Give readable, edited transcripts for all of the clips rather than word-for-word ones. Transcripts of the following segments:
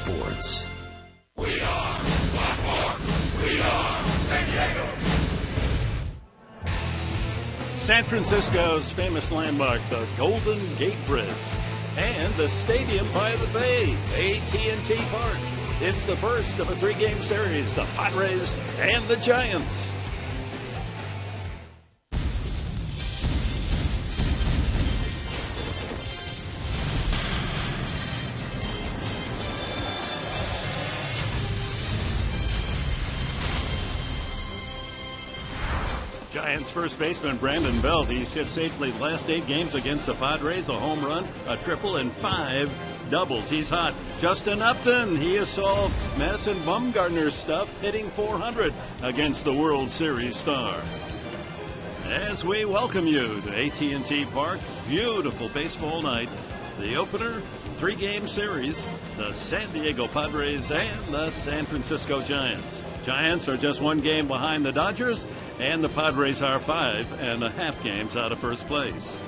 sports. We are Baltimore. We are San Diego. San Francisco's famous landmark, the Golden Gate Bridge, and the stadium by the bay, AT Park. It's the first of a three-game series, the Padres and the Giants. Giants first baseman Brandon Belt, he's hit safely the last 8 games against the Padres, a home run, a triple, and 5 doubles. He's hot. Justin Upton, he has solved Madison Bumgarner's stuff, hitting .400 against the World Series star. As we welcome you to AT&T Park, beautiful baseball night. The opener, 3-game series, the San Diego Padres and the San Francisco Giants. Giants are just 1 game behind the Dodgers, and the Padres are 5.5 games out of first place.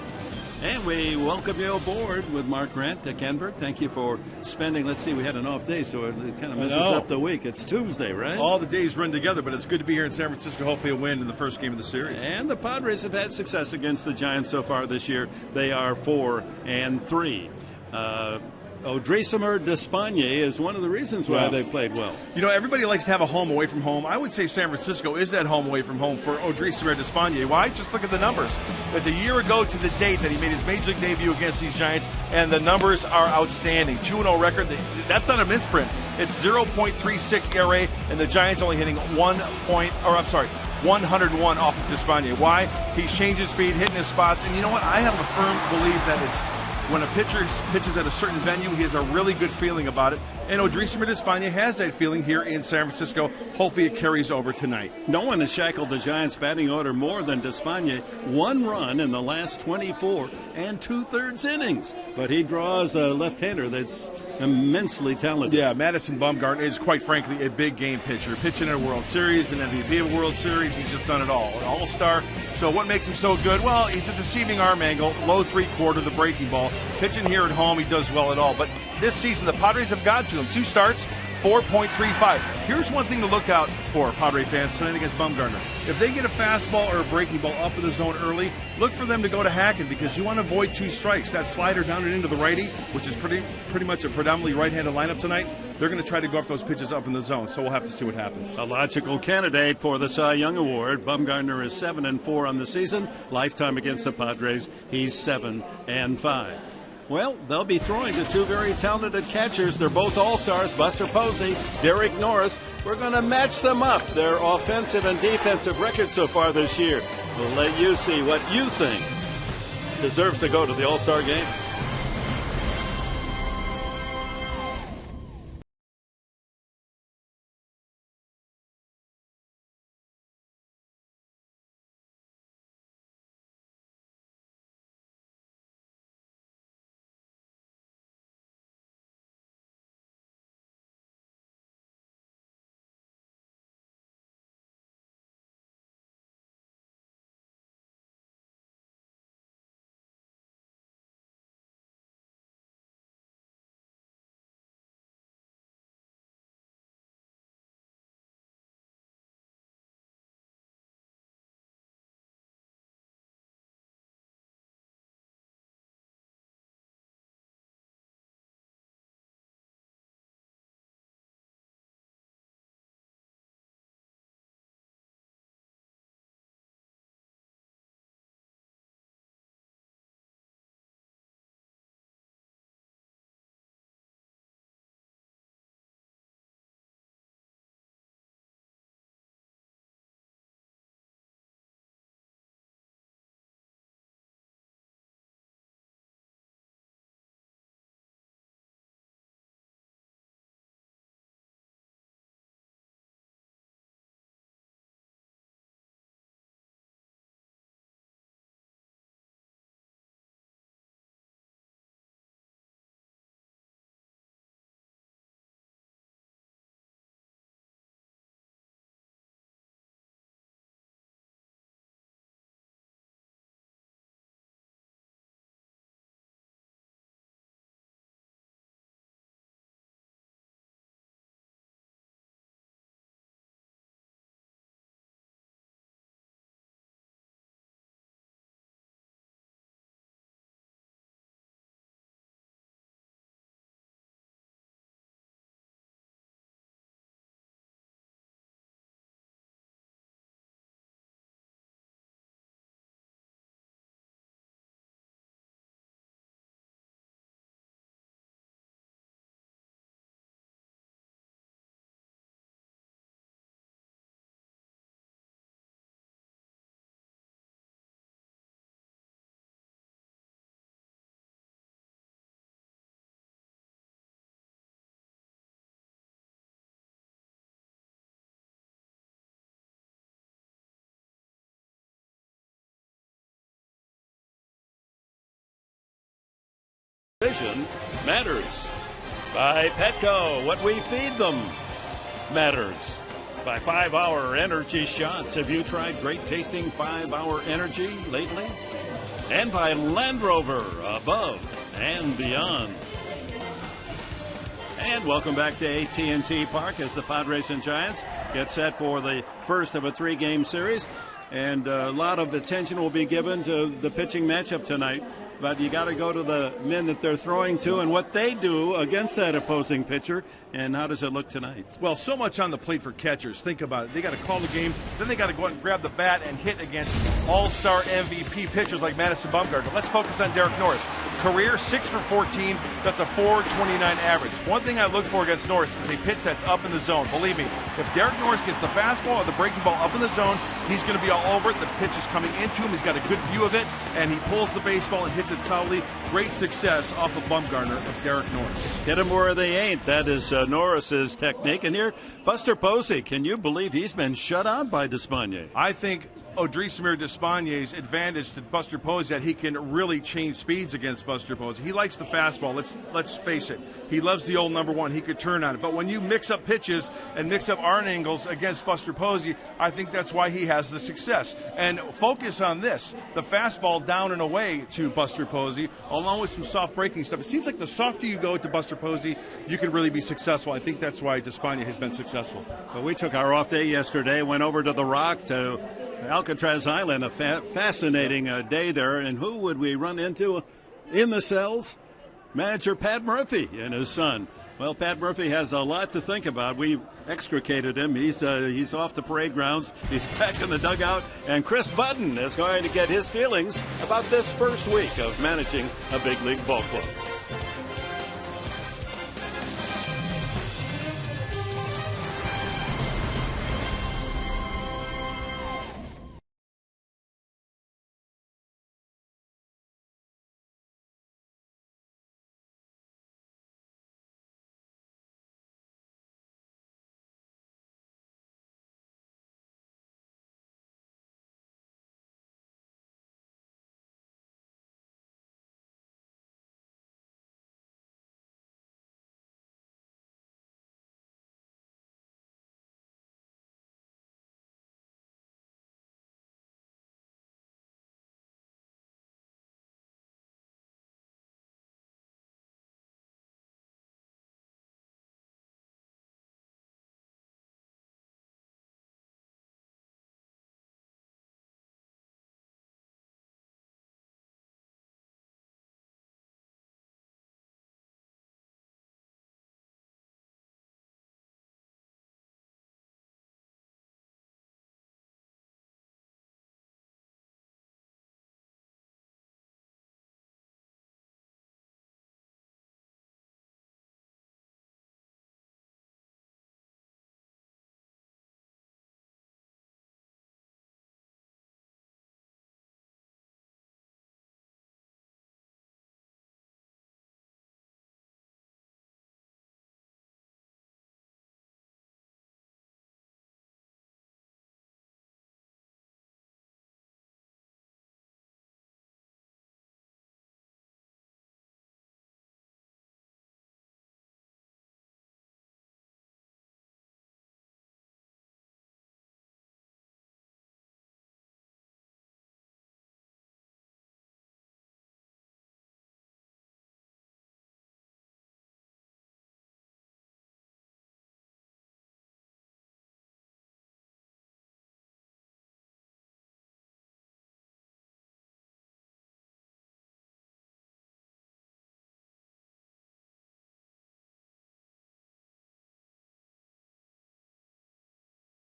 And we welcome you aboard with Mark Grant at Kenberg. Thank you for spending, let's see, we had an off day, so it kind of messes up the week. It's Tuesday, right? All the days run together, but it's good to be here in San Francisco. Hopefully a win in the first game of the series. And the Padres have had success against the Giants so far this year. They are 4-3. Odrisamer Despaigne is one of the reasons why they played well. You know, everybody likes to have a home away from home. I would say San Francisco is that home away from home for Odrisamer Despaigne. Why? Just look at the numbers. It's a year ago to the date that he made his major league debut against these Giants, and the numbers are outstanding. 2-0 record. That's not a misprint. It's 0.36 ERA, and the Giants only hitting 101 off of Despaigne. Why? He's changing speed, hitting his spots, and you know what? I have a firm belief that it's when a pitcher pitches at a certain venue, he has a really good feeling about it. And Odrisamer Despaigne has that feeling here in San Francisco. Hopefully it carries over tonight. No one has shackled the Giants' batting order more than Despaigne. 1 run in the last 24 and 2/3 innings. But he draws a left-hander that's immensely talented. Yeah, Madison Bumgarner is, quite frankly, a big game pitcher. Pitching in a World Series, an MVP of a World Series, he's just done it all. An all-star. So what makes him so good? Well, he's the deceiving arm angle, low 3/4, the breaking ball. Pitching here at home, he does well at all. But this season, the Padres have got to him. 2 starts, 4.35. Here's one thing to look out for, Padre fans, tonight against Bumgarner. If they get a fastball or a breaking ball up in the zone early, look for them to go to hacking because you want to avoid 2 strikes. That slider down and into the righty, which is pretty much a predominantly right-handed lineup tonight, they're going to try to go off those pitches up in the zone, so we'll have to see what happens. A logical candidate for the Cy Young Award. Bumgarner is 7-4 on the season. Lifetime against the Padres, he's 7-5. Well, they'll be throwing to 2 very talented catchers. They're both all-stars, Buster Posey, Derek Norris. We're going to match them up, their offensive and defensive record so far this year. We'll let you see what you think deserves to go to the All-Star game. vision matters. By Petco, what we feed them matters. By 5-Hour Energy Shots. Have you tried great tasting 5-Hour Energy lately? And by Land Rover, above and beyond. And welcome back to AT&T Park as the Padres and Giants get set for the first of a 3-game series. And a lot of attention will be given to the pitching matchup tonight. But you got to go to the men that they're throwing to and what they do against that opposing pitcher. And how does it look tonight? Well, so much on the plate for catchers. Think about it. They got to call the game, then they got to go out and grab the bat and hit against all-star MVP pitchers like Madison Bumgarner. Let's focus on Derek Norris. Career 6 for 14. That's a .429 average. One thing I look for against Norris is a pitch that's up in the zone. Believe me, if Derek Norris gets the fastball or the breaking ball up in the zone, he's going to be all over it. The pitch is coming into him. He's got a good view of it, and he pulls the baseball and hits it solidly. Great success off of Bumgarner of Derek Norris. Hit him where they ain't. That is Norris's technique. And here, Buster Posey. Can you believe he's been shut out by Despaigne? I think Odrisamer Despaign's advantage to Buster Posey that he can really change speeds against Buster Posey. He likes the fastball. Let's face it. He loves the old number one. He could turn on it. But when you mix up pitches and mix up arm angles against Buster Posey, I think that's why he has the success. And focus on this, the fastball down and away to Buster Posey, along with some soft breaking stuff. It seems like the softer you go to Buster Posey, you can really be successful. I think that's why Despaigne has been successful. Well, we took our off day yesterday, went over to the Rock to Alcatraz Island, a fascinating day there. And who would we run into in the cells? Manager Pat Murphy and his son. Well, Pat Murphy has a lot to think about. We extricated him. He's off the parade grounds. He's back in the dugout. And Chris Budden is going to get his feelings about this first week of managing a big league ball club.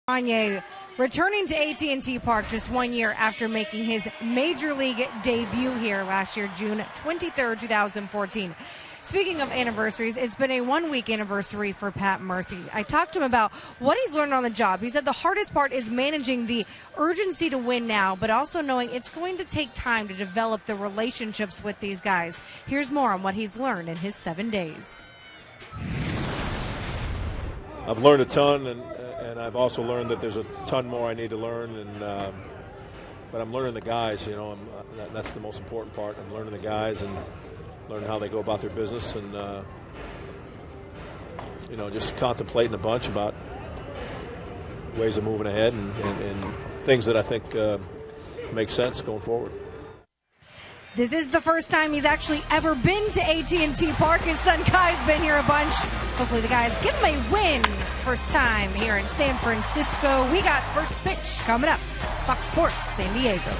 Kanye returning to AT&T Park just 1 year after making his Major League debut here last year, June 23rd, 2014. Speaking of anniversaries, it's been a 1-week anniversary for Pat Murphy. I talked to him about what he's learned on the job. He said the hardest part is managing the urgency to win now, but also knowing it's going to take time to develop the relationships with these guys. Here's more on what he's learned in his 7 days. I've learned a ton, and I've also learned that there's a ton more I need to learn. But I'm learning the guys. That's the most important part. I'm learning the guys, and learning how they go about their business, and just contemplating a bunch about ways of moving ahead and things that I think make sense going forward. This is the first time he's actually ever been to AT&T Park. His son Kai's been here a bunch. Hopefully the guys give him a win. First time here in San Francisco. We got first pitch coming up. Fox Sports San Diego.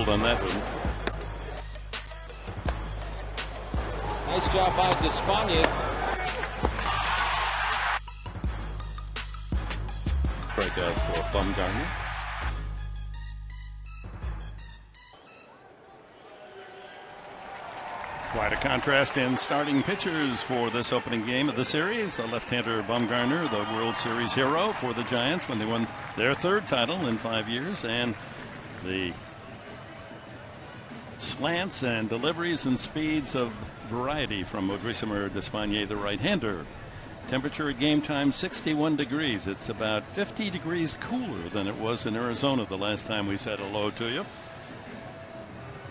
On that one. Nice job by Despaigne. Strikeout for Bumgarner. Quite a contrast in starting pitchers for this opening game of the series. The left-hander Bumgarner, the World Series hero for the Giants when they won their third title in 5 years, and the slants and deliveries and speeds of variety from Odrisamer Despaigne, the right-hander. Temperature at game time 61 degrees. It's about 50 degrees cooler than it was in Arizona the last time we said hello to you.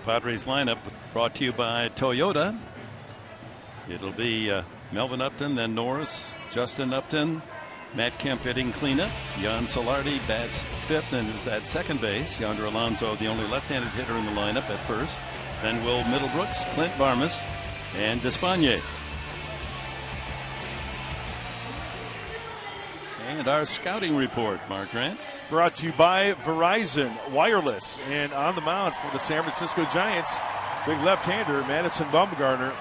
Padres lineup brought to you by Toyota. It'll be Melvin Upton, then Norris, Justin Upton, Matt Kemp hitting cleanup. Jan Solardi bats fifth and is at second base. Yonder Alonso, the only left-handed hitter in the lineup, at first. Then Will Middlebrooks, Clint Barmas, and Despaigne. And our scouting report, Mark Grant. Brought to you by Verizon Wireless. And on the mound for the San Francisco Giants, big left-hander Madison Bumgarner.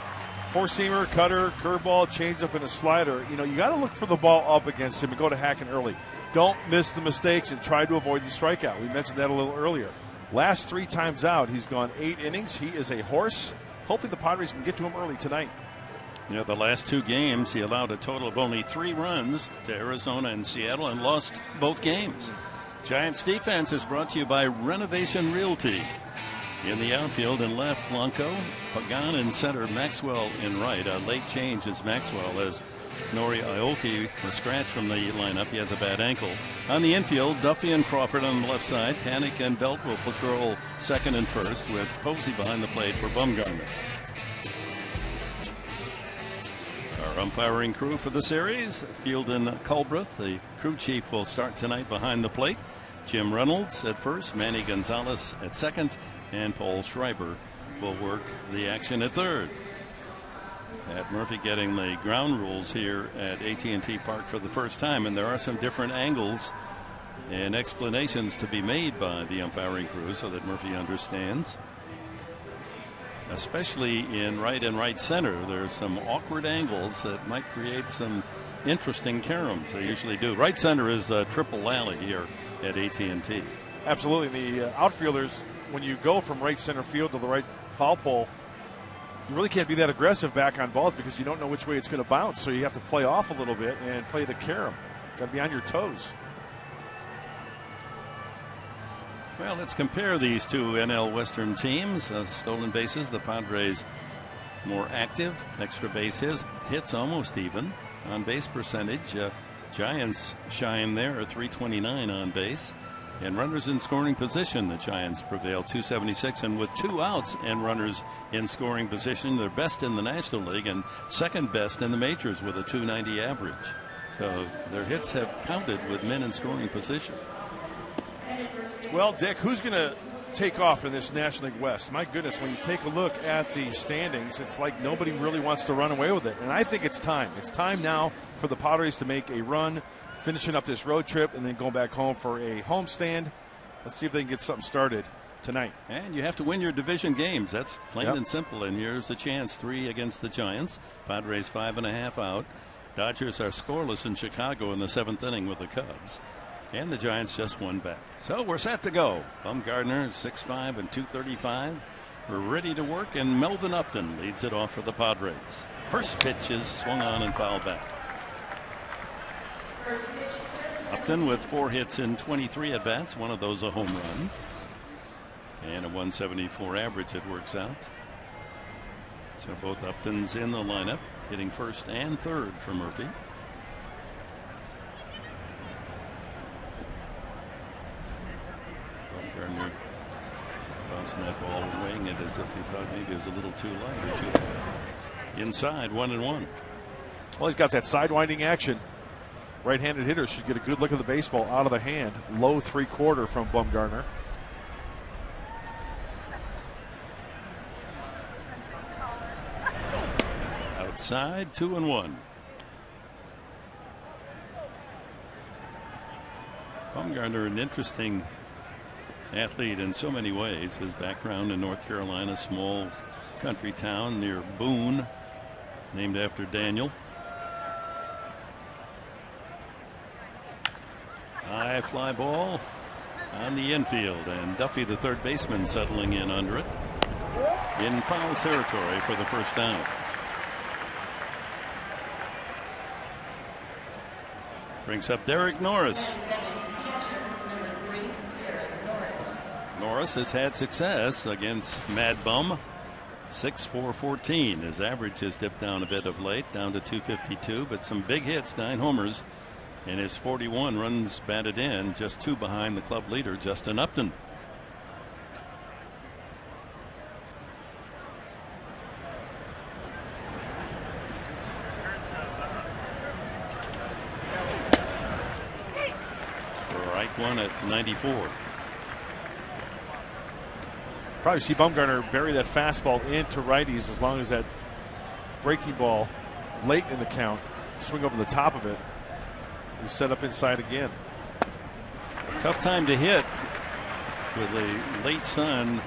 Four-seamer, cutter, curveball, changeup, and a slider. You got to look for the ball up against him and go to hacking early. Don't miss the mistakes and try to avoid the strikeout. We mentioned that a little earlier. Last 3 times out, he's gone 8 innings. He is a horse. Hopefully the Padres can get to him early tonight. The last 2 games, he allowed a total of only 3 runs to Arizona and Seattle and lost both games. Giants defense is brought to you by Renovation Realty. In the outfield and left, Blanco, Pagan in center, Maxwell in right. A late change is Maxwell as Nori Aoki was scratched from the lineup. He has a bad ankle. On the infield, Duffy and Crawford on the left side. Panic and Belt will patrol second and first with Posey behind the plate for Bumgarner. Our umpiring crew for the series, Fielden Culbreth, the crew chief, will start tonight behind the plate. Jim Reynolds at first, Manny Gonzalez at second, and Paul Schreiber will work the action at third. at Murphy getting the ground rules here at AT&T Park for the first time, and there are some different angles and explanations to be made by the umpiring crew so that Murphy understands. Especially in right and right center, there's some awkward angles that might create some interesting caroms. They usually do. Right center is a triple alley here at AT&T. Absolutely. The outfielders, when you go from right center field to the right foul pole, you really can't be that aggressive back on balls because you don't know which way it's going to bounce. So you have to play off a little bit and play the carom. Got to be on your toes. Well, let's compare these two NL Western teams. Stolen bases, the Padres more active. Extra base hits almost even. On base percentage, Giants shine there at 329 on base. And runners in scoring position, the Giants prevail 276. And with 2 outs and runners in scoring position, they're best in the National League and second best in the majors with a 290 average. So their hits have counted with men in scoring position. Well, Dick, who's going to take off in this National League West? My goodness, when you take a look at the standings, it's like nobody really wants to run away with it. And I think it's time. It's time now for the Padres to make a run, finishing up this road trip, and then going back home for a homestand. Let's see if they can get something started tonight. And you have to win your division games. That's plain and simple. And here's a chance. 3 against the Giants. Padres 5.5 out. Dodgers are scoreless in Chicago in the 7th inning with the Cubs. And the Giants just 1 back. So we're set to go. Bumgarner 6'5" and 235. We're ready to work, and Melvin Upton leads it off for the Padres. First pitch is swung on and fouled back. Upton with 4 hits in 23 at bats, one of those a home run. And a 174 average, it works out. So both Uptons in the lineup, hitting first and third for Murphy. Gardner bouncing that ball, weighing it as if he thought maybe it was a little too light or too high. Inside, 1-1. Well, he's got that sidewinding action. Right-handed hitters should get a good look at the baseball out of the hand. Low 3/4 from Bumgarner. Outside, 2-1. Bumgarner, an interesting athlete in so many ways. His background in North Carolina, small country town near Boone, named after Daniel. High fly ball on the infield, and Duffy, the third baseman, settling in under it. In foul territory for the first down. Brings up Derek Norris. Norris has had success against Mad Bum. 6-4-14. His average has dipped down a bit of late, down to 252, but some big hits, 9 homers, and his 41 runs batted in, just 2 behind the club leader, Justin Upton. Strike one at 94. Probably see Bumgarner bury that fastball into righties as long as that breaking ball late in the count, swing over the top of it. He's set up inside again. Tough time to hit with the late sun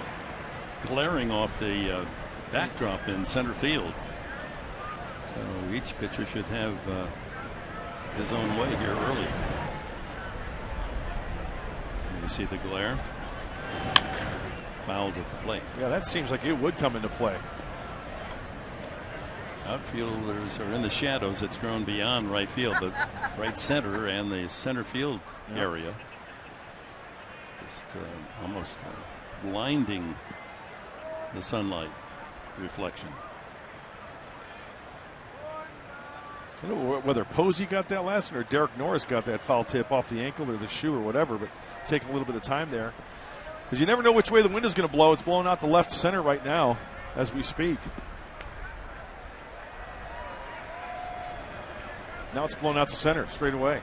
glaring off the backdrop in center field. So each pitcher should have his own way here early. You see the glare. Fouled at the plate. Yeah, that seems like it would come into play. Outfielders are in the shadows. It's grown beyond right field, but right center and the center field area. Just almost blinding the sunlight reflection. I don't know whether Posey got that last one or Derek Norris got that foul tip off the ankle or the shoe or whatever, but taking a little bit of time there. Because you never know which way the wind is going to blow. It's blowing out the left center right now as we speak. Now it's blown out to center straight away.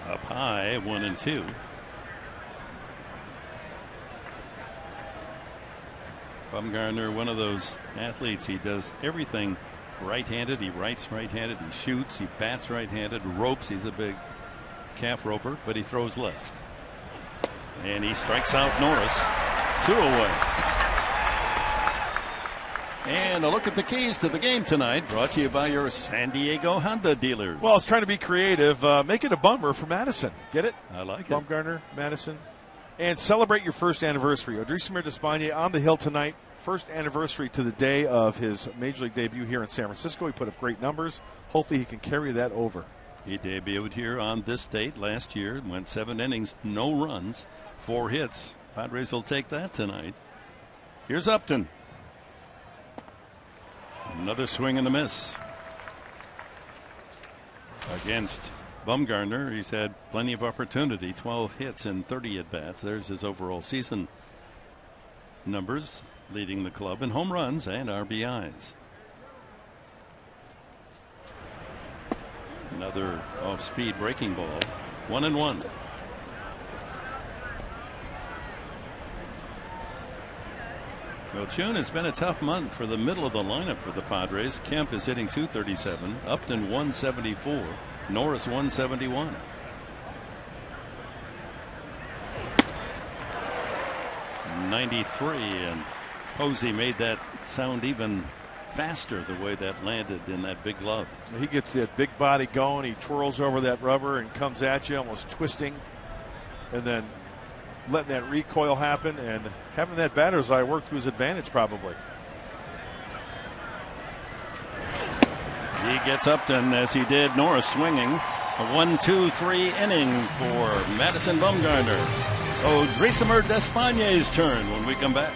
Up high, 1-2. Bumgarner, one of those athletes, he does everything right-handed. He writes right-handed, he shoots, he bats right-handed, ropes. He's a big calf roper, but he throws left. And he strikes out Norris. 2 away. And a look at the keys to the game tonight, brought to you by your San Diego Honda dealers. Well, it's trying to be creative. Make it a bummer for Madison. Get it? I like it. Bumgarner, Madison. And celebrate your first anniversary. Odrisamer Despaigne on the hill tonight. First anniversary to the day of his Major League debut here in San Francisco. He put up great numbers. Hopefully he can carry that over. He debuted here on this date last year. Went 7 innings, no runs, 4 hits. Padres will take that tonight. Here's Upton. Another swing and a miss. Against Bumgarner, he's had plenty of opportunity. 12 hits and 30 at-bats. There's his overall season numbers, leading the club in home runs and RBIs. Another off-speed breaking ball. 1-1. Well, June has been a tough month for the middle of the lineup for the Padres. Kemp is hitting .237, Upton 174, Norris 171. .93, and Posey made that sound even faster the way that landed in that big glove. He gets that big body going. He twirls over that rubber and comes at you, almost twisting, and then letting that recoil happen, and having that batter's eye work to his advantage probably. He gets Upton as he did Norris swinging. A 1-2-3 inning for Madison Bumgarner. Odrisamer Despaign's turn when we come back.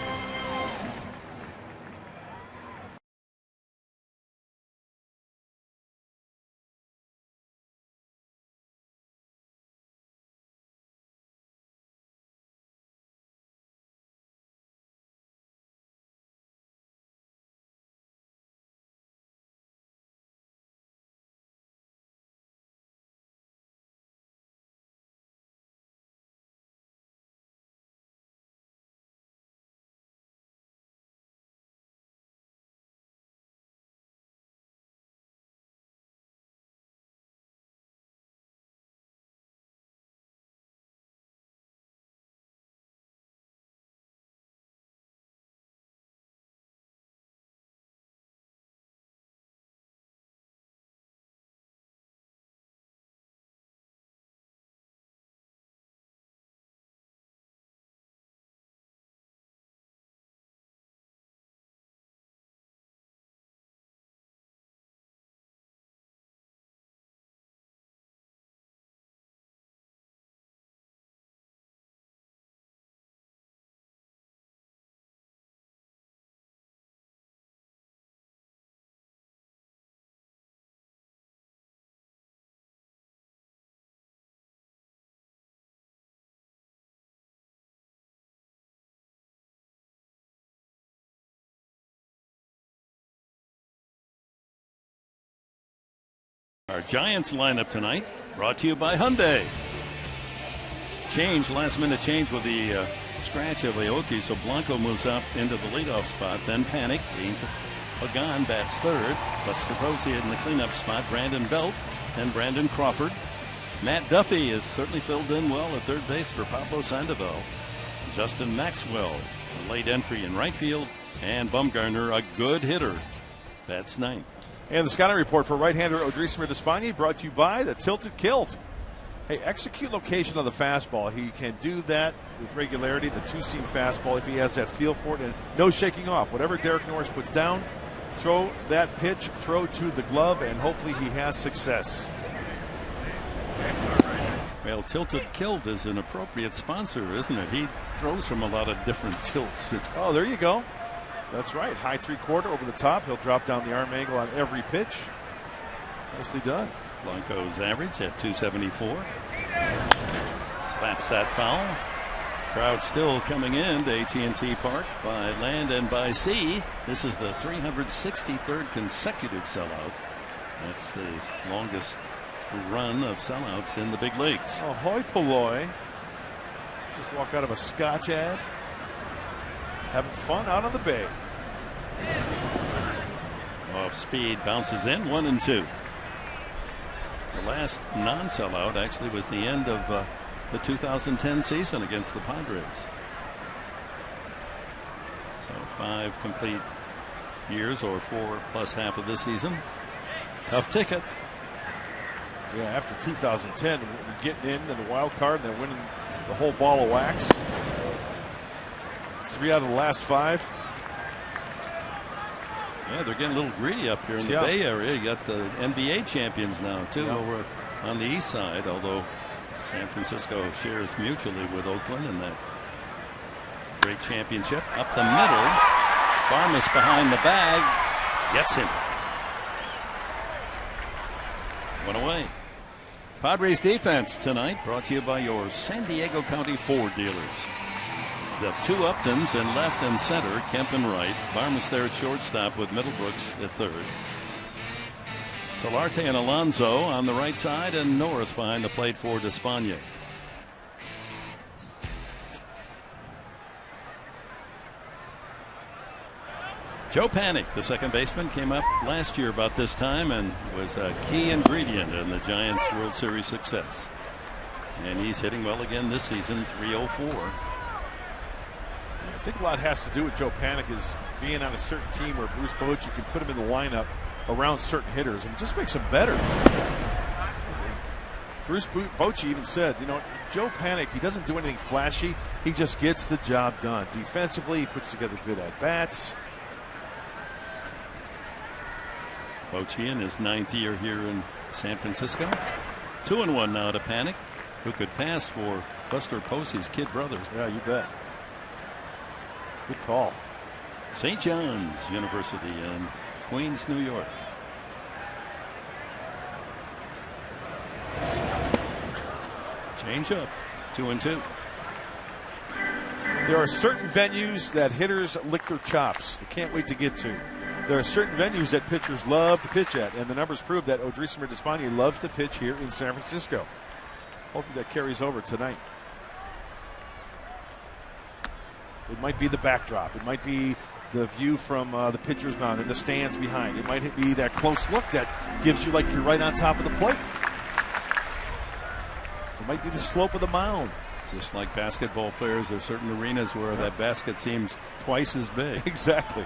Our Giants lineup tonight brought to you by Hyundai. Last minute change with the scratch of Aoki, so Blanco moves up into the leadoff spot. Then panic. Pagan bats third. Buster Posey in the cleanup spot. Brandon Belt and Brandon Crawford. Matt Duffy is certainly filled in well at third base for Pablo Sandoval. Justin Maxwell, a late entry in right field. And Bumgarner, a good hitter. That's ninth. And the scouting report for right-hander Odrisamer Despaigne brought to you by the Tilted Kilt. Hey, execute location on the fastball. He can do that with regularity, the two-seam fastball, if he has that feel for it, and no shaking off. Whatever Derek Norris puts down, throw that pitch, throw to the glove, and hopefully he has success. Well, Tilted Kilt is an appropriate sponsor, isn't it? He throws from a lot of different tilts. Oh, there you go. That's right. High three-quarter over the top. He'll drop down the arm angle on every pitch. Nicely done. Blanco's average at 274. Slaps that foul. Crowd still coming in to AT&T Park by land and by sea. This is the 363rd consecutive sellout. That's the longest run of sellouts in the big leagues. Ahoy polloi. Just walk out of a Scotch ad. having fun out on the bay. Off speed, bounces in, 1-2. The last non-sellout actually was the end of the 2010 season against the Padres. So 5 complete years, or 4 plus half of this season. Tough ticket. Yeah, after 2010, getting in the wild card and then winning the whole ball of wax. 3 out of the last 5. Yeah, they're getting a little greedy up here in the Bay Area. You got the NBA champions now, too, over on the east side, although San Francisco shares mutually with Oakland in that great championship. Up the middle, Barmas behind the bag, gets him. 1 away. Padres defense tonight brought to you by your San Diego County Ford dealers. The 2 Uptons in left and center, Kemp and right. Barmas there at shortstop with Middlebrooks at third. Solarte and Alonso on the right side, and Norris behind the plate for Despaigne. Joe Panik, the second baseman, came up last year about this time and was a key ingredient in the Giants' World Series success. And he's hitting well again this season, .304. I think a lot has to do with Joe Panik is being on a certain team where Bruce Bochy can put him in the lineup around certain hitters and just makes him better. Bruce Bochy even said, you know, Joe Panik, he doesn't do anything flashy. He just gets the job done. Defensively, he puts together good at-bats. Bochy in his 9th year here in San Francisco. 2-1 now to Panik, who could pass for Buster Posey's kid brother. Yeah, you bet. Good call. St. John's University in Queens, New York. Change up, 2-2. There are certain venues that hitters lick their chops. They can't wait to get to. There are certain venues that pitchers love to pitch at, and the numbers prove that Odrisamer Despaigne loves to pitch here in San Francisco. Hopefully that carries over tonight. It might be the backdrop. It might be the view from the pitcher's mound and the stands behind. It might be that close look that gives you like you're right on top of the plate. It might be the slope of the mound. Just like basketball players, there's certain arenas where that basket seems twice as big. Exactly.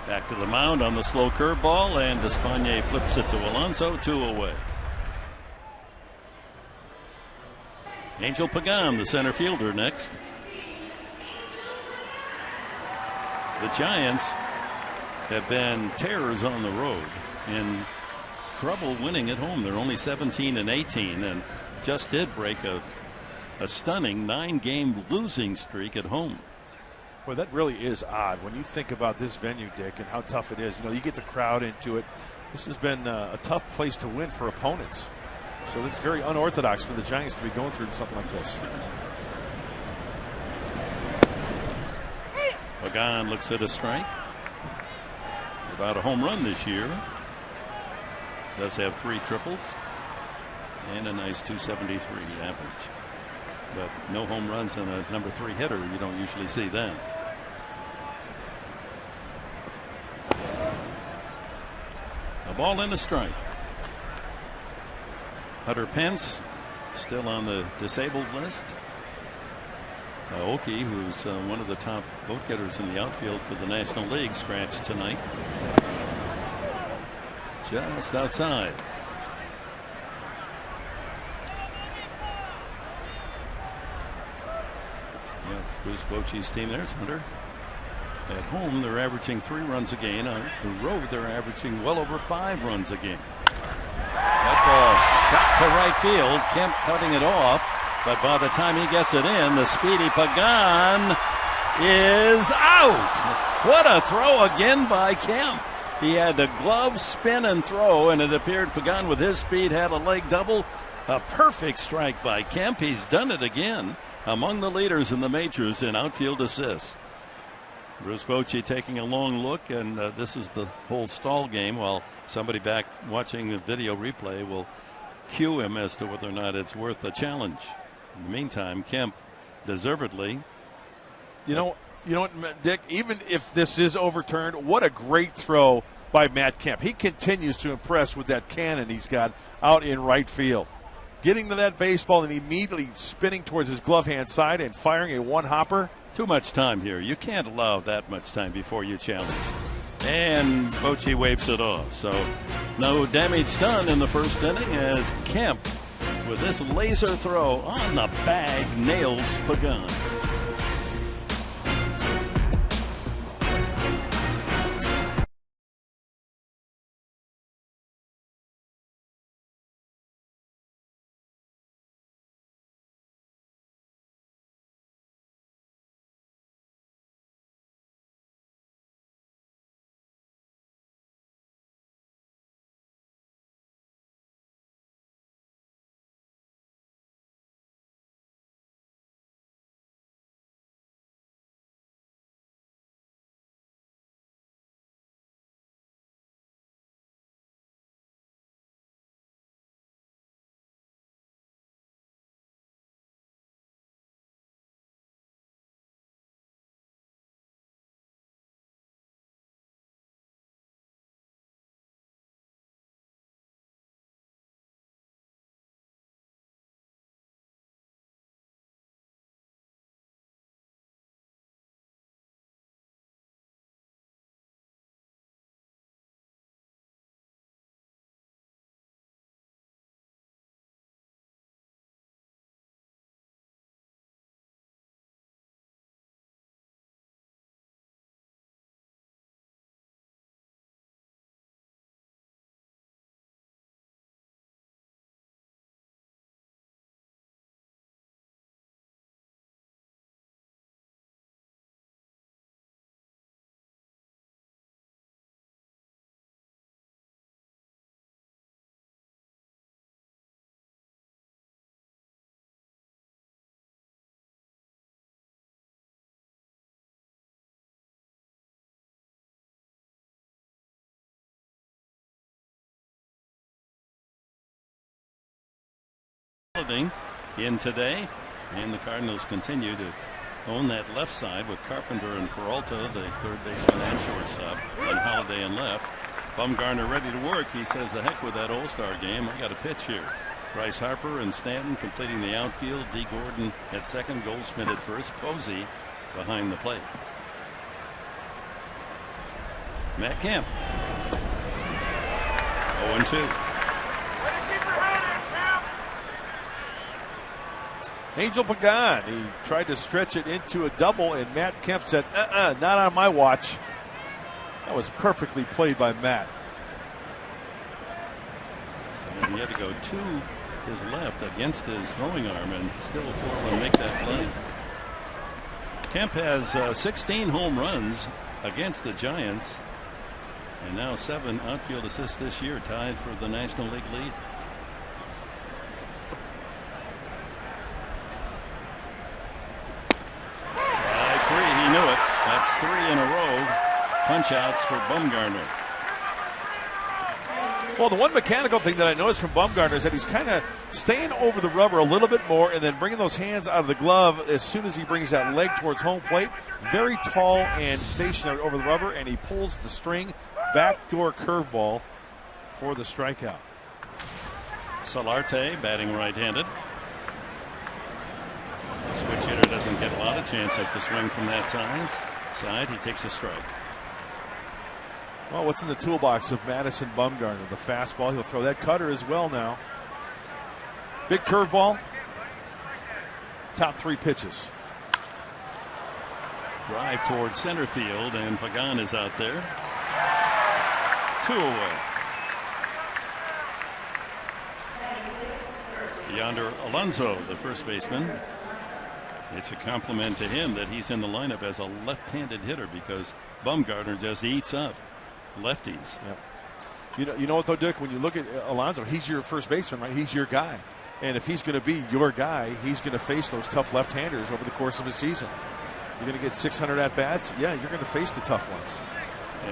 Back to the mound on the slow curveball, and Despaigne flips it to Alonso, 2 away. Angel Pagan, the center fielder, next. The Giants have been terrors on the road and trouble winning at home. They're only 17-18 and just did break a stunning 9-game losing streak at home. Boy, that really is odd when you think about this venue, Dick, and how tough it is. You know, you get the crowd into it. This has been a tough place to win for opponents. So it's very unorthodox for the Giants to be going through something like this. Pagan looks at a strike. About a home run this year. Does have 3 triples and a nice .273 average. But no home runs on a number 3 hitter. You don't usually see that. A ball and a strike. Hunter Pence still on the disabled list. Aoki, who's one of the top vote getters in the outfield for the National League, scratched tonight. Just outside. Yeah, Bruce Bochy's team, there's Hunter. At home, they're averaging 3 runs a game. On the road, they're averaging well over 5 runs a game. That ball shot to right field. Kemp cutting it off. But by the time he gets it in, the speedy Pagan is out. What a throw again by Kemp. He had the glove, spin, and throw, and it appeared Pagan with his speed had a leg double. A perfect strike by Kemp. He's done it again. Among the leaders in the majors in outfield assists. Bruce Bochy taking a long look, and this is the whole stall game, while somebody back watching the video replay will cue him as to whether or not it's worth a challenge. In the meantime, Kemp deservedly. You know what, Dick? Even if this is overturned, what a great throw by Matt Kemp. He continues to impress with that cannon he's got out in right field. Getting to that baseball and immediately spinning towards his glove hand side and firing a one-hopper. Too much time here. You can't allow that much time before you challenge. And Bochy waves it off. So no damage done in the first inning as Kemp, with this laser throw on the bag, nails Pagan. In today, and the Cardinals continue to own that left side with Carpenter and Peralta, the third baseman and shortstop, and Holiday in left. Bumgarner ready to work. He says, the heck with that All-Star game. I got a pitch here. Bryce Harper and Stanton completing the outfield. D. Gordon at second, Goldschmidt at first, Posey behind the plate. Matt Kemp. 0-2. Angel Pagan, he tried to stretch it into a double, and Matt Kemp said, not on my watch. That was perfectly played by Matt. And he had to go to his left against his throwing arm, and still Portland make that play. Kemp has 16 home runs against the Giants, and now 7 outfield assists this year, tied for the National League lead. He knew it. That's 3 in a row. Punch outs for Bumgarner. Well, the one mechanical thing that I noticed from Bumgarner is that he's kind of staying over the rubber a little bit more and then bringing those hands out of the glove as soon as he brings that leg towards home plate. Very tall and stationary over the rubber, and he pulls the string. Backdoor curveball for the strikeout. Solarte batting right-handed. Switch hitter doesn't get a lot of chances to swing from that side. He takes a strike. Well, what's in the toolbox of Madison Bumgarner? The fastball. He'll throw that cutter as well now. Big curveball. Top 3 pitches. Drive towards center field, and Pagan is out there. 2 away. Yonder Alonso, the first baseman. It's a compliment to him that he's in the lineup as a left-handed hitter, because Bumgarner just eats up lefties. Yeah. You know what though, Dick? When you look at Alonso, he's your first baseman, right? He's your guy, and if he's going to be your guy, he's going to face those tough left-handers over the course of a season. You're going to get 600 at bats. Yeah, you're going to face the tough ones.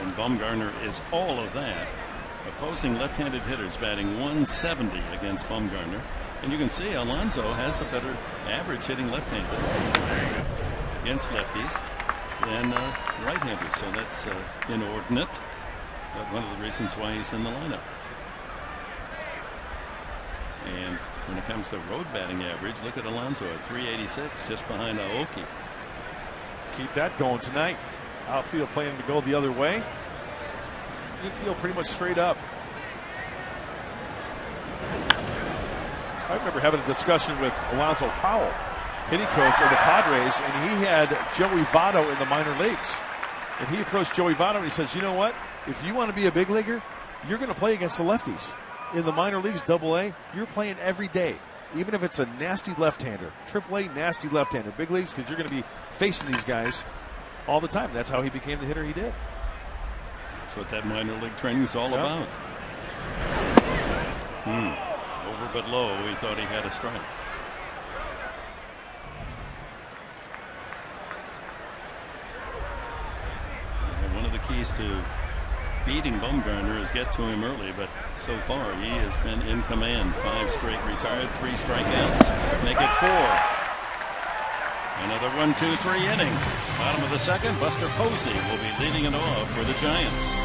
And Bumgarner is all of that. Opposing left-handed hitters batting 170 against Bumgarner. And you can see Alonso has a better average hitting left-handed against lefties than right-handers. So that's inordinate. But one of the reasons why he's in the lineup. And when it comes to road batting average, look at Alonso at 386, just behind Aoki. Keep that going tonight. Outfield planning to go the other way. Infield pretty much straight up. I remember having a discussion with Alonzo Powell, hitting coach of the Padres, and he had Joey Votto in the minor leagues. And he approached Joey Votto and he says, you know what? If you want to be a big leaguer, you're going to play against the lefties. In the minor leagues, AA, you're playing every day, even if it's a nasty left-hander. AAA, nasty left-hander. Big leagues, because you're going to be facing these guys all the time. That's how he became the hitter he did. That's what that minor league training is all about. Over but low, he thought he had a strike. And one of the keys to beating Bumgarner is get to him early, but so far he has been in command. 5 straight retired, 3 strikeouts, make it 4. Another 1-2-3 inning. Bottom of the second, Buster Posey will be leading it off for the Giants.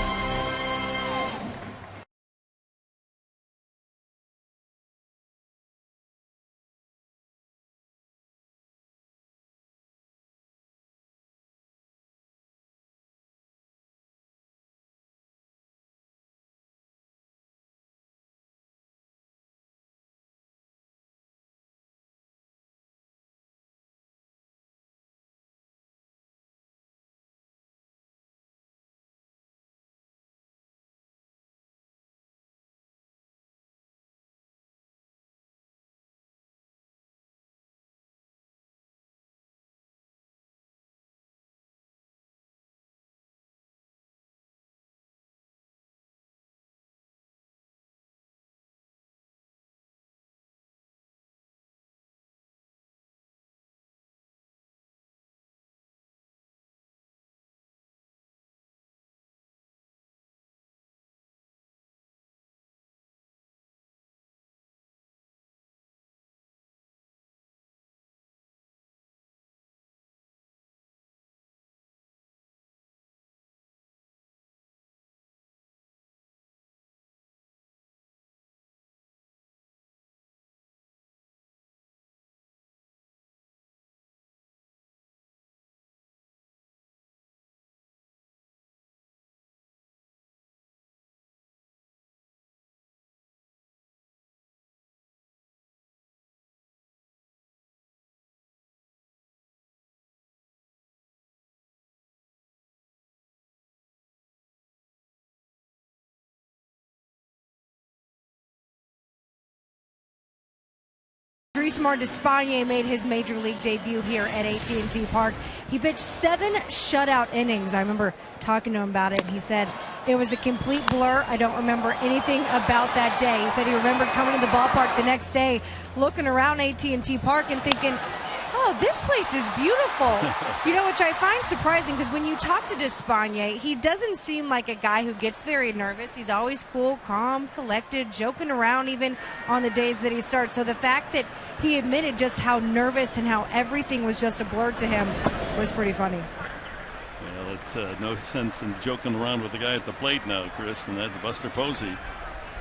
Andrés Despaigne made his major league debut here at AT&T Park. He pitched 7 shutout innings. I remember talking to him about it. He said it was a complete blur. I don't remember anything about that day. He said he remembered coming to the ballpark the next day, looking around AT&T Park and thinking, oh, this place is beautiful. You know, which I find surprising because when you talk to Despaigne, he doesn't seem like a guy who gets very nervous. He's always cool, calm, collected, joking around even on the days that he starts. So the fact that he admitted just how nervous and how everything was just a blur to him was pretty funny. Well, it's no sense in joking around with the guy at the plate now, Chris, and that's Buster Posey,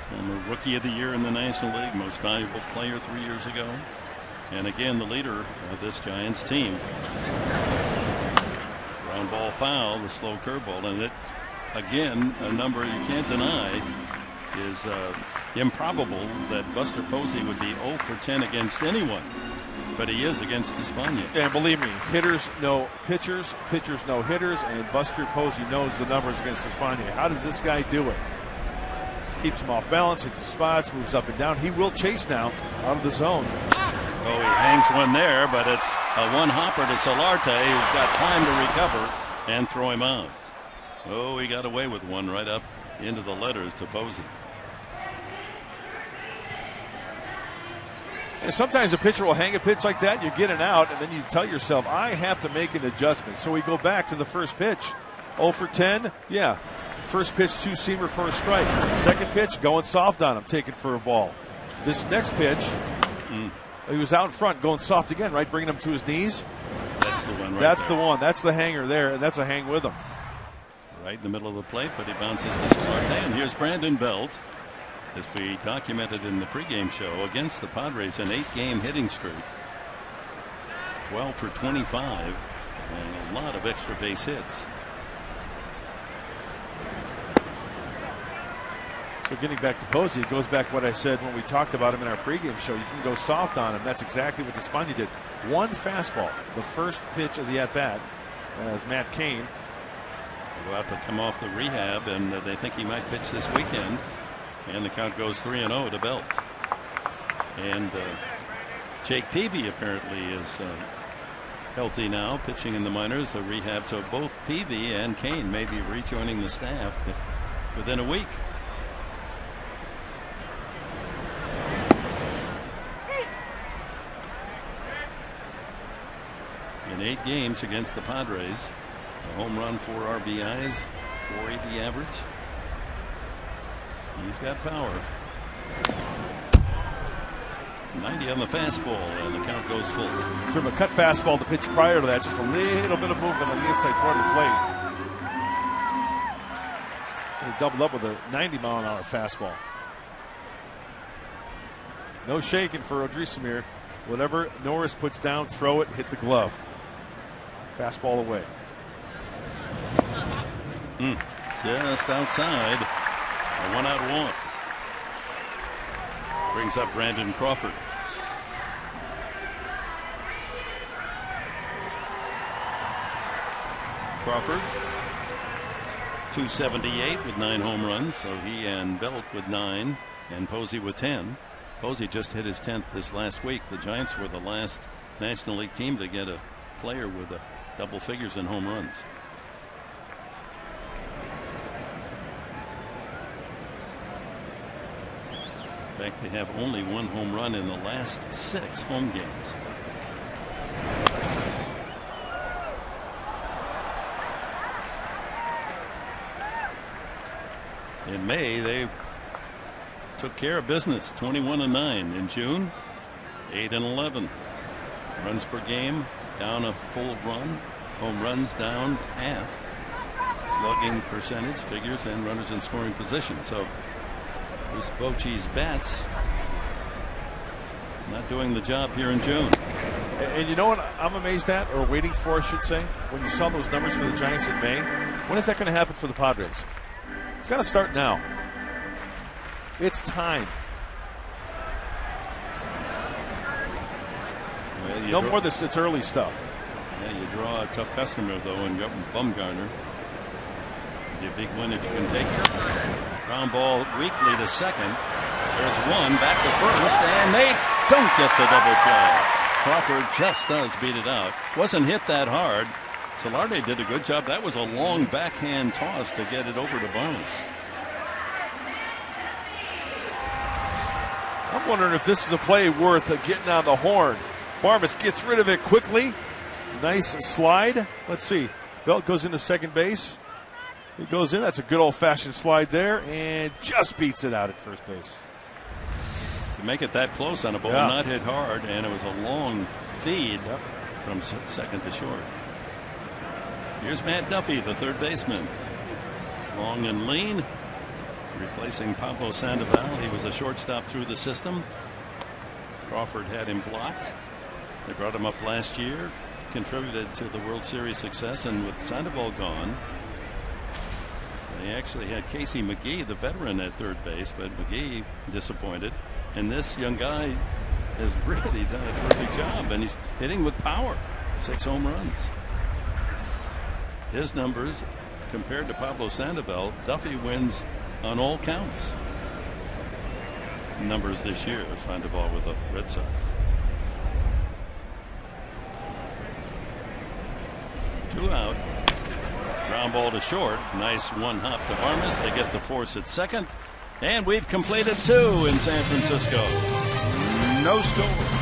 former Rookie of the Year in the National League, most valuable player 3 years ago. And again, the leader of this Giants team. Ground ball foul, the slow curveball, and it, again, a number you can't deny is improbable that Buster Posey would be 0 for 10 against anyone, but he is against Despaigne. And believe me, hitters know pitchers, pitchers know hitters, and Buster Posey knows the numbers against Despaigne. How does this guy do it? Keeps him off balance, hits the spots, moves up and down. He will chase now out of the zone. Oh, he hangs one there, but it's a one-hopper to Solarte, who's got time to recover and throw him out. Oh, he got away with one right up into the letters to Posey. And sometimes a pitcher will hang a pitch like that, you get it out, and then you tell yourself, I have to make an adjustment. So we go back to the first pitch. 0 for 10, yeah. First pitch, 2-seamer for a strike. Second pitch, going soft on him, taken for a ball. This next pitch, He was out in front, going soft again, right? Bringing him to his knees. That's the one right That's there. the one. That's the hanger there, and that's a hang with him. Right in the middle of the plate, but he bounces to Solarte. And here's Brandon Belt, as we documented in the pregame show, against the Padres, an 8-game hitting streak. 12 for 25, and a lot of extra base hits. So getting back to Posey, it goes back to what I said when we talked about him in our pregame show. You can go soft on him. That's exactly what Despaigne did. One fastball, the first pitch of the at-bat, as Matt Cain will have to come off the rehab, and they think he might pitch this weekend. And the count goes 3-0 to Belt. And Jake Peavy apparently is healthy now, pitching in the minors, a rehab. So both Peavy and Cain may be rejoining the staff within a week. In 8 games against the Padres, a home run, 4 RBIs, 480 average. He's got power. 90 on the fastball, and the count goes full. From a cut fastball, the pitch prior to that, just a little bit of movement on the inside part of the plate. He doubled up with a 90-mile-an-hour fastball. No shaking for Odrisamir. Whatever Norris puts down, throw it, hit the glove. Fastball away. Just outside. A 1-out walk. Brings up Brandon Crawford. Crawford, 278 with 9 home runs. So he and Belt with 9, and Posey with 10. Posey just hit his 10th this last week. The Giants were the last National League team to get a player with a double figures in home runs. In fact, they have only 1 home run in the last 6 home games. In May, they took care of business, 21-9. In June, 8-11. Runs per game down a full run. Home runs down half. Slugging percentage figures and runners in scoring position. So this Bochy's bats not doing the job here in June. And you know what I'm amazed at, or waiting for, I should say, when you saw those numbers for the Giants in May, when is that going to happen for the Padres? It's got to start now. It's time. Well, No more this, it's early stuff. Yeah, you draw a tough customer, though, in Bumgarner. It'd be a big win if you can take it. Ground ball weakly to second. There's one back to first, and they don't get the double play. Crawford just does beat it out. Wasn't hit that hard. Solarte did a good job. That was a long backhand toss to get it over to Barnes. I'm wondering if this is a play worth getting on the horn. Barnes gets rid of it quickly. Nice slide. Let's see. Belt goes into second base. He goes in. That's a good old-fashioned slide there, and just beats it out at first base. To make it that close on a ball not hit hard, and it was a long feed from second to short. Here's Matt Duffy, the third baseman. Long and lean, replacing Pablo Sandoval. He was a shortstop through the system. Crawford had him blocked. They brought him up last year, contributed to the World Series success, and with Sandoval gone, they actually had Casey McGee, the veteran, at third base, but McGee disappointed. And this young guy has really done a terrific job, and he's hitting with power. 6 home runs. His numbers compared to Pablo Sandoval, Duffy wins on all counts. Numbers this year, Sandoval with the Red Sox. Two out. Ground ball to short. Nice one hop to Armas. They get the force at second. And we've completed 2 in San Francisco. No score.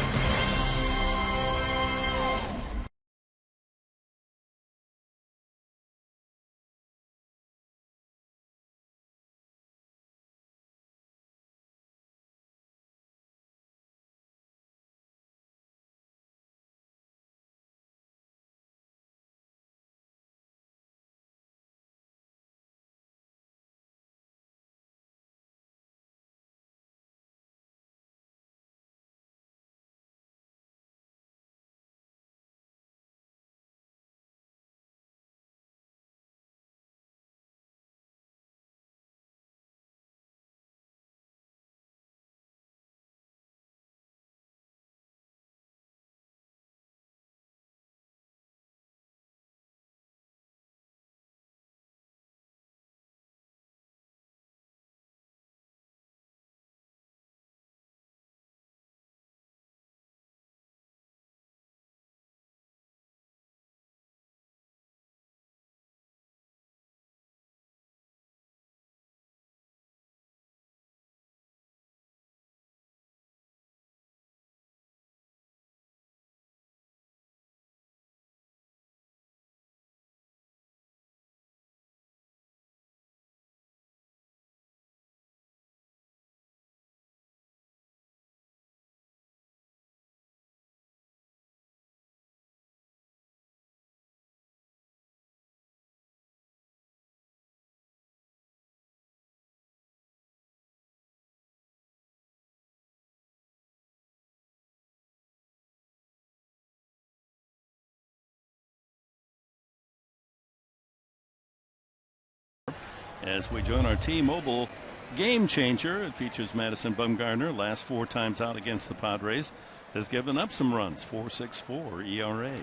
as we join our T-Mobile Game Changer. It features Madison Bumgarner. Last 4 times out against the Padres has given up some runs. 4.64 ERA.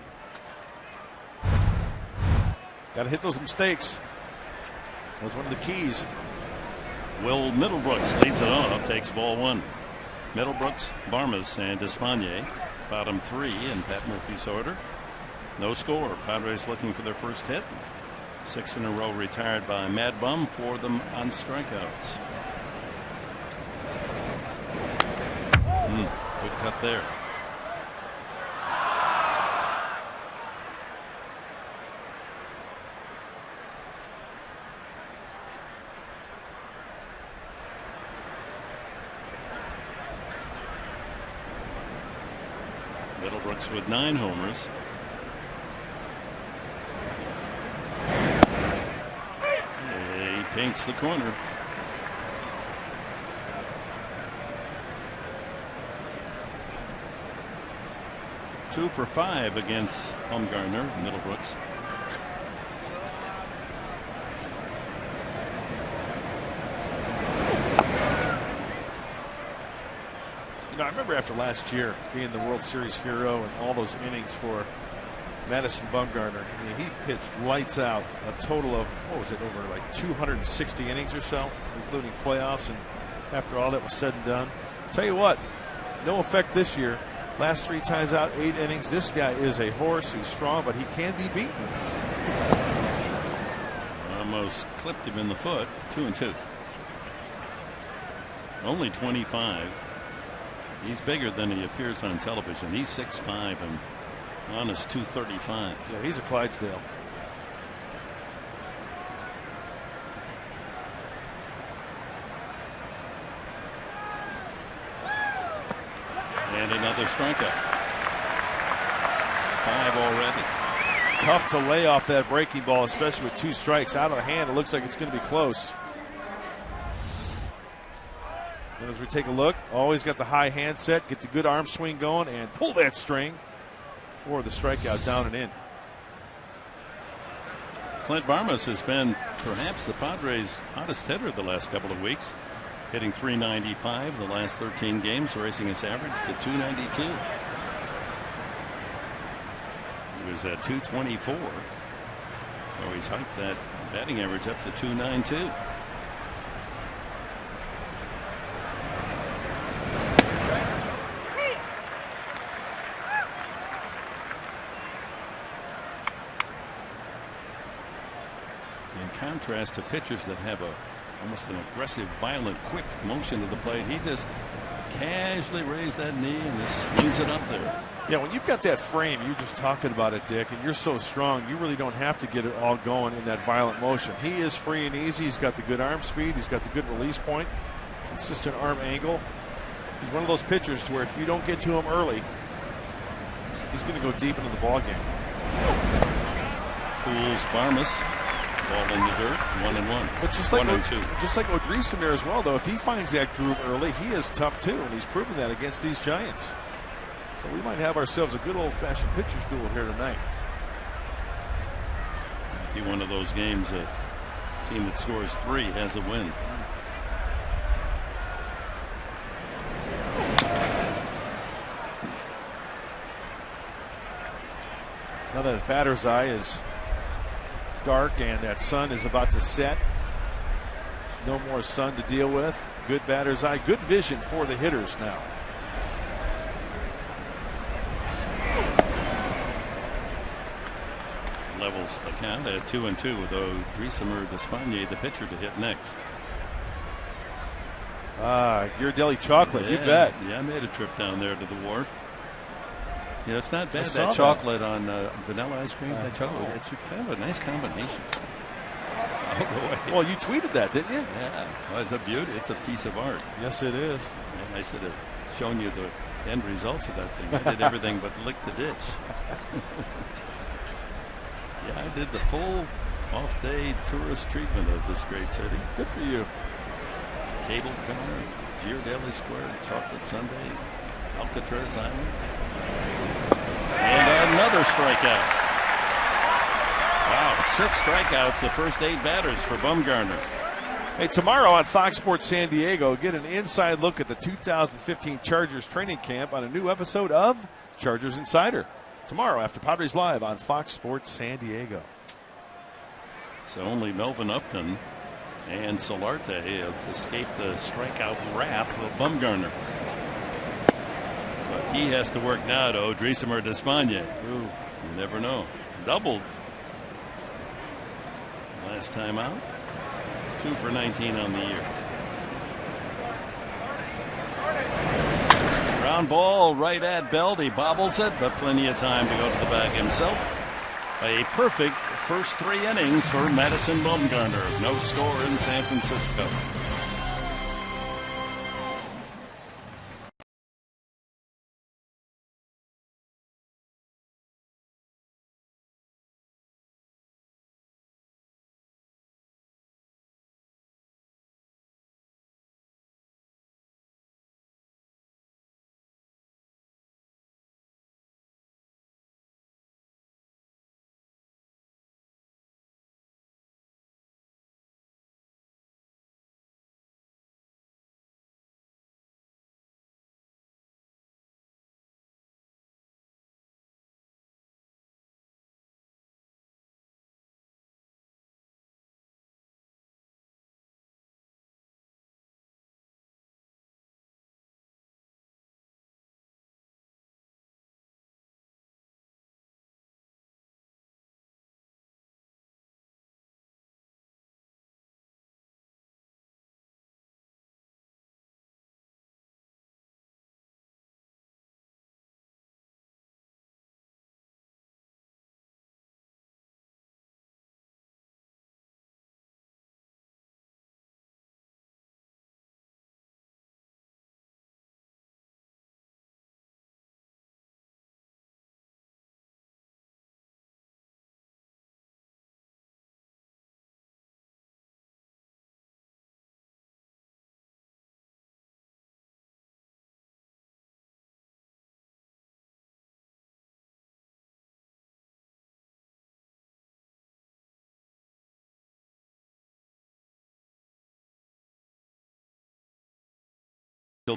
Got to hit those mistakes. That was one of the keys. Will Middlebrooks leads it off, takes ball 1. Middlebrooks, Barmas, and Despagne. Bottom 3 in Pat Murphy's order. No score. Padres looking for their first hit. 6 in a row retired by Mad Bum, 4 of them on strikeouts. Good cut there. Middlebrooks with 9 homers. He paints the corner. Two for 5 against Bumgarner, Middlebrooks. You know, I remember after last year being the World Series hero and all those innings for Madison Bumgarner. I mean, he pitched lights out a total of, what was it, over like 260 innings or so, including playoffs. And after all that was said and done, tell you what, no effect this year. Last 3 times out, 8 innings. This guy is a horse. He's strong, but he can be beaten. Almost clipped him in the foot. 2-2. Only 25. He's bigger than he appears on television. He's 6'5" and honest 235. Yeah, he's a Clydesdale. And another strikeout. 5 already. Tough to lay off that breaking ball, especially with 2 strikes out of the hand. It looks like it's going to be close. And as we take a look, always got the high hand set, get the good arm swing going, and pull that string for the strikeout down and in. Clint Barmas has been perhaps the Padres' hottest hitter the last couple of weeks. Hitting .395 the last 13 games, raising his average to .292. He was at .224. So he's hiked that batting average up to .292. In contrast to pitchers that have almost an aggressive, violent, quick motion to the plate, he just casually raised that knee and just slings it up there. Yeah, when you've got that frame, you're just talking about it, Dick, and you're so strong, you really don't have to get it all going in that violent motion. He is free and easy. He's got the good arm speed. He's got the good release point, consistent arm angle. He's one of those pitchers to where if you don't get to him early, he's going to go deep into the ball game. Fools Barmas. Ball in the dirt, 1-1. But just like Odrisamer as well, though, if he finds that groove early, he is tough too, and he's proven that against these Giants. So we might have ourselves a good old-fashioned pitcher's duel here tonight. Be one of those games, a team that scores 3 has a win. Now that batter's eye is dark and that sun is about to set. No more sun to deal with. Good batter's eye. Good vision for the hitters now. Levels the count at 2-2 with Odrisamer Despagne, the pitcher, to hit next. Ghirardelli chocolate, Yeah, you bet. Yeah, I made a trip down there to the wharf. You know, it's not bad, saw that that. chocolate on vanilla ice cream. That chocolate, it's kind of a nice combination. Oh, boy. Well, you tweeted that, didn't you? Yeah, well, it's a beauty. It's a piece of art. Yes, it is. Yeah, I should have shown you the end results of that thing. I did everything but lick the ditch. Yeah, I did the full off-day tourist treatment of this great city. Good for you. Cable car, Ghirardelli Square, chocolate sundae, Alcatraz Island. And another strikeout. Wow, 6 strikeouts the first 8 batters for Bumgarner. Hey, tomorrow on Fox Sports San Diego, get an inside look at the 2015 Chargers training camp on a new episode of Chargers Insider. Tomorrow after Padres Live on Fox Sports San Diego. So only Melvin Upton and Solarte have escaped the strikeout wrath of Bumgarner. But he has to work now to Odrisamer Despaigne. Ooh, you never know. Doubled last time out. 2 for 19 on the year. Ground ball right at Belt. He bobbles it, but plenty of time to go to the bag himself. A perfect first 3 innings for Madison Bumgarner. No score in San Francisco.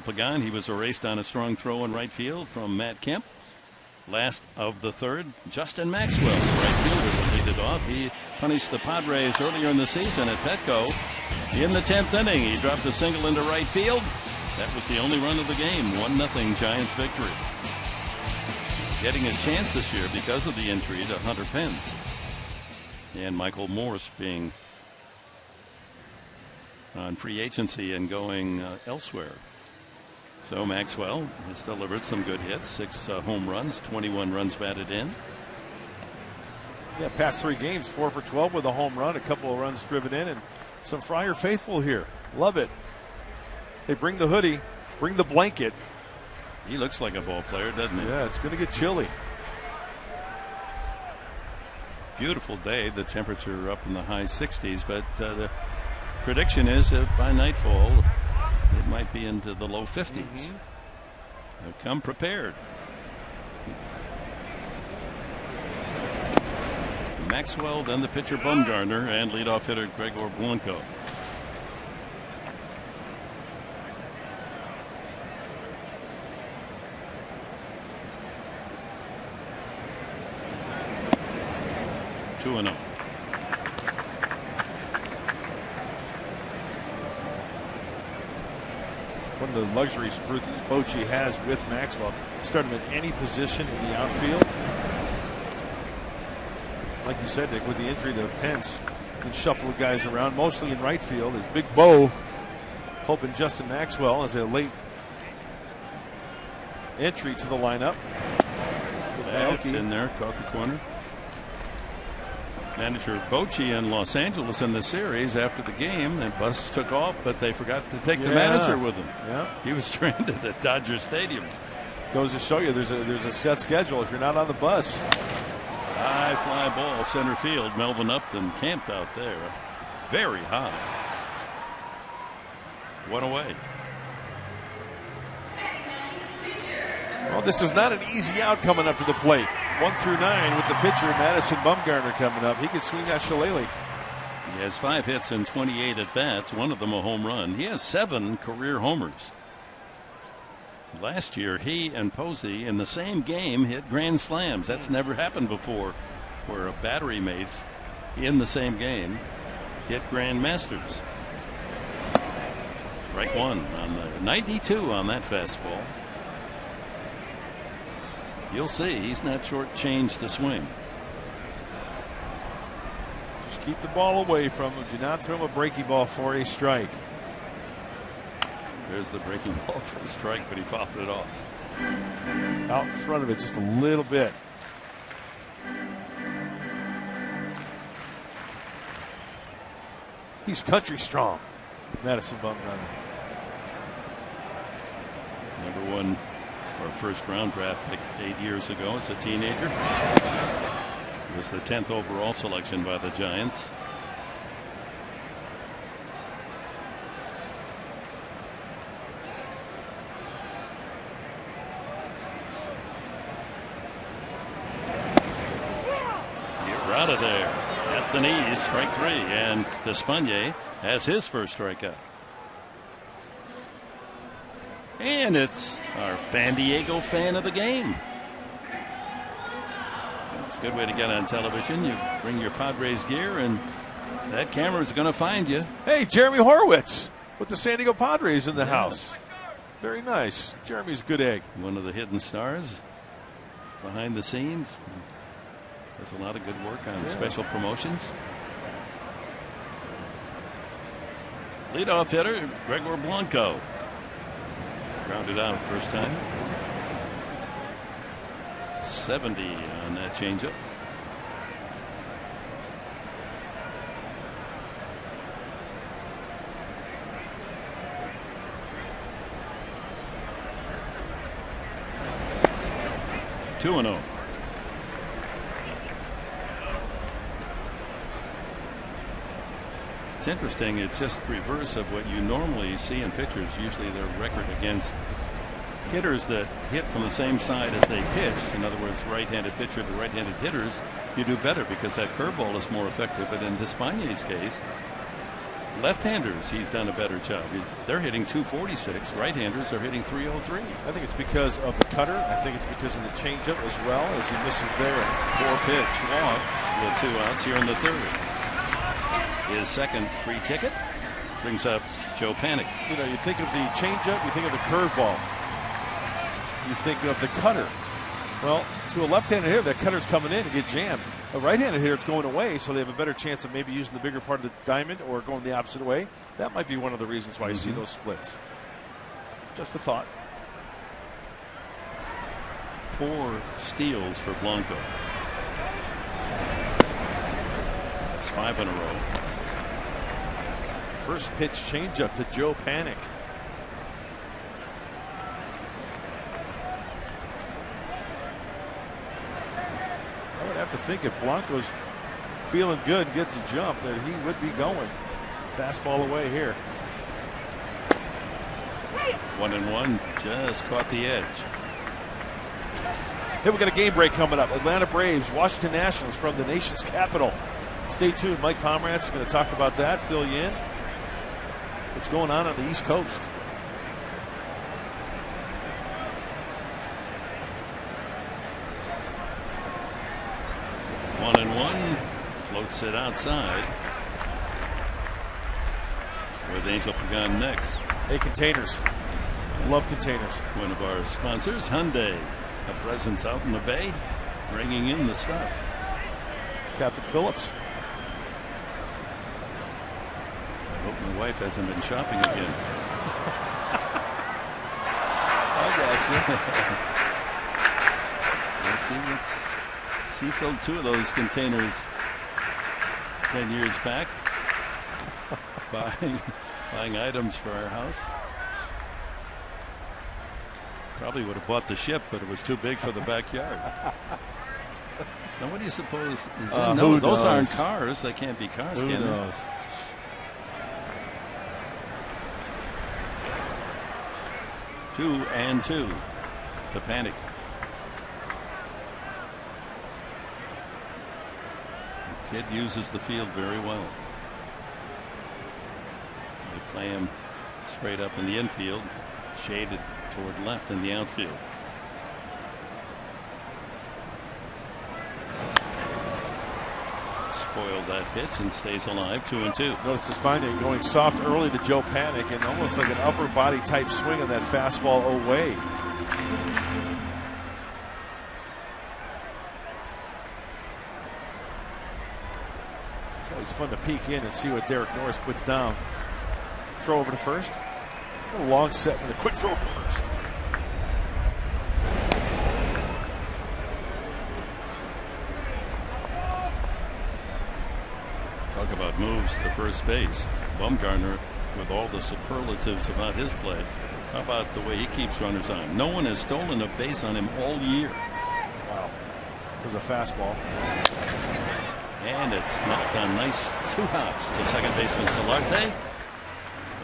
Pagan, he was erased on a strong throw in right field from Matt Kemp. Last of the third, Justin Maxwell, right fielder, will lead it off. He punished the Padres earlier in the season at Petco. In the 10th inning, he dropped a single into right field. That was the only run of the game. 1-0 Giants victory. Getting his chance this year because of the injury to Hunter Pence. And Michael Morse being on free agency and going elsewhere. So Maxwell has delivered some good hits, 6 home runs, 21 runs batted in. Yeah, past 3 games, 4 for 12 with a home run, a couple of runs driven in, and some Friar faithful here. Love it. Hey, bring the hoodie, bring the blanket. He looks like a ball player, doesn't he? Yeah, it's going to get chilly. Beautiful day. The temperature up in the high 60s, but the prediction is that by nightfall it might be into the low 50s. So come prepared. Maxwell, then the pitcher Bumgarner, and leadoff hitter Gregor Blanco. Two and 0. One of the luxuries Bochy has with Maxwell, start him at any position in the outfield. Like you said, Nick, with the injury to Pence, you can shuffle guys around, mostly in right field. As Big Bo hoping Justin Maxwell as a late entry to the lineup. That's in there, caught the corner. Manager Bochy in Los Angeles in the series after the game, and bus took off, but they forgot to take the manager with them. Yeah, he was stranded at Dodger Stadium. Goes to show you there's a set schedule if you're not on the bus. High fly ball center field. Melvin Upton camped out there, very high. One away. Well, this is not an easy out coming up to the plate. 1 through 9 with the pitcher Madison Bumgarner coming up. He could swing that shillelagh. He has 5 hits and 28 at bats, one of them a home run. He has 7 career homers. Last year, he and Posey in the same game hit grand slams. That's never happened before, where a battery mates in the same game hit grand masters. Strike one on the 92 on that fastball. You'll see he's not shortchanged to swing. Just keep the ball away from him. Do not throw him a breaking ball for a strike. There's the breaking ball for a strike, but he fouled it off. Out in front of it just a little bit. He's country strong. Madison Bumgarner. Number 1 or first round draft pick 8 years ago as a teenager. He was the 10th overall selection by the Giants. You're out of there. At the knees, strike 3, and Despaigne has his first strikeout. And it's our Fan Diego fan of the game. It's a good way to get on television. You bring your Padres gear, and that camera's going to find you. Hey, Jeremy Horowitz with the San Diego Padres in the house. Very nice. Jeremy's a good egg. One of the hidden stars behind the scenes. Does a lot of good work on special promotions. Leadoff hitter, Gregor Blanco. Grounded out first time. 70 on that changeup. Two and 0. It's interesting. It's just reverse of what you normally see in pitchers. Usually their record against hitters that hit from the same side as they pitch. In other words, right-handed pitcher to right-handed hitters, you do better because that curveball is more effective. But in Despaign's case, left-handers, he's done a better job. They're hitting 246. Right-handers are hitting 303. I think it's because of the cutter. I think it's because of the changeup as well, as he misses there. 4-pitch walk with 2 outs here in the 3rd. His second free ticket brings up Joe Panik. You know, you think of the changeup, you think of the curveball, you think of the cutter. Well, to a left-handed hitter, that cutter's coming in and get jammed. A right-handed hitter, it's going away, so they have a better chance of maybe using the bigger part of the diamond or going the opposite way. That might be one of the reasons why you see those splits. Just a thought. 4 steals for Blanco. It's 5 in a row. First pitch changeup to Joe Panik. I would have to think if Blanco's feeling good and gets a jump that he would be going. Fastball away here. 1-1, just caught the edge. Hey, we got a game break coming up. Atlanta Braves, Washington Nationals from the nation's capital. Stay tuned. Mike Pomeranz is going to talk about that, fill you in. What's going on the East Coast? One and 1, floats it outside. With Angel Pagan next. Hey, Containers. Love Containers. One of our sponsors, Hyundai, a presence out in the Bay, bringing in the stuff. Captain Phillips. I hope my wife hasn't been shopping again. I got you. She filled 2 of those containers 10 years back, buying items for our house. Probably would have bought the ship, but it was too big for the backyard. Now, what do you suppose is in those? Those aren't cars. They can't be cars, Who can knows? they? Two and 2 to Panik. The kid uses the field very well. Play him straight up in the infield, shaded toward left in the outfield. Spoiled that pitch and stays alive. 2-2. Notice Despaigne going soft early to Joe Panic and almost like an upper body type swing on that fastball away. It's always fun to peek in and see what Derek Norris puts down. Throw over to first. A long set with a quick throw over to first. Talk about moves to first base. Bumgarner, with all the superlatives about his play, how about the way he keeps runners on? No one has stolen a base on him all year. Wow. It was a fastball. And it's knocked on nice 2 hops to second baseman Solarte.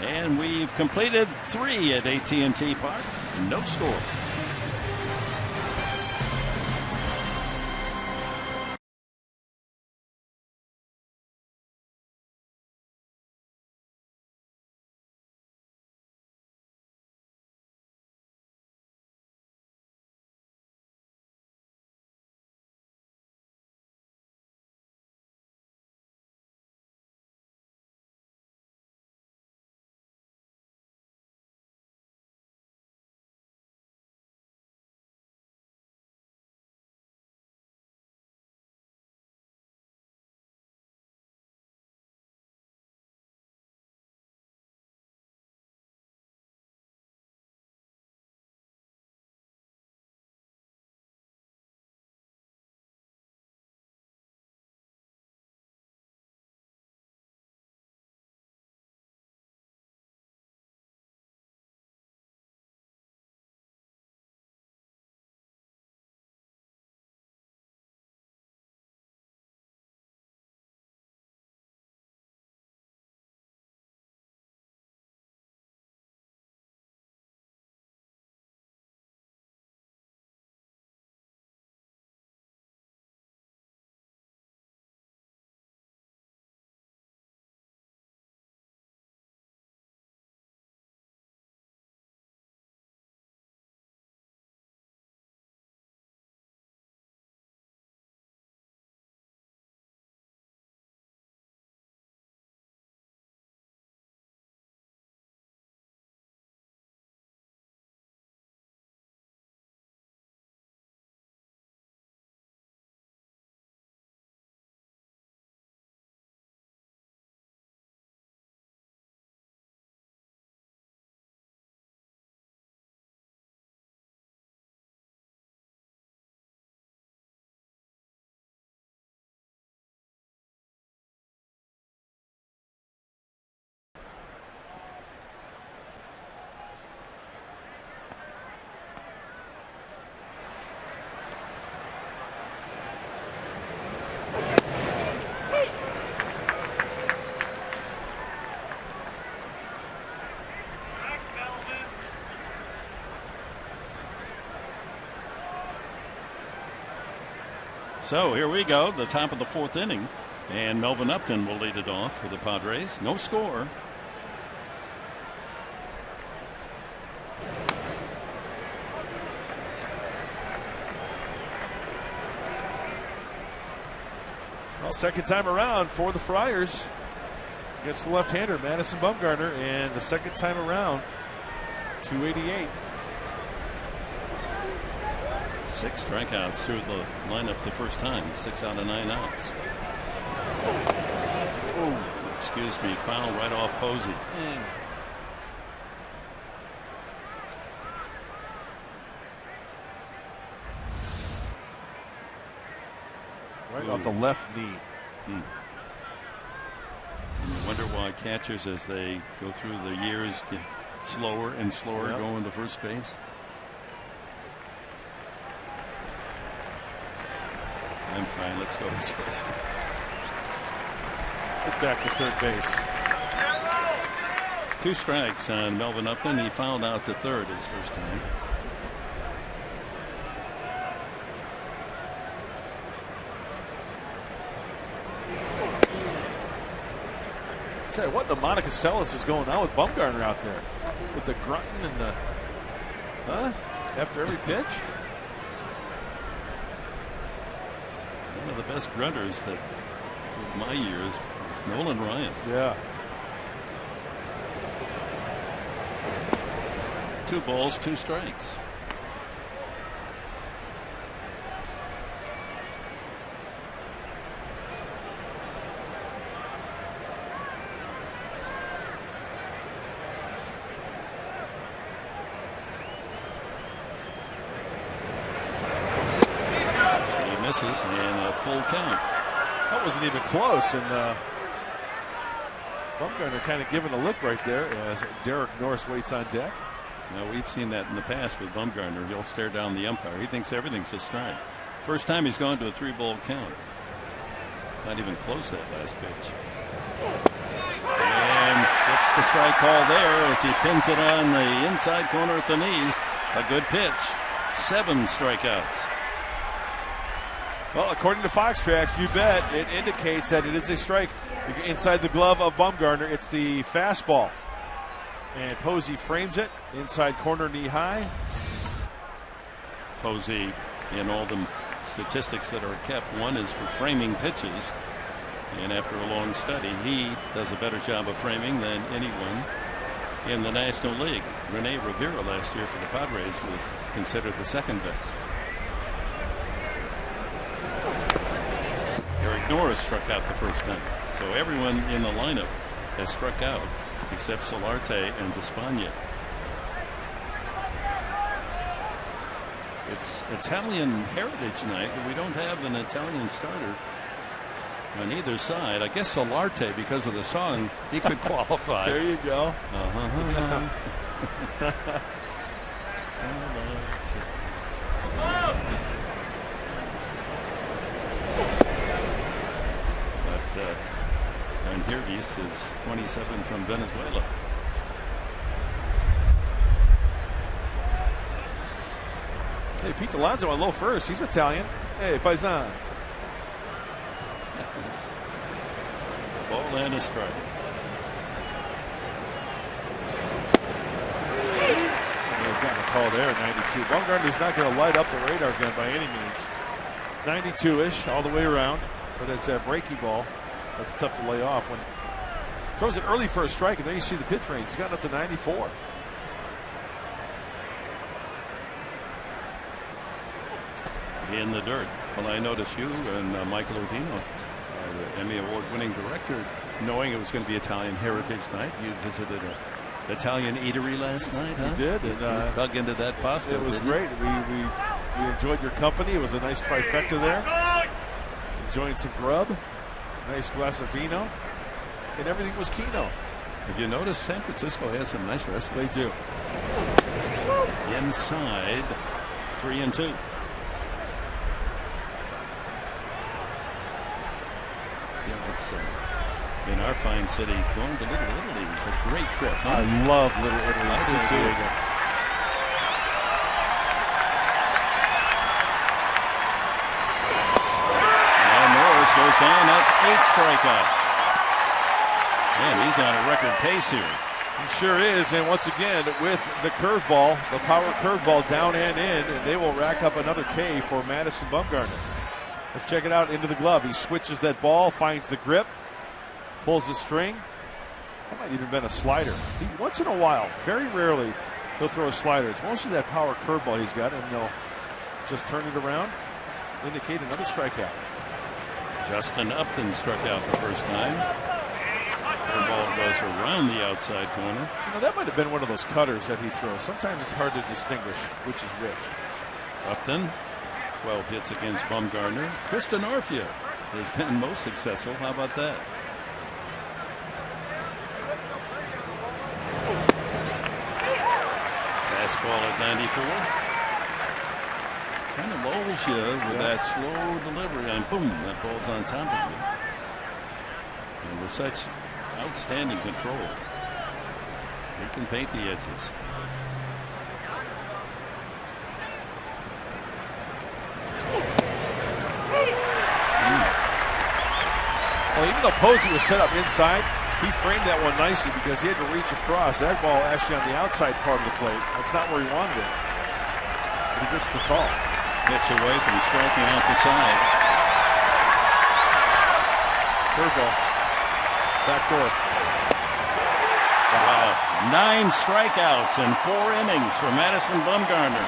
And we've completed 3 at AT&T Park. No score. So here we go, the top of the 4th inning, and Melvin Upton will lead it off for the Padres. No score. Well, second time around for the Friars. Gets the left-hander, Madison Bumgarner, and the second time around, 288. 6 strikeouts through the lineup the first time. 6 out of 9 outs. Oh, excuse me, foul right off Posey. Right off the left knee. And you wonder why catchers, as they go through the years, get slower and slower going to first base. I'm fine. Let's go. Get back to third base. 2 strikes on Melvin Upton. He fouled out to third his first time. Tell you what, the Monica Seles is going on with Bumgarner out there. With the grunting and the, after every pitch. One of the best grunters that of my years was Nolan Ryan. Yeah. 2 balls, 2 strikes. He misses and a full count. That wasn't even close, and Bumgarner kind of giving a look right there as Derek Norris waits on deck. Now, we've seen that in the past with Bumgarner. He'll stare down the umpire. He thinks everything's a strike. First time he's gone to a 3-ball count. Not even close that last pitch. And gets the strike call there as he pins it on the inside corner at the knees. A good pitch. 7 strikeouts. Well, according to Fox Tracks, you bet it indicates that it is a strike inside the glove of Bumgarner. It's the fastball. And Posey frames it inside corner, knee high. Posey, in all the statistics that are kept, one is for framing pitches. And after a long study, he does a better job of framing than anyone in the National League. Rene Rivera last year for the Padres was considered the second best. Derek Norris struck out the first time. So everyone in the lineup has struck out except Solarte and Despaigne. It's Italian Heritage Night, but we don't have an Italian starter on either side. I guess Solarte, because of the song, he could qualify. There you go. And Hirgis is 27 from Venezuela. Hey, Pete Alonso on low first. He's Italian. Hey, Paisan. Ball and a strike. They've gotten a call there at 92. Bumgarner's not going to light up the radar gun by any means. 92-ish all the way around. But it's that breaking ball. That's tough to lay off when throws it early for a strike, and then you see the pitch range. He's gotten up to 94. In the dirt. Well, I noticed you and Michael Urbino, the Emmy Award-winning director, knowing it was going to be Italian Heritage Night. You visited an Italian eatery last night, huh? We did, and you dug into that pasta. It was great. We enjoyed your company. It was a nice trifecta there. Enjoying some grub. Nice glass of vino, and everything was keno. If you notice, San Francisco has some nice restaurants. They do. Inside, 3-2. Yeah, it's in our fine city. Going to Little Italy is a great trip. Huh? I love Little Italy in San Diego. Goes down. That's 8 strikeouts. Man, he's on a record pace here. He sure is. And once again, with the curveball, the power curveball down and in, and they will rack up another K for Madison Bumgarner. Let's check it out into the glove. He switches that ball, finds the grip, pulls the string. That might even been a slider. Once in a while, very rarely, he'll throw a slider. It's mostly that power curveball he's got, and they'll just turn it around, indicate another strikeout. Justin Upton struck out the first time. The ball goes around the outside corner. You know, that might have been one of those cutters that he throws. Sometimes it's hard to distinguish which is which. Upton, 12 hits against Bumgarner. Kristen Orfia has been most successful. How about that? Fastball at 94. Kind of lulls you with that slow delivery, and boom, that ball's on top of you. And with such outstanding control, he can paint the edges. Well, even though Posey was set up inside, He framed that one nicely because he had to reach across. That ball actually on the outside part of the plate. That's not where he wanted it. But he gets the call. Gets away from striking out the side. Curveball. Back door. Wow. 9 strikeouts in 4 innings for Madison Bumgarner.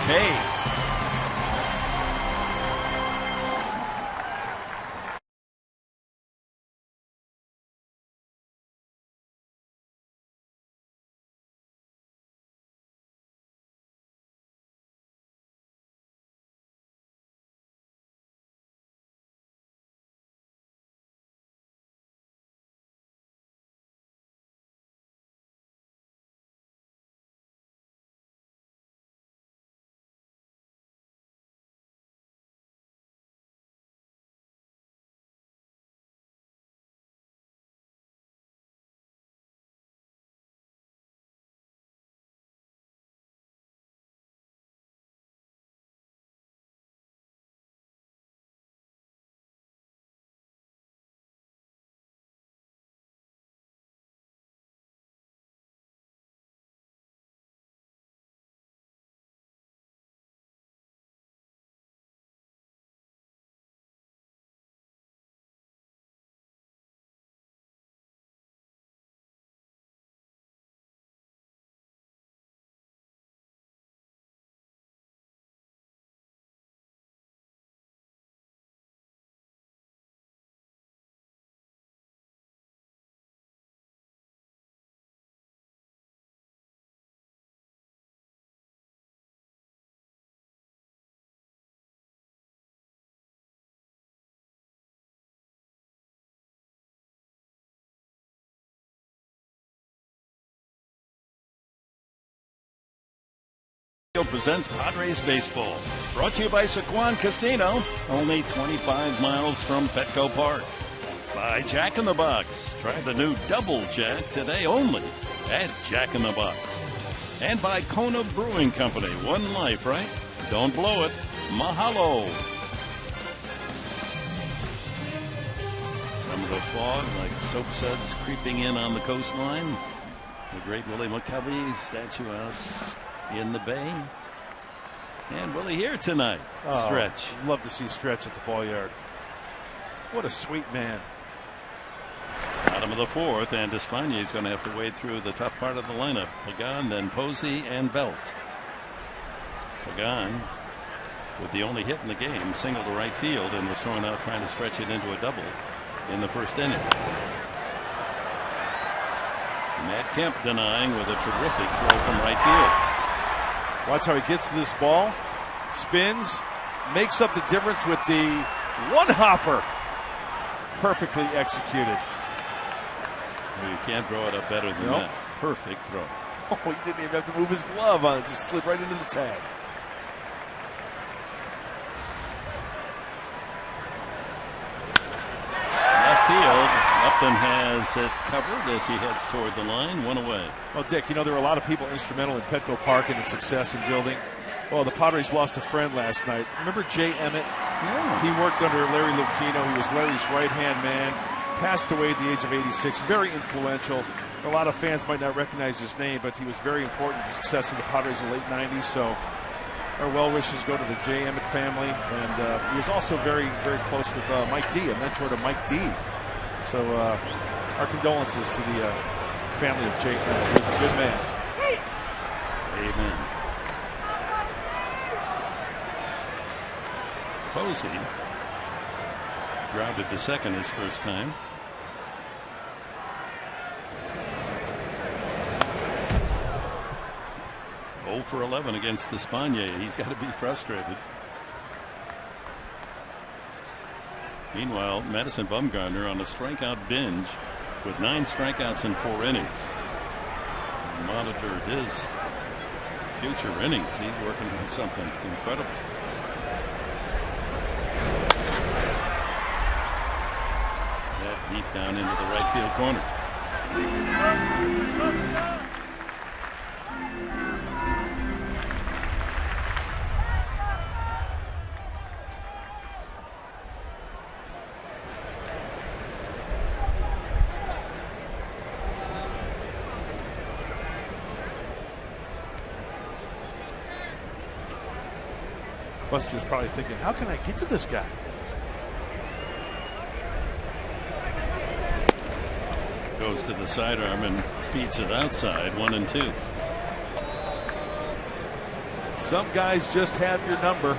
K. Presents Padres Baseball. Brought to you by Sequan Casino, only 25 miles from Petco Park. By Jack in the Box. Try the new Double Jack today only at Jack in the Box. And by Kona Brewing Company. One life, right? Don't blow it. Mahalo. Some of the fog, like soap suds, creeping in on the coastline. The great Willie McCovey statue out in the bay. And Willie here tonight. Stretch. Love to see Stretch at the ball yard. What a sweet man. Bottom of the 4th, and Despaigne is going to have to wade through the top part of the lineup. Pagan, then Posey, and Belt. Pagan, with the only hit in the game, single to right field, and was thrown out trying to stretch it into a double in the first inning. Matt Kemp denying with a terrific throw from right field. Watch how he gets to this ball, spins, makes up the difference with the one-hopper. Perfectly executed. Well, you can't throw it up better than that. Perfect throw. Oh, he didn't even have to move his glove on it. Just slid right into the tag. Left field. Upton has it covered as he heads toward the line. One away. Well, Dick, you know, there were a lot of people instrumental in Petco Park and its success in building. Well, the Padres lost a friend last night. Remember Jay Emmett? Yeah. He worked under Larry Lucchino. He was Larry's right-hand man. Passed away at the age of 86. Very influential. A lot of fans might not recognize his name, but he was very important to the success of the Padres in the late 90s. So our well wishes go to the Jay Emmett family. And he was also very, very close with Mike D, a mentor to Mike D. So our condolences to the family of Jay Emmett. He was a good man. Amen. Posey grounded to second his first time. For 11 against Despaigne. He's got to be frustrated. Meanwhile, Madison Bumgarner on a strikeout binge with 9 strikeouts in 4 innings. Monitored his future innings. He's working on something incredible. That deep down into the right field corner. Buster's probably thinking, how can I get to this guy? Goes to the sidearm and feeds it outside, 1-2. Some guys just have your number.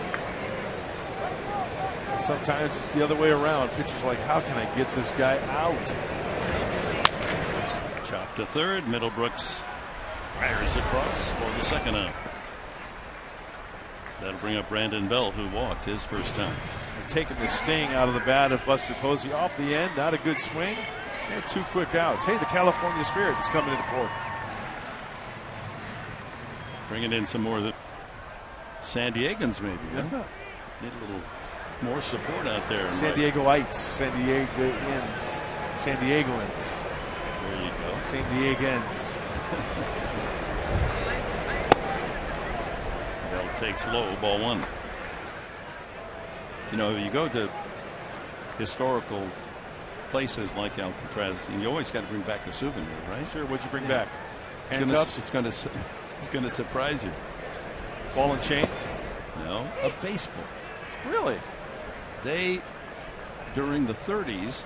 Sometimes it's the other way around. Pitchers are like, how can I get this guy out? Chop to third. Middlebrooks fires across for the second out. That'll bring up Brandon Belt, who walked his first time. They're taking the sting out of the bat of Buster Posey off the end. Not a good swing. And 2 quick outs. Hey, the California Spirit is coming into port. Bringing in some more of the San Diegans, maybe. Huh? Yeah. Need a little more support out there. San Diegoites, San Diegoans, San Diegoans. There you go. San Diegans. Bell takes low, ball 1. You know, you go to historical places like Alcatraz, and you always got to bring back a souvenir, right? Sure. What'd you bring back? Handcuffs. It's going to surprise you. Ball and chain? No, a baseball. Really? They, during the 30s,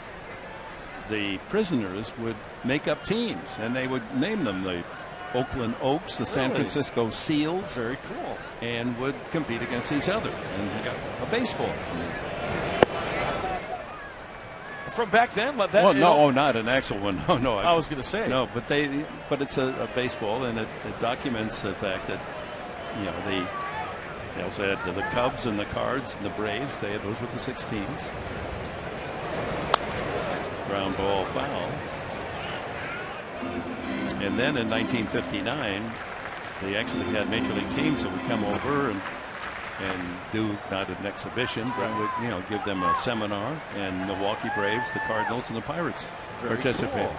the prisoners would make up teams, and they would name them the Oakland Oaks, the San Francisco Seals. Very cool. And would compete against each other. And they got a baseball. From back then? That, well, no, not an actual one. No, I was going to say. No, but it's a baseball, and it documents the fact that, you know, they also had the Cubs and the Cards and the Braves. Those were the 6 teams. Ground ball foul. And then in 1959, they actually had major league teams that would come over and do not an exhibition, but would, you know, give them a seminar. And Milwaukee Braves, the Cardinals, and the Pirates participated. Cool.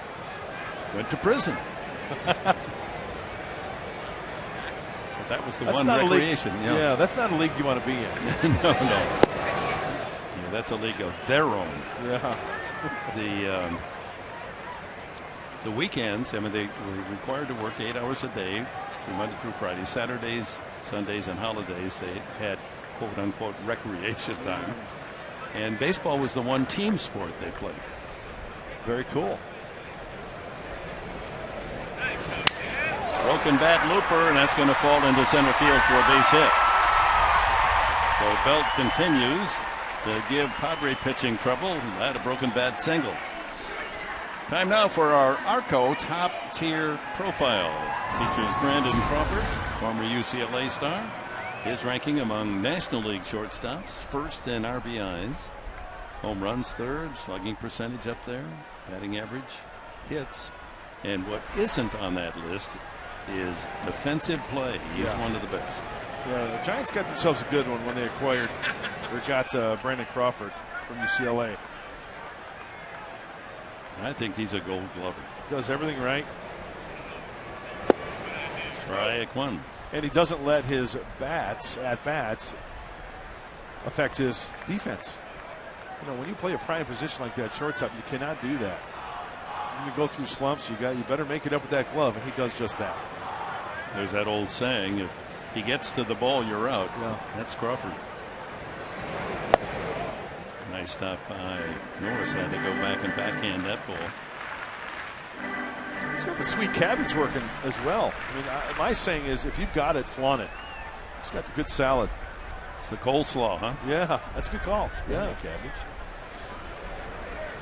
Went to prison. That was the that's one not recreation. You know. Yeah, that's not a league you want to be in. No. Yeah, that's a league of their own. Yeah. The weekends, I mean, they were required to work 8 hours a day, through Monday through Friday. Saturdays, Sundays, and holidays, they had quote-unquote recreation time. And baseball was the one team sport they played. Very cool. Broken bat looper, and that's going to fall into center field for a base hit. So Belt continues to give Padre pitching trouble. That a broken bat single. Time now for our Arco top tier profile. Features Brandon Crawford, former UCLA star. His ranking among National League shortstops, first in RBIs, home runs third, slugging percentage up there, batting average, hits, and what isn't on that list is defensive play. He's one of the best. Yeah, the Giants got themselves a good one when they acquired or got Brandon Crawford from UCLA. I think he's a Gold Glover. Does everything right. Strike one. And he doesn't let his at bats affect his defense. You know, when you play a prime position like that, shortstop, you cannot do that. When you go through slumps, you better make it up with that glove, and he does just that. There's that old saying, if he gets to the ball, you're out. Yeah. That's Crawford. Nice stop by Norris. Had to go back and backhand that ball. He's got the sweet cabbage working as well. I mean, my saying is, if you've got it, flaunt it. He's got the good salad. It's the coleslaw, huh? Yeah, that's a good call. Yeah, cabbage.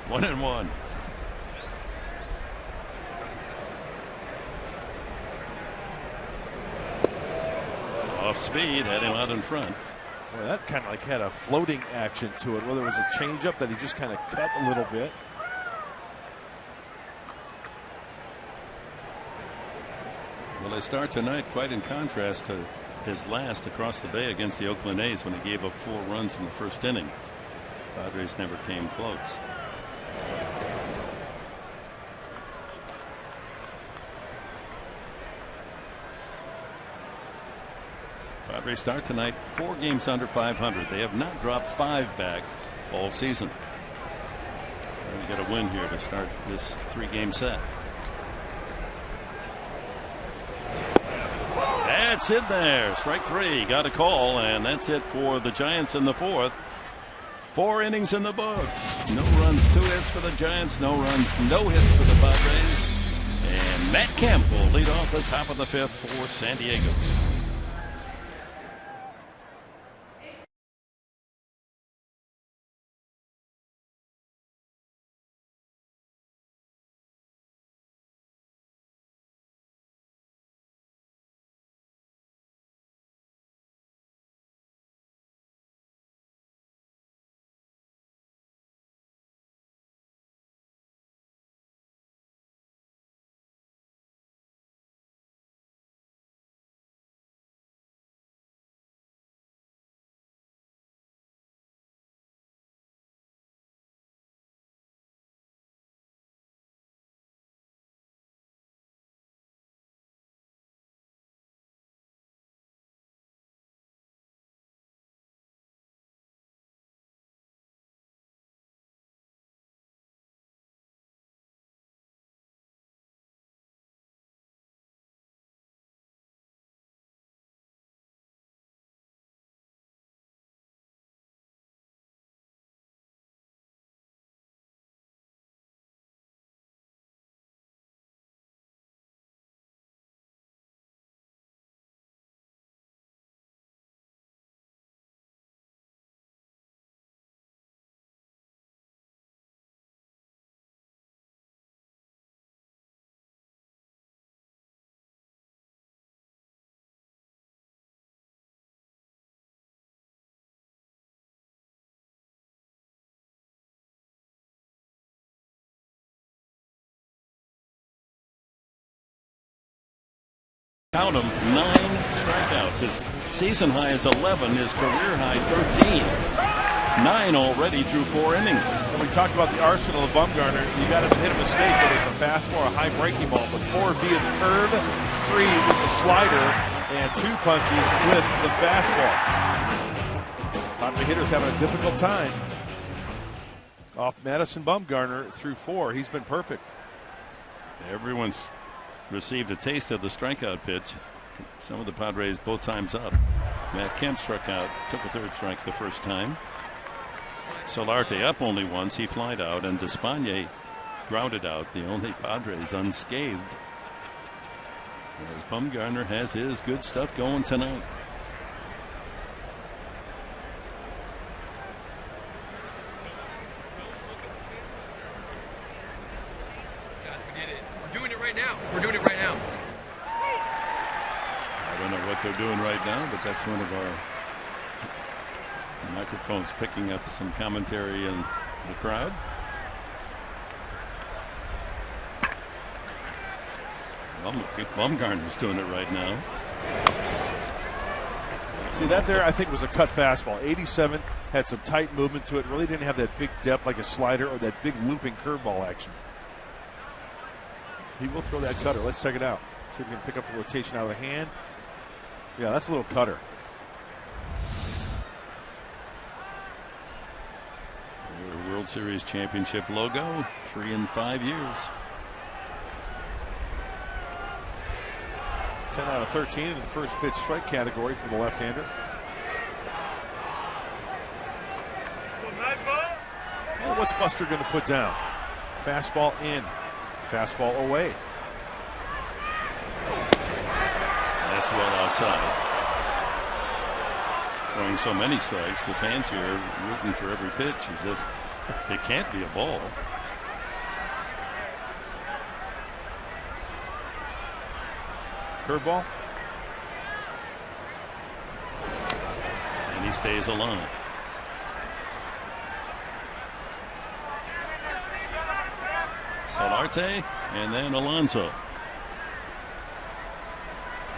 1-1. Off speed, had him out in front. Boy, that kind of like had a floating action to it, whether it was a changeup that he just kind of cut a little bit. Well, they start tonight quite in contrast to his last across the bay against the Oakland A's when he gave up 4 runs in the first inning. Padres never came close. Padres start tonight 4 games under 500. They have not dropped 5 back all season. They got a win here to start this 3-game set. That's it there. Strike 3. Got a call, and that's it for the Giants in the 4th. 4 innings in the books. No runs, 2 hits for the Giants. No runs, no hits for the Padres. And Matt Kemp will lead off the top of the 5th for San Diego. Count them, 9 strikeouts. His season high is 11, his career high 13. 9 already through 4 innings. And we talked about the arsenal of Bumgarner. You got him to hit a mistake, whether it's a fastball or a high breaking ball, but 4 via the curve, 3 with the slider, and 2 punches with the fastball. Padres hitters having a difficult time. Off Madison Bumgarner through 4. He's been perfect. Everyone's received a taste of the strikeout pitch. Some of the Padres both times up. Matt Kemp struck out, took a 3rd strike the first time. Solarte up only once, he flied out, and Despaigne grounded out, the only Padres unscathed. As Bumgarner has his good stuff going tonight. We're doing it right now. I don't know what they're doing right now, but that's one of our microphones picking up some commentary in the crowd. Bumgarner's doing it right now. See, that there I think was a cut fastball. 87 had some tight movement to it. Really didn't have that big depth like a slider or that big looping curveball action. He will throw that cutter. Let's check it out. See if we can pick up the rotation out of the hand. Yeah, that's a little cutter. Your World Series championship logo, 3 in 5 years. 10 out of 13 in the first pitch strike category for the left-hander. And what's Buster going to put down? Fastball in. Fastball away. That's well outside. Throwing so many strikes, the fans here are rooting for every pitch as if it can't be a ball. Curveball. And he stays alive. Solarte and then Alonso.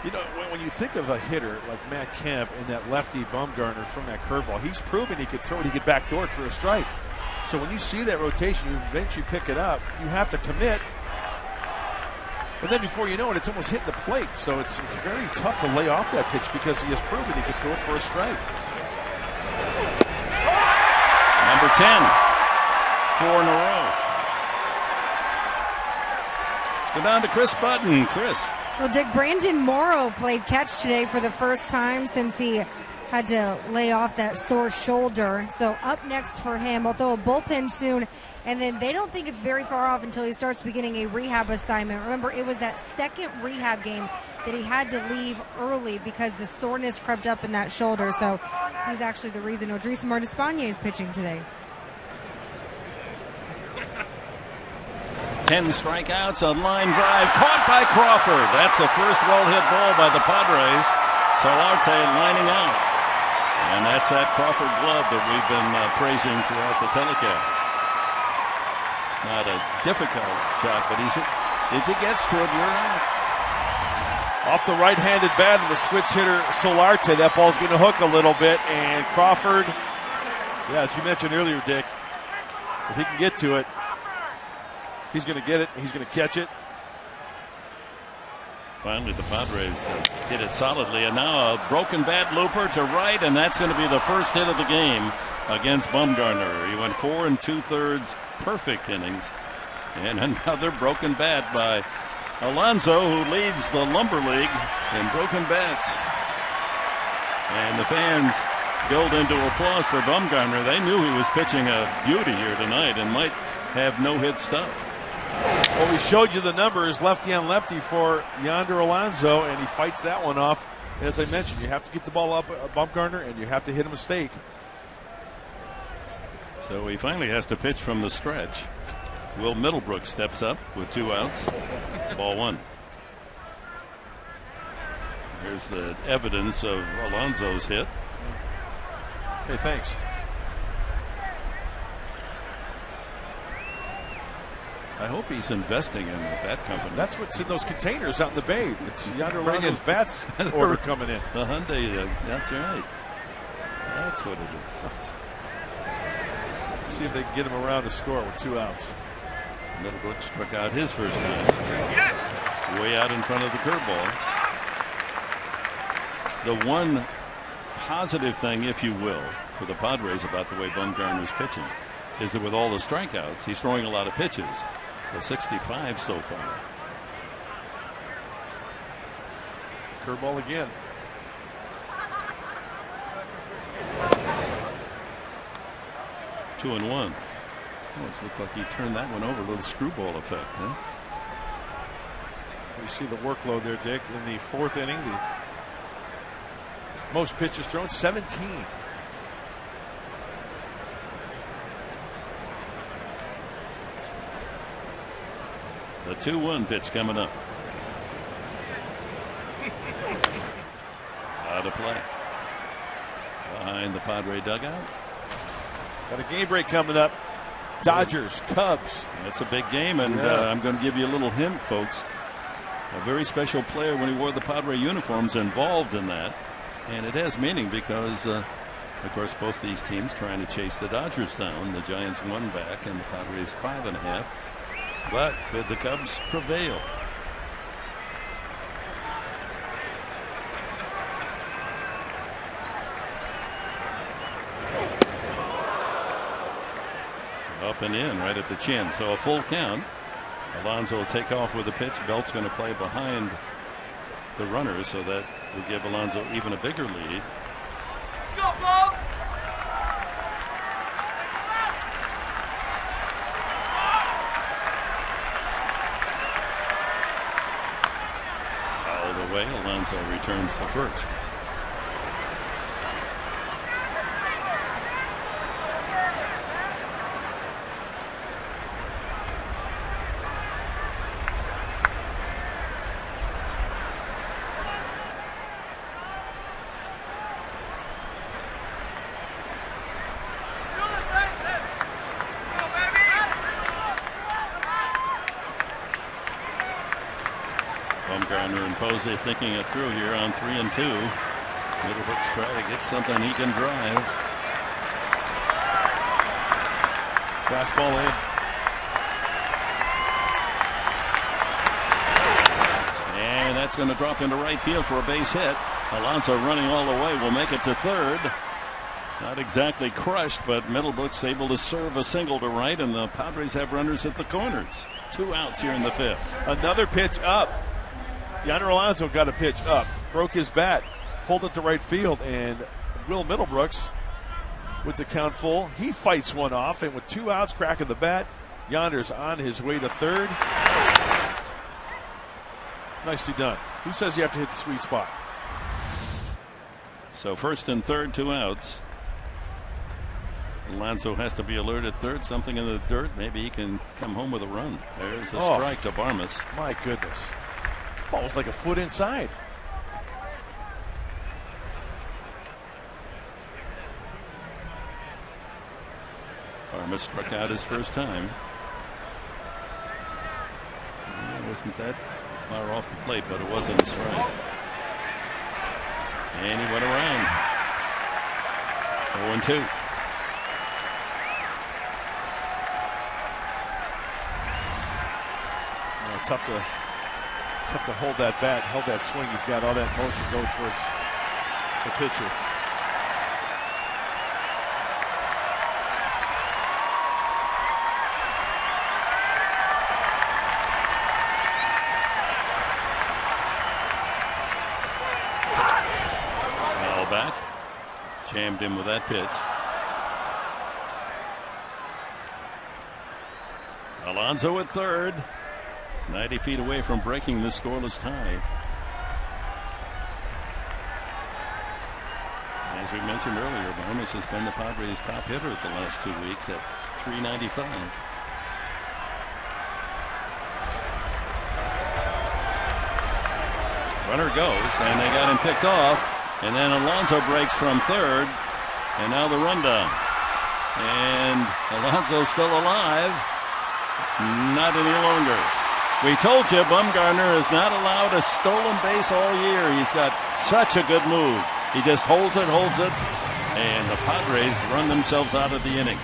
You know, when you think of a hitter like Matt Kemp and that lefty Bumgarner from that curveball, he's proven he could throw it, he could backdoor it for a strike. So when you see that rotation, you eventually pick it up, you have to commit. And then before you know it, it's almost hitting the plate. So it's very tough to lay off that pitch because he has proven he could throw it for a strike. Number 10. 4 in a row. Go down to Chris Button. Chris, Well, Dick, Brandon Morrow played catch today for the first time since he had to lay off that sore shoulder. So up next for him, he'll throw a bullpen soon, and then they don't think it's very far off until he starts beginning a rehab assignment. Remember, it was that second rehab game that he had to leave early because the soreness crept up in that shoulder. So he's actually the reason Odrisamer Despaigne is pitching today. 10 strikeouts, a line drive caught by Crawford. That's the first well-hit ball by the Padres. Solarte lining out. And that's that Crawford glove that we've been praising throughout the telecast. Not a difficult shot, but if he gets to it, you're out. Off the right-handed bat of the switch hitter Solarte, that ball's going to hook a little bit. And Crawford, yeah, as you mentioned earlier, Dick, if he can get to it, he's going to get it. He's going to catch it. Finally, the Padres hit it solidly, and now a broken bat looper to right, and that's going to be the first hit of the game against Bumgarner. He went 4 2/3 perfect innings, and another broken bat by Alonso, who leads the Lumber League in broken bats. And the fans build into applause for Bumgarner. They knew he was pitching a beauty here tonight and might have no-hit stuff. Well, we showed you the numbers, lefty on lefty for Yonder Alonso, and he fights that one off. And as I mentioned, you have to get the ball up Bumgarner, and you have to hit a mistake. So he finally has to pitch from the stretch. Will Middlebrook steps up with 2 outs. Ball 1. Here's the evidence of Alonso's hit. Hey, thanks. I hope he's investing in the bat company. That's what's in those containers out in the bay. It's Yonder Alonso's bats order coming in. The Hyundai, that's right. That's what it is. See if they can get him around to score with 2 outs. Middlebrook struck out his first time. Way out in front of the curveball. The one positive thing, if you will, for the Padres about the way Bumgarner's pitching is that with all the strikeouts, he's throwing a lot of pitches. So 65 so far. Curveball again. Two and 1. Oh, it looked like he turned that one over. A little screwball effect, huh? You see the workload there, Dick, in the 4th inning. The most pitches thrown, 17. The 2-1 pitch coming up. Out of play. Behind the Padre dugout. Got a game break coming up. Dodgers, Cubs. That's a big game, and I'm going to give you a little hint, folks. A very special player when he wore the Padre uniforms involved in that. And it has meaning because, of course, both these teams trying to chase the Dodgers down. The Giants 1 back and the Padres 5.5. But could the Cubs prevail? Up and in right at the chin. So a full count. Alonso will take off with the pitch. Belt's going to play behind the runner, so that will give Alonso even a bigger lead. Go, Bob! All the way, Alonso returns to first. Bumgarner and Posey thinking it through here on 3-2. Middlebrook's trying to get something he can drive. Fastball in. And that's going to drop into right field for a base hit. Alonso running all the way will make it to third. Not exactly crushed, but Middlebrook's able to serve a single to right, and the Padres have runners at the corners. 2 outs here in the 5th. Another pitch up. Yonder Alonso got a pitch up, broke his bat, pulled it to right field, and Will Middlebrooks with the count full. He fights one off, and with 2 outs, cracking the bat, Yonder's on his way to third. Nicely done. Who says you have to hit the sweet spot? So first and third, 2 outs. Alonso has to be alert at third. Something in the dirt. Maybe he can come home with a run. There's a strike to Barmas. My goodness. Ball was like a foot inside. Barmas struck out his first time. Wasn't that far off the plate, but it wasn't a strike. And he went around. 0-2. Tough to hold that bat, hold that swing. You've got all that motion go towards the pitcher. Foul back. Jammed him with that pitch. Alonso at third. 90 feet away from breaking the scoreless tie. As we mentioned earlier, Barmas has been the Padres' top hitter the last 2 weeks at .395. Runner goes, and they got him picked off. And then Alonso breaks from third. And now the rundown. And Alonso's still alive. Not any longer. We told you Bumgarner is not allowed a stolen base all year. He's got such a good move. He just holds it, and the Padres run themselves out of the inning.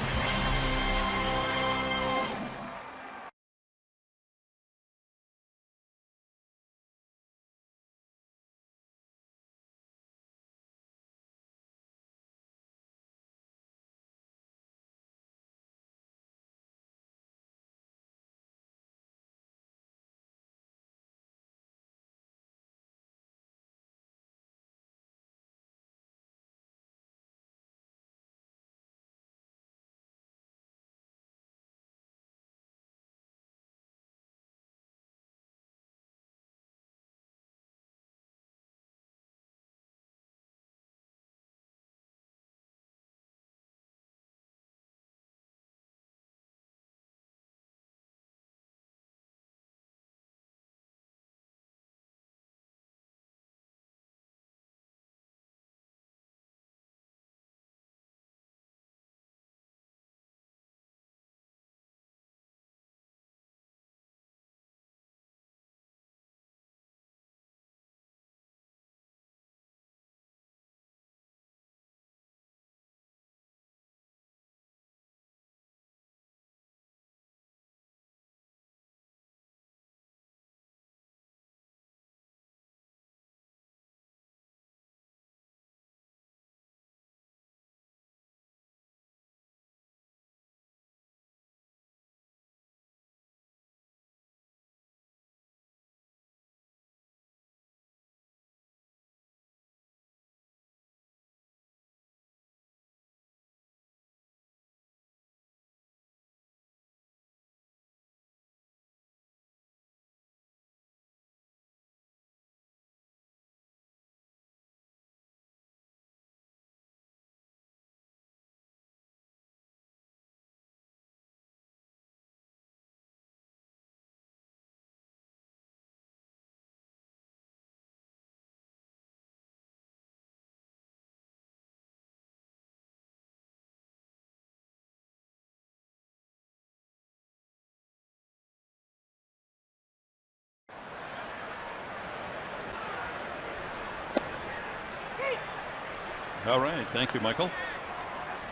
All right. Thank you, Michael.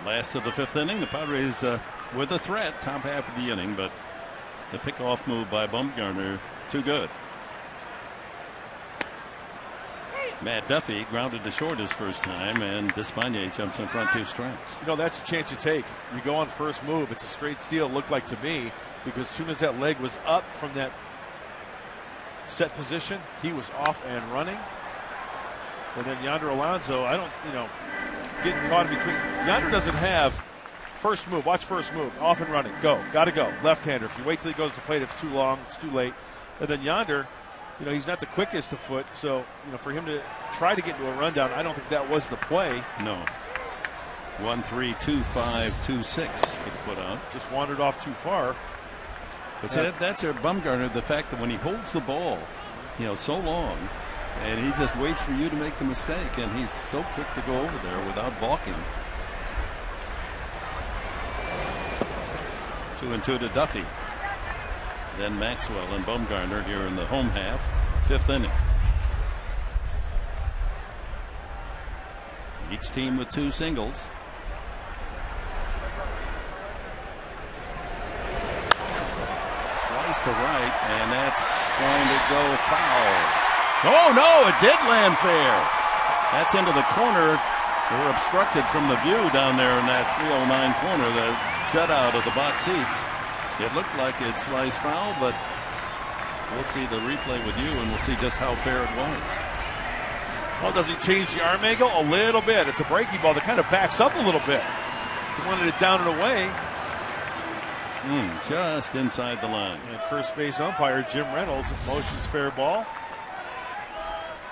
Last of the 5th inning. The Padres with a threat top half of the inning, but the pickoff move by Bumgarner too good. Matt Duffy grounded to short his first time, and Despaigne jumps in front 2 strikes. You know, that's a chance you take. You go on first move. It's a straight steal, looked like to me, because as soon as that leg was up from that set position. He was off and running. And then Yonder Alonso, getting caught in between. Yonder doesn't have first move. Watch first move. Off and running. Go. Got to go. Left-hander. If you wait till he goes to the plate, it's too long. It's too late. And then Yonder, he's not the quickest to foot. So, for him to try to get into a rundown, I don't think that was the play. No. 1-3, 2-5, 2-6 for the put out. Just wandered off too far. But see, that's their Bumgarner, the fact that when he holds the ball, so long, and he just waits for you to make the mistake, and he's so quick to go over there without balking. 2-2 to Duffy. Then Maxwell and Bumgarner here in the home half, 5th inning. Each team with 2 singles. Slice to right, and that's going to go foul. Oh no, it did land fair. That's into the corner. They're obstructed from the view down there in that 309 corner, the shutout of the box seats. It looked like it sliced foul, but we'll see the replay with you, and we'll see just how fair it was. Well, does he change the arm angle? A little bit. It's a breaking ball that kind of backs up a little bit. He wanted it down and away. Just inside the line. And first base umpire Jim Reynolds motions fair ball.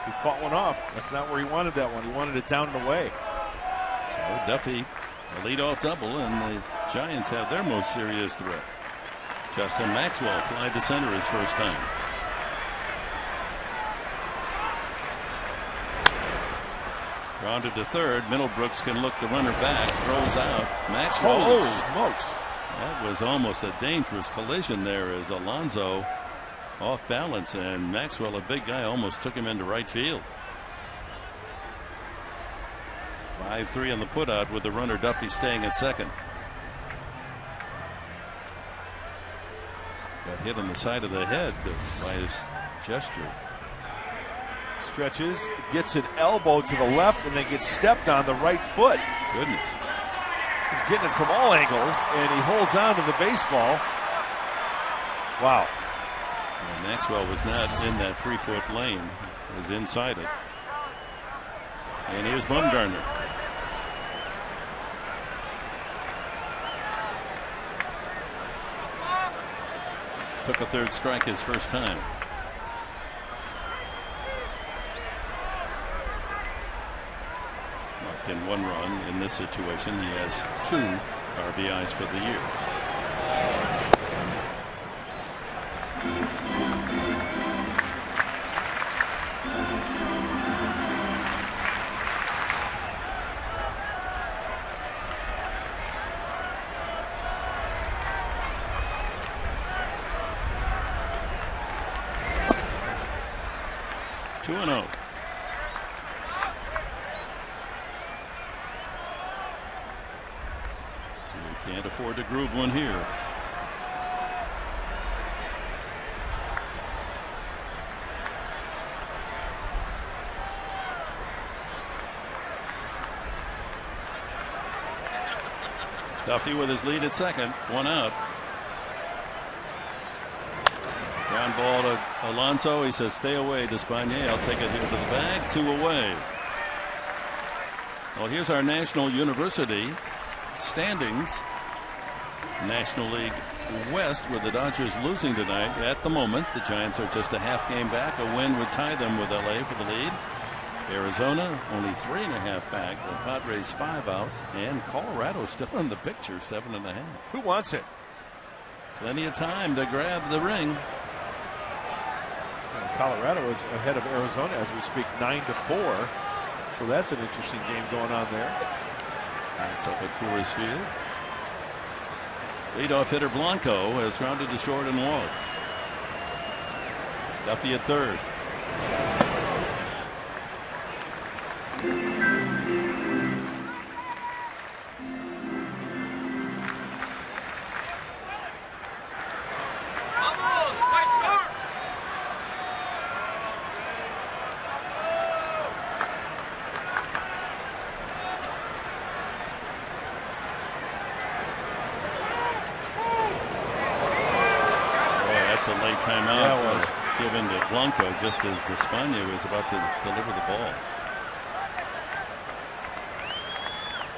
He fought one off. That's not where he wanted that one. He wanted it down and away. So Duffy, a leadoff double, and the Giants have their most serious threat. Justin Maxwell fly to center his first time. Grounded to third. Middlebrooks can look the runner back. Throws out. Maxwell. Holy smokes. That was almost a dangerous collision there as Alonso off balance, and Maxwell, a big guy, almost took him into right field. 5-3 on the putout with the runner Duffy staying at second. Got hit on the side of the head by his gesture. Stretches, gets an elbow to the left, and then gets stepped on the right foot. Goodness. He's getting it from all angles, and he holds on to the baseball. Wow. And Maxwell was not in that 3-foot lane. He was inside it. And here's Bumgarner. Took a third strike his first time. Knocked in 1 run. In this situation, he has 2 RBIs for the year. Can't afford to groove one here. Duffy with his lead at second, 1 out. Ground ball to Alonso. He says, stay away, Despaigne. I'll take it here to the bag. 2 away. Well, here's our National University standings. National League West, with the Dodgers losing tonight. At the moment, the Giants are just a half game back. A win would tie them with LA for the lead. Arizona only 3.5 back. The Padres 5 out, and Colorado still in the picture, 7.5. Who wants it? Plenty of time to grab the ring. Colorado is ahead of Arizona as we speak, 9-4. So that's an interesting game going on there. That's up at Coors Field. Leadoff hitter Blanco has grounded to short and walked. Duffy at third. given to Blanco just as Despaigne was about to deliver the ball.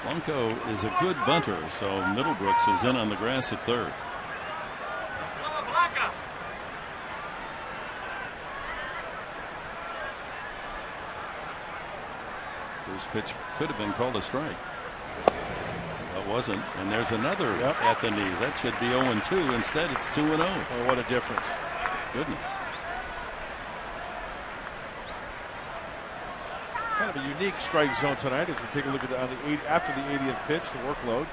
Blanco is a good bunter, so Middlebrooks is in on the grass at third. First pitch could have been called a strike. That wasn't. And there's another at the knee. That should be 0-2. Instead, it's 2-0. Oh, what a difference. Goodness. Kind of a unique strike zone tonight as we take a look at after the 80th pitch, the workload.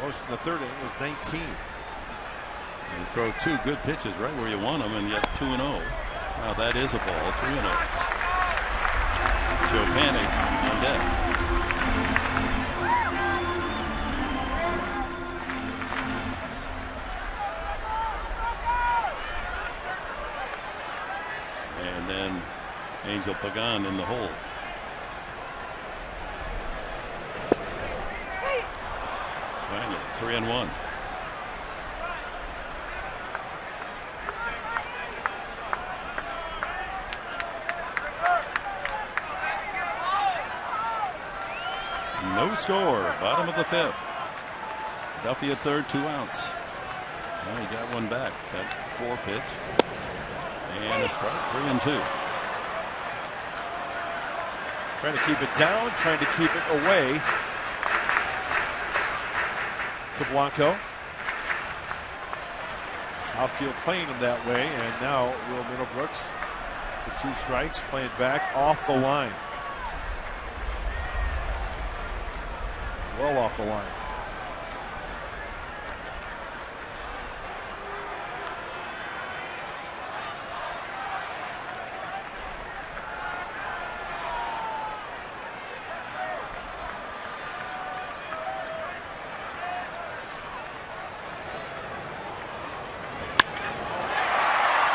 Most in the third inning was 19. You throw two good pitches right where you want them, and yet 2-0. Now that is a ball, 3-0. Show panic on deck. And then Angel Pagan in the hole. Finally, 3-1. No score, bottom of the fifth. Duffy at third, 2 outs. Well, he got one back, that 4 pitch. And a strike, 3-2. Trying to keep it down, trying to keep it away to Blanco. Outfield playing him that way, and now Will Middlebrooks with 2 strikes, playing back off the line. Well off the line.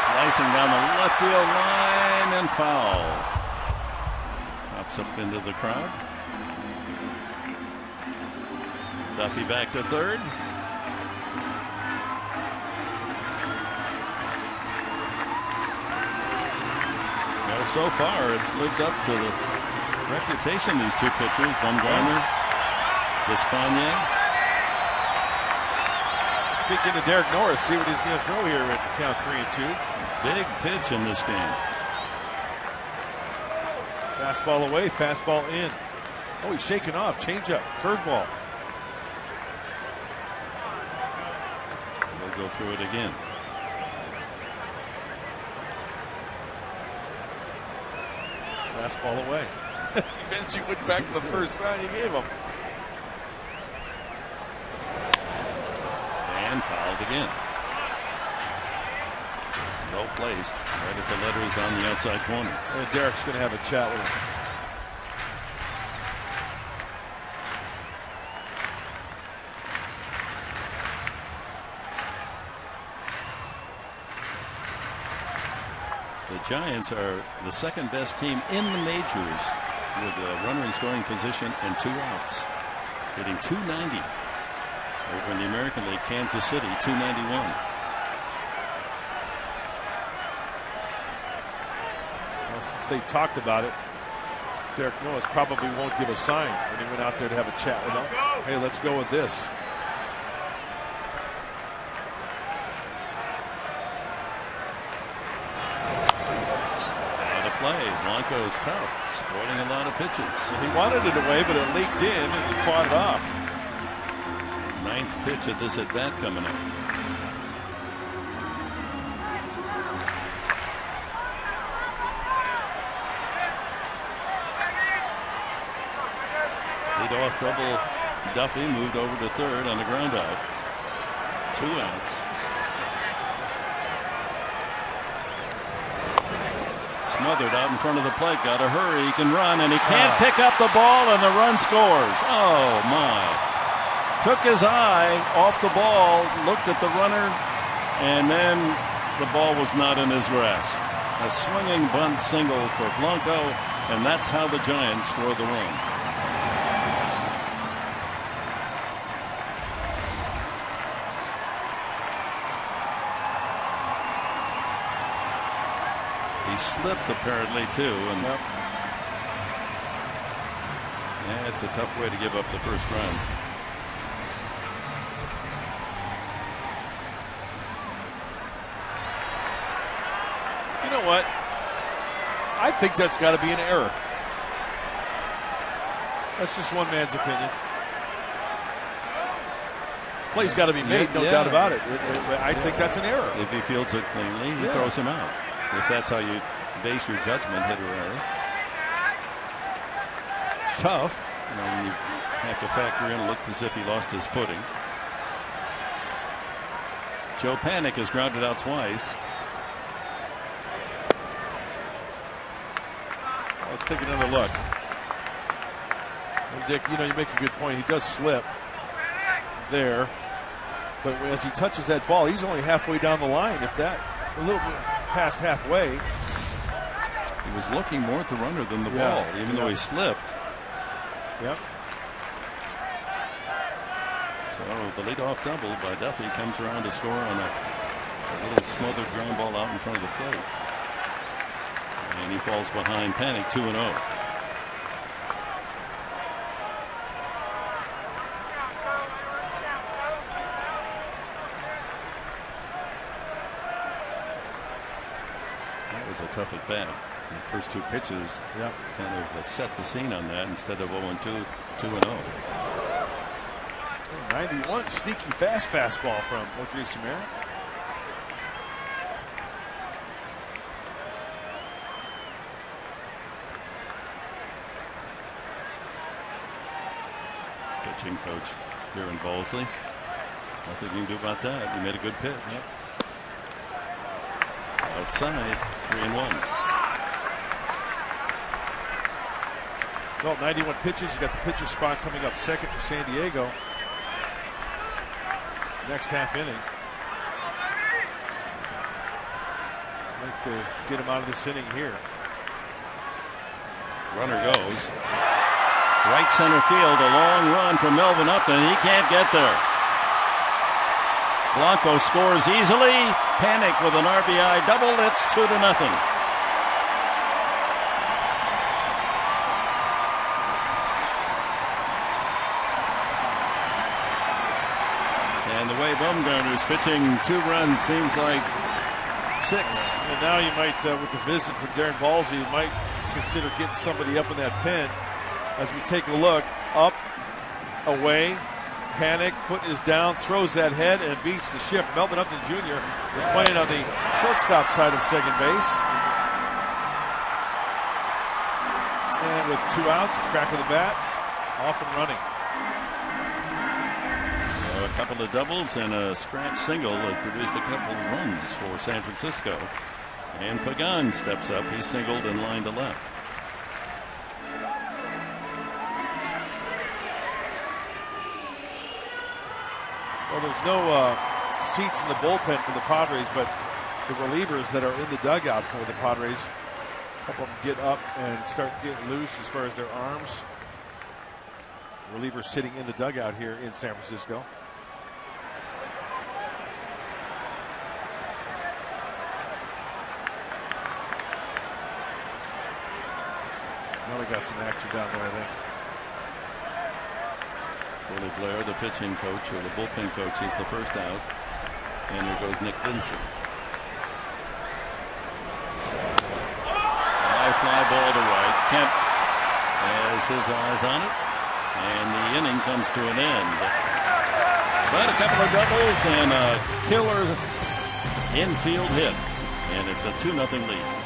Slicing down the left field line and foul. Pops up into the crowd. Duffy back to third. Well, so far it's lived up to the reputation these two pitchers, Bumgarner, Despaigne. Speaking to Derek Norris, see what he's going to throw here at the count 3-2. Big pitch in this game. Fastball away, fastball in. Oh, he's shaking off. Changeup, curveball. Go through it again. Fastball away. Eventually went back to the first sign you gave him. And fouled again. Well placed. Right at the letters on the outside corner. And Derek's going to have a chat with him. The Giants are the second best team in the majors with a runner in scoring position and 2 outs. Hitting .290. Over in the American League, Kansas City, .291. Well, since they talked about it, Derek Norris probably won't give a sign when he went out there to have a chat with him. Hey, let's go with this. Blanco is tough, spoiling a lot of pitches. He wanted it away, but it leaked in and he fought it off. 9th pitch of this at bat coming up. Leadoff double. Duffy moved over to third on the ground out. 2 outs. Smothered out in front of the plate. Got to hurry. He can run, and he can't pick up the ball, and the run scores. Oh, my. Took his eye off the ball, looked at the runner, and then the ball was not in his grasp. A swinging bunt single for Blanco, and that's how the Giants score the run. He slipped apparently too, and yeah, it's a tough way to give up the first run. You know what? I think that's got to be an error. That's just one man's opinion. Play's got to be made, no doubt about it. I think that's an error. If he fields it cleanly, he throws him out. If that's how you base your judgment, hit or error. Tough. You know, when you have to factor in, it looked as if he lost his footing. Joe Panik is grounded out twice. Let's take another look. And Dick, you know, you make a good point. He does slip there. But as he touches that ball, he's only halfway down the line, if that. A little bit past halfway. He was looking more at the runner than the ball, even though he slipped. Yep. So the leadoff double by Duffy comes around to score on a little smothered ground ball out in front of the plate. And he falls behind Panik 2-0. That was a tough at bat. The first two pitches kind of set the scene on that instead of 0-2, 2-0. 91, sneaky fast fastball from Odrisamer. Pitching coach here in Bowlesley. Nothing you can do about that. He made a good pitch. Outside, 3-1. Well, 91 pitches. You got the pitcher spot coming up second for San Diego. Next half inning. I'd like to get him out of this inning here. Runner goes. Right center field, a long run from Melvin Upton. He can't get there. Blanco scores easily. Panik with an RBI double. It's 2-0. And the way Bumgarner's pitching, 2 runs seems like 6. And now you might, with the visit from Darren Balsey, you might consider getting somebody up in that pen. As we take a look, up, away, Panik, foot is down, throws that head and beats the shift. Melvin Upton Jr. is playing on the shortstop side of second base. And with 2 outs, the crack of the bat, off and running. A couple of doubles and a scratch single that produced a couple of runs for San Francisco. And Pagan steps up. He singled and lined to left. Well, there's no seats in the bullpen for the Padres, but the relievers that are in the dugout for the Padres, a couple of them get up and start getting loose as far as their arms. Relievers sitting in the dugout here in San Francisco. Now we got some action down there, I think. Willie Blair, the pitching coach, or the bullpen coach, is the first out. And here goes Nick Vincent. High fly ball to right. Kemp has his eyes on it. And the inning comes to an end. But a couple of doubles and a killer infield hit. And it's a 2-0 lead.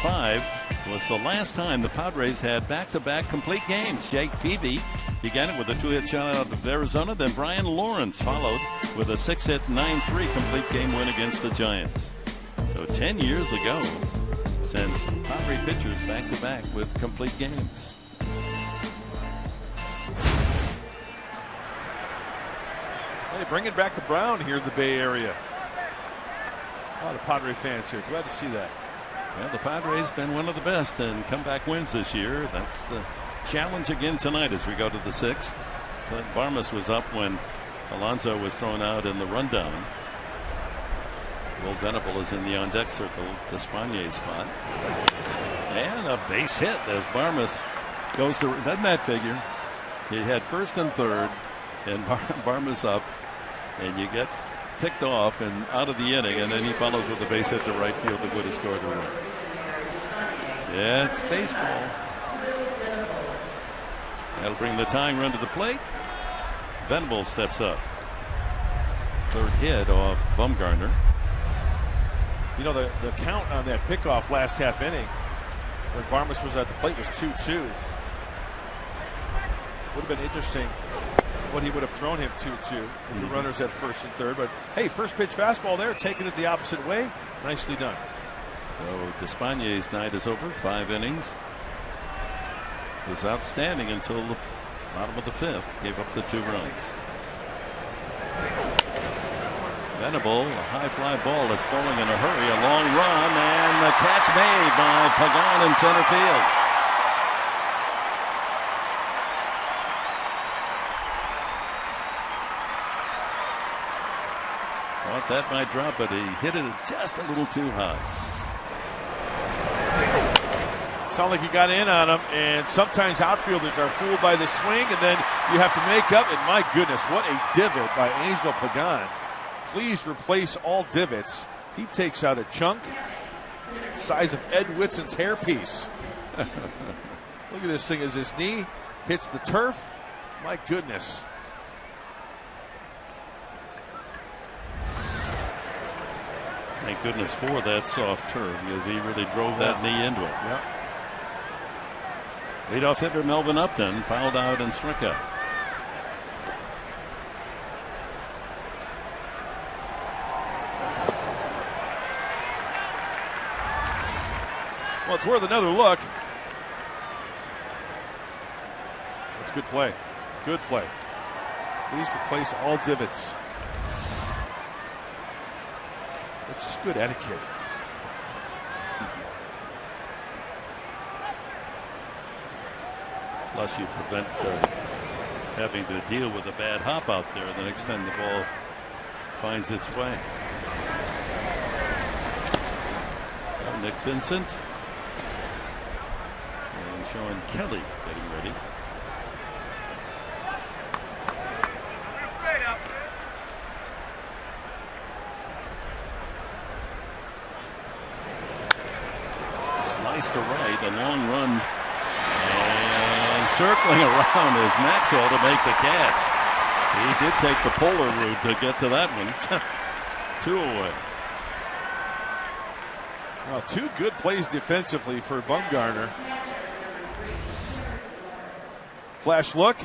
2005 was the last time the Padres had back-to-back complete games. Jake Peavy began it with a 2-hit shot out of Arizona. Then Brian Lawrence followed with a 6-hit 9-3 complete game win against the Giants. So 10 years ago since Padre pitchers back-to-back with complete games. Hey, bringing back the Brown here in the Bay Area. A lot of Padre fans here. Glad to see that. Well, the Padres been one of the best in comeback wins this year. That's the challenge again tonight as we go to the 6th. Clint Barmas was up when Alonso was thrown out in the rundown. Will Venable is in the on-deck circle, Despaigne spot. And a base hit as Barmas goes to, doesn't that figure? He had first and third, and Barmas up, and you get picked off and out of the inning, and then he follows with a base hit to right field that would have scored the run. Yeah, it's baseball. That'll bring the tying run to the plate. Venable steps up. Third hit off Bumgarner. You know, the count on that pickoff last half inning when Barmas was at the plate was 2-2. Would have been interesting what he would have thrown him 2-2 with the runners at first and third. But hey, first pitch fastball there, taking it the opposite way. Nicely done. So Despaign's night is over. 5 innings. Was outstanding until the bottom of the 5th. Gave up the 2 runs. Venable, a high fly ball that's falling in a hurry. A long run and the catch made by Pagan in center field. Thought that might drop, but he hit it just a little too high. Sounded like he got in on him, and sometimes outfielders are fooled by the swing, and then you have to make up. And my goodness, what a divot by Angel Pagan. Please replace all divots. He takes out a chunk size of Ed Whitson's hairpiece. Look at this thing as his knee hits the turf. My goodness. Thank goodness for that soft turf, because he really drove that knee into it. Yep. Leadoff hitter Melvin Upton fouled out and struck out. Well, it's worth another look. That's good play. Good play. Please replace all divots. It's just good etiquette. Plus, you prevent having to deal with a bad hop out there the next time the ball finds its way. Well, Nick Vincent and Sean Kelly getting ready. Slice to right, a long run, and circling around is Maxwell to make the catch. He did take the polar route to get to that one. 2 away. Well, 2 good plays defensively for Bumgarner. Flash look,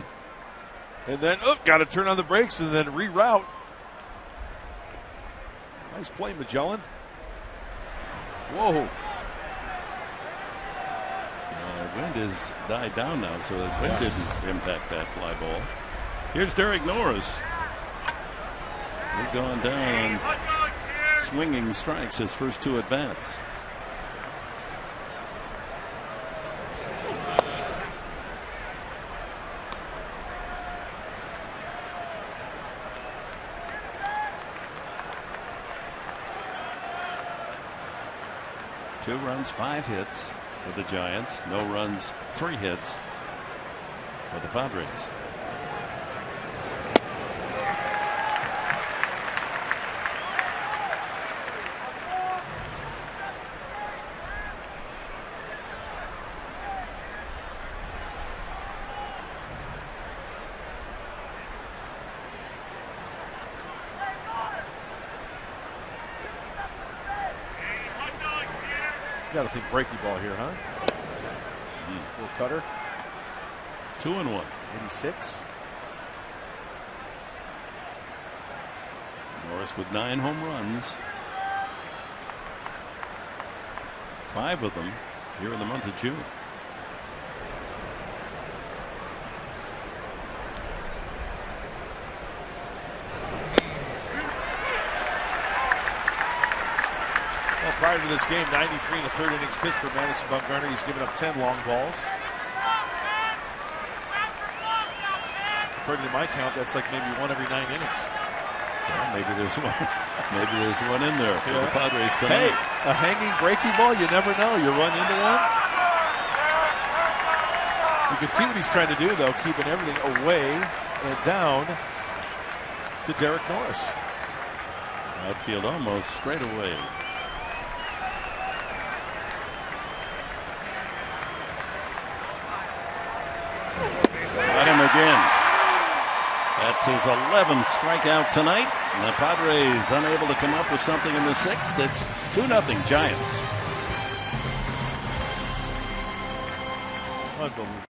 and then got to turn on the brakes and then reroute. Nice play, Magellan. Whoa. Wind has died down now, so the wind didn't impact that fly ball. Here's Derek Norris. He's gone down on swinging strikes his first 2 at-bats. Two runs, 5 hits for the Giants. No runs, 3 hits for the Padres. Got to think breaking ball here, huh? Little cutter. 2-1. 86. Norris with 9 home runs. 5 of them here in the month of June. Well, prior to this game, 93 in the third innings pitch for Madison Bumgarner. He's given up 10 long balls. According to my count, that's like maybe 1 every 9 innings. Well, maybe there's one. Maybe there's one in there for the Padres tonight. Hey, a hanging breaking ball, you never know. You run into one. You can see what he's trying to do, though, keeping everything away and down to Derek Norris. Outfield almost straight away. Got him again. That's his 11th strikeout tonight. And the Padres unable to come up with something in the 6th. It's 2-0 Giants. Unbelievable.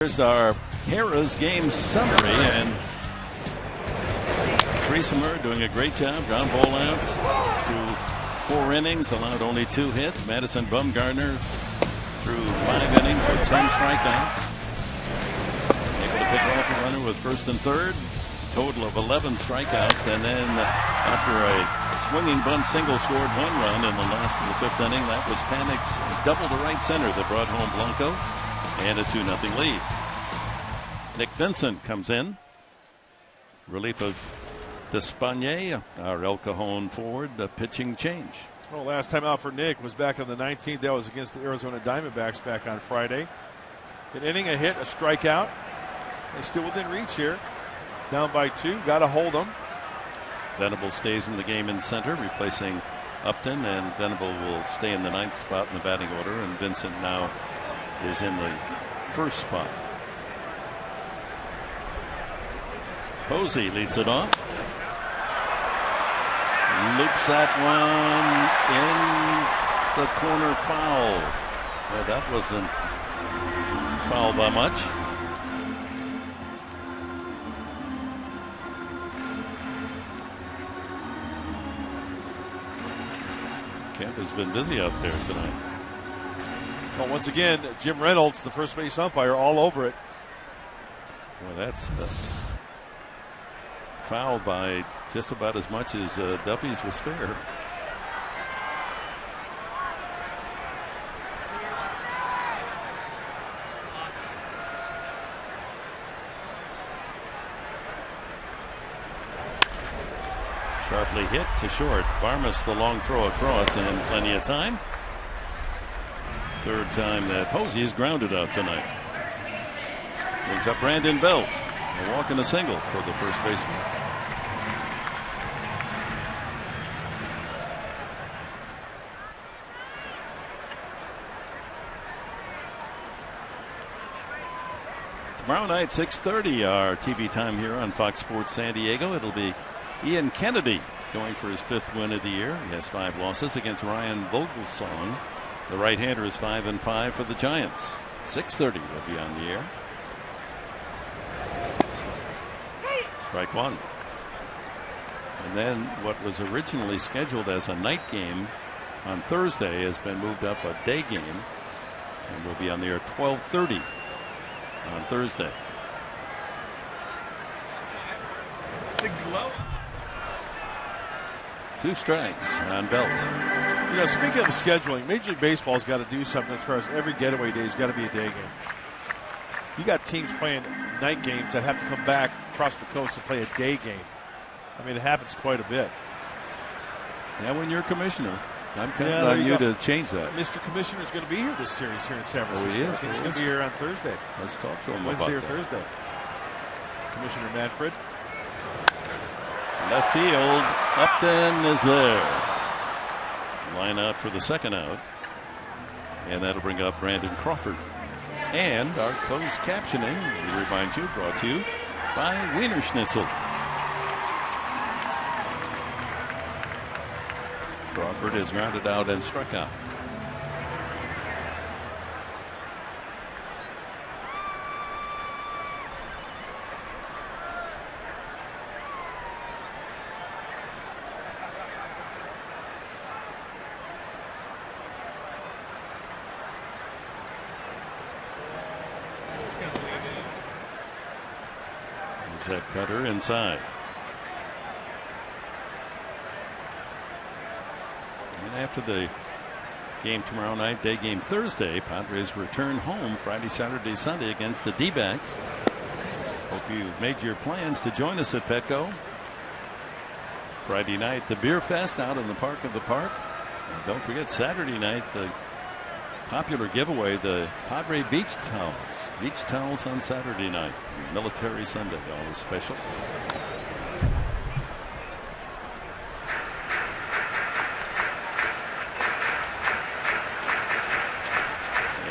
Here's our Harrah's game summary, and Griesemer doing a great job. Ground ball outs through 4 innings, allowed only 2 hits. Madison Bumgarner through 5 innings with 10 strikeouts. Able to pick off a runner with 1st and 3rd. Total of 11 strikeouts, and then after a swinging bunt single scored 1 run in the last of the 5th inning. That was Panic's double to right center that brought home Blanco. And a 2-0 lead. Nick Vincent comes in. Relief of Despaigne, our El Cajon forward, a pitching change. Well, last time out for Nick was back on the 19th. That was against the Arizona Diamondbacks back on Friday. An inning, a hit, a strikeout. They're still within reach here. Down by 2. Got to hold them. Venable stays in the game in center, replacing Upton, and Venable will stay in the 9th spot in the batting order, and Vincent now is in the 1st spot. Posey leads it off. Loops that one in the corner, foul. Well, that wasn't foul by much. Kemp has been busy out there tonight. Well, once again, Jim Reynolds, the first base umpire, all over it. Well, that's foul by just about as much as Duffy's was fair. Sharply hit to short. Varmus the long throw across, and plenty of time. Third time that Posey's grounded out tonight. Brings up Brandon Belt. A walk and a single for the first baseman. Tomorrow night, 6:30, our TV time here on Fox Sports San Diego. It'll be Ian Kennedy going for his 5th win of the year. He has 5 losses against Ryan Vogelsong. The right-hander is 5-5 for the Giants. 6:30 will be on the air. Strike one. And then what was originally scheduled as a night game on Thursday has been moved up a day game and will be on the air at 12:30 on Thursday. Big glow. 2 strikes on Belt. You know, speaking of scheduling, Major League Baseball's got to do something as far as every getaway day has got to be a day game. You got teams playing night games that have to come back across the coast and play a day game. I mean, it happens quite a bit. Yeah, when you're commissioner, I'm counting on you to change that. Mr. Commissioner's going to be here this series here in San Francisco. Oh, he is? I think he's going to be here on Thursday. Let's talk to him Wednesday about or that. Thursday. Commissioner Manfred. Left field, Upton is there. Line out for the second out. And that'll bring up Brandon Crawford. And our closed captioning, we remind you, brought to you by Wiener Schnitzel. Crawford is grounded out and struck out. That cutter inside. And after the game tomorrow night, day game Thursday, Padres return home Friday, Saturday, Sunday against the D-backs. Hope you've made your plans to join us at Petco. Friday night, the Beer Fest out in the Park of the Park. And don't forget Saturday night, the popular giveaway, the Padre beach towels. Beach towels on Saturday night. Military Sunday, always special.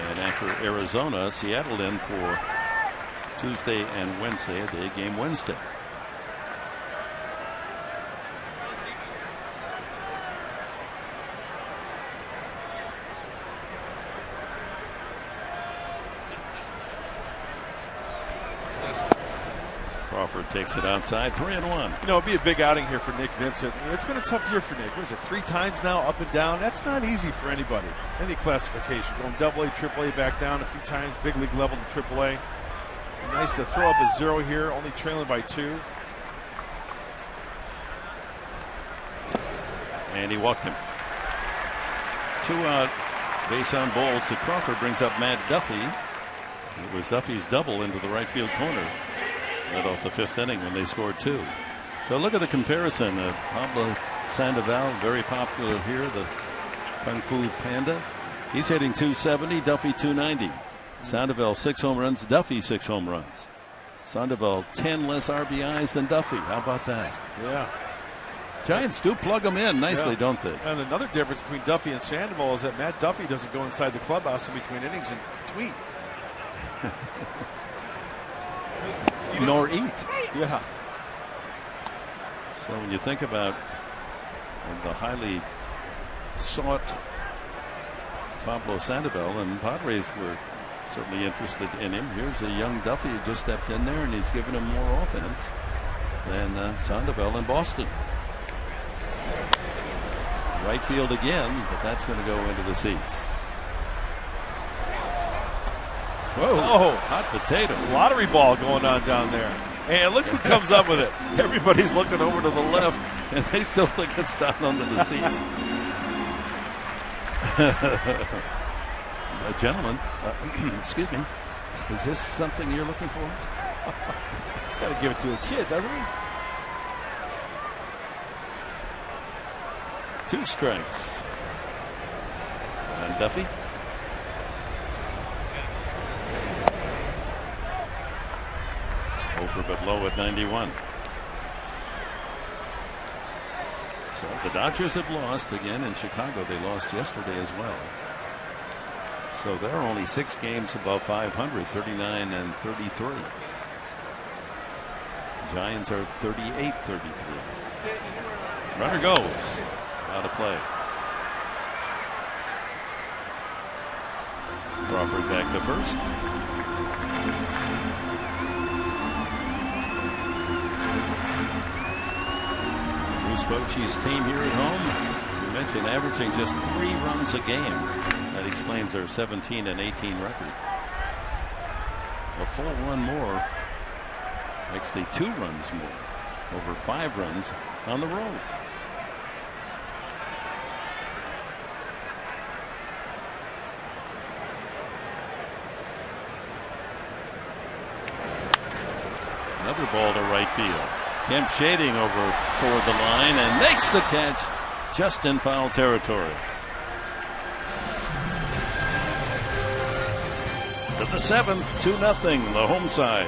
And after Arizona, Seattle in for Tuesday and Wednesday, a day game Wednesday. Crawford takes it outside, 3-1. You know, it'll be a big outing here for Nick Vincent. It's been a tough year for Nick. What is it, 3 times now, up and down? That's not easy for anybody, any classification. Going AA, AAA, back down a few times, big league level to AAA. Nice to throw up a 0 here, only trailing by 2. And he walked him. 2 out, base on balls to Crawford brings up Matt Duffy. It was Duffy's double into the right field corner. Led off the 5th inning when they scored 2. So look at the comparison. Pablo Sandoval, very popular here, the Kung Fu Panda. He's hitting 270, Duffy 290. Sandoval 6 home runs, Duffy 6 home runs. Sandoval 10 less RBIs than Duffy. How about that? Yeah. Giants do plug them in nicely, don't they? And another difference between Duffy and Sandoval is that Matt Duffy doesn't go inside the clubhouse in between innings and tweet. Nor eat. Yeah. So when you think about the highly sought Pablo Sandoval, and Padres were certainly interested in him. Here's a young Duffy who just stepped in there, and he's given him more offense than Sandoval in Boston. Right field again, but that's going to go into the seats. Whoa, hot potato. Lottery ball going on down there. And look who comes up with it. Everybody's looking over to the left, and they still think it's down under the seats. Gentlemen, excuse me, is this something you're looking for? He's got to give it to a kid, doesn't he? 2 strikes. And Duffy. Over but low at 91. So the Dodgers have lost again in Chicago. They lost yesterday as well. So they're only 6 games above 500, 39 and 33. Giants are 38-33. Runner goes. Out of play. Crawford back to first. Bruce Bochy's team here at home, you mentioned averaging just 3 runs a game. That explains their 17 and 18 record. A full one more, actually 2 runs more, over 5 runs on the road. Another ball to right field. Kemp shading over toward the line and makes the catch just in foul territory. To the 7th, 2-0, the home side.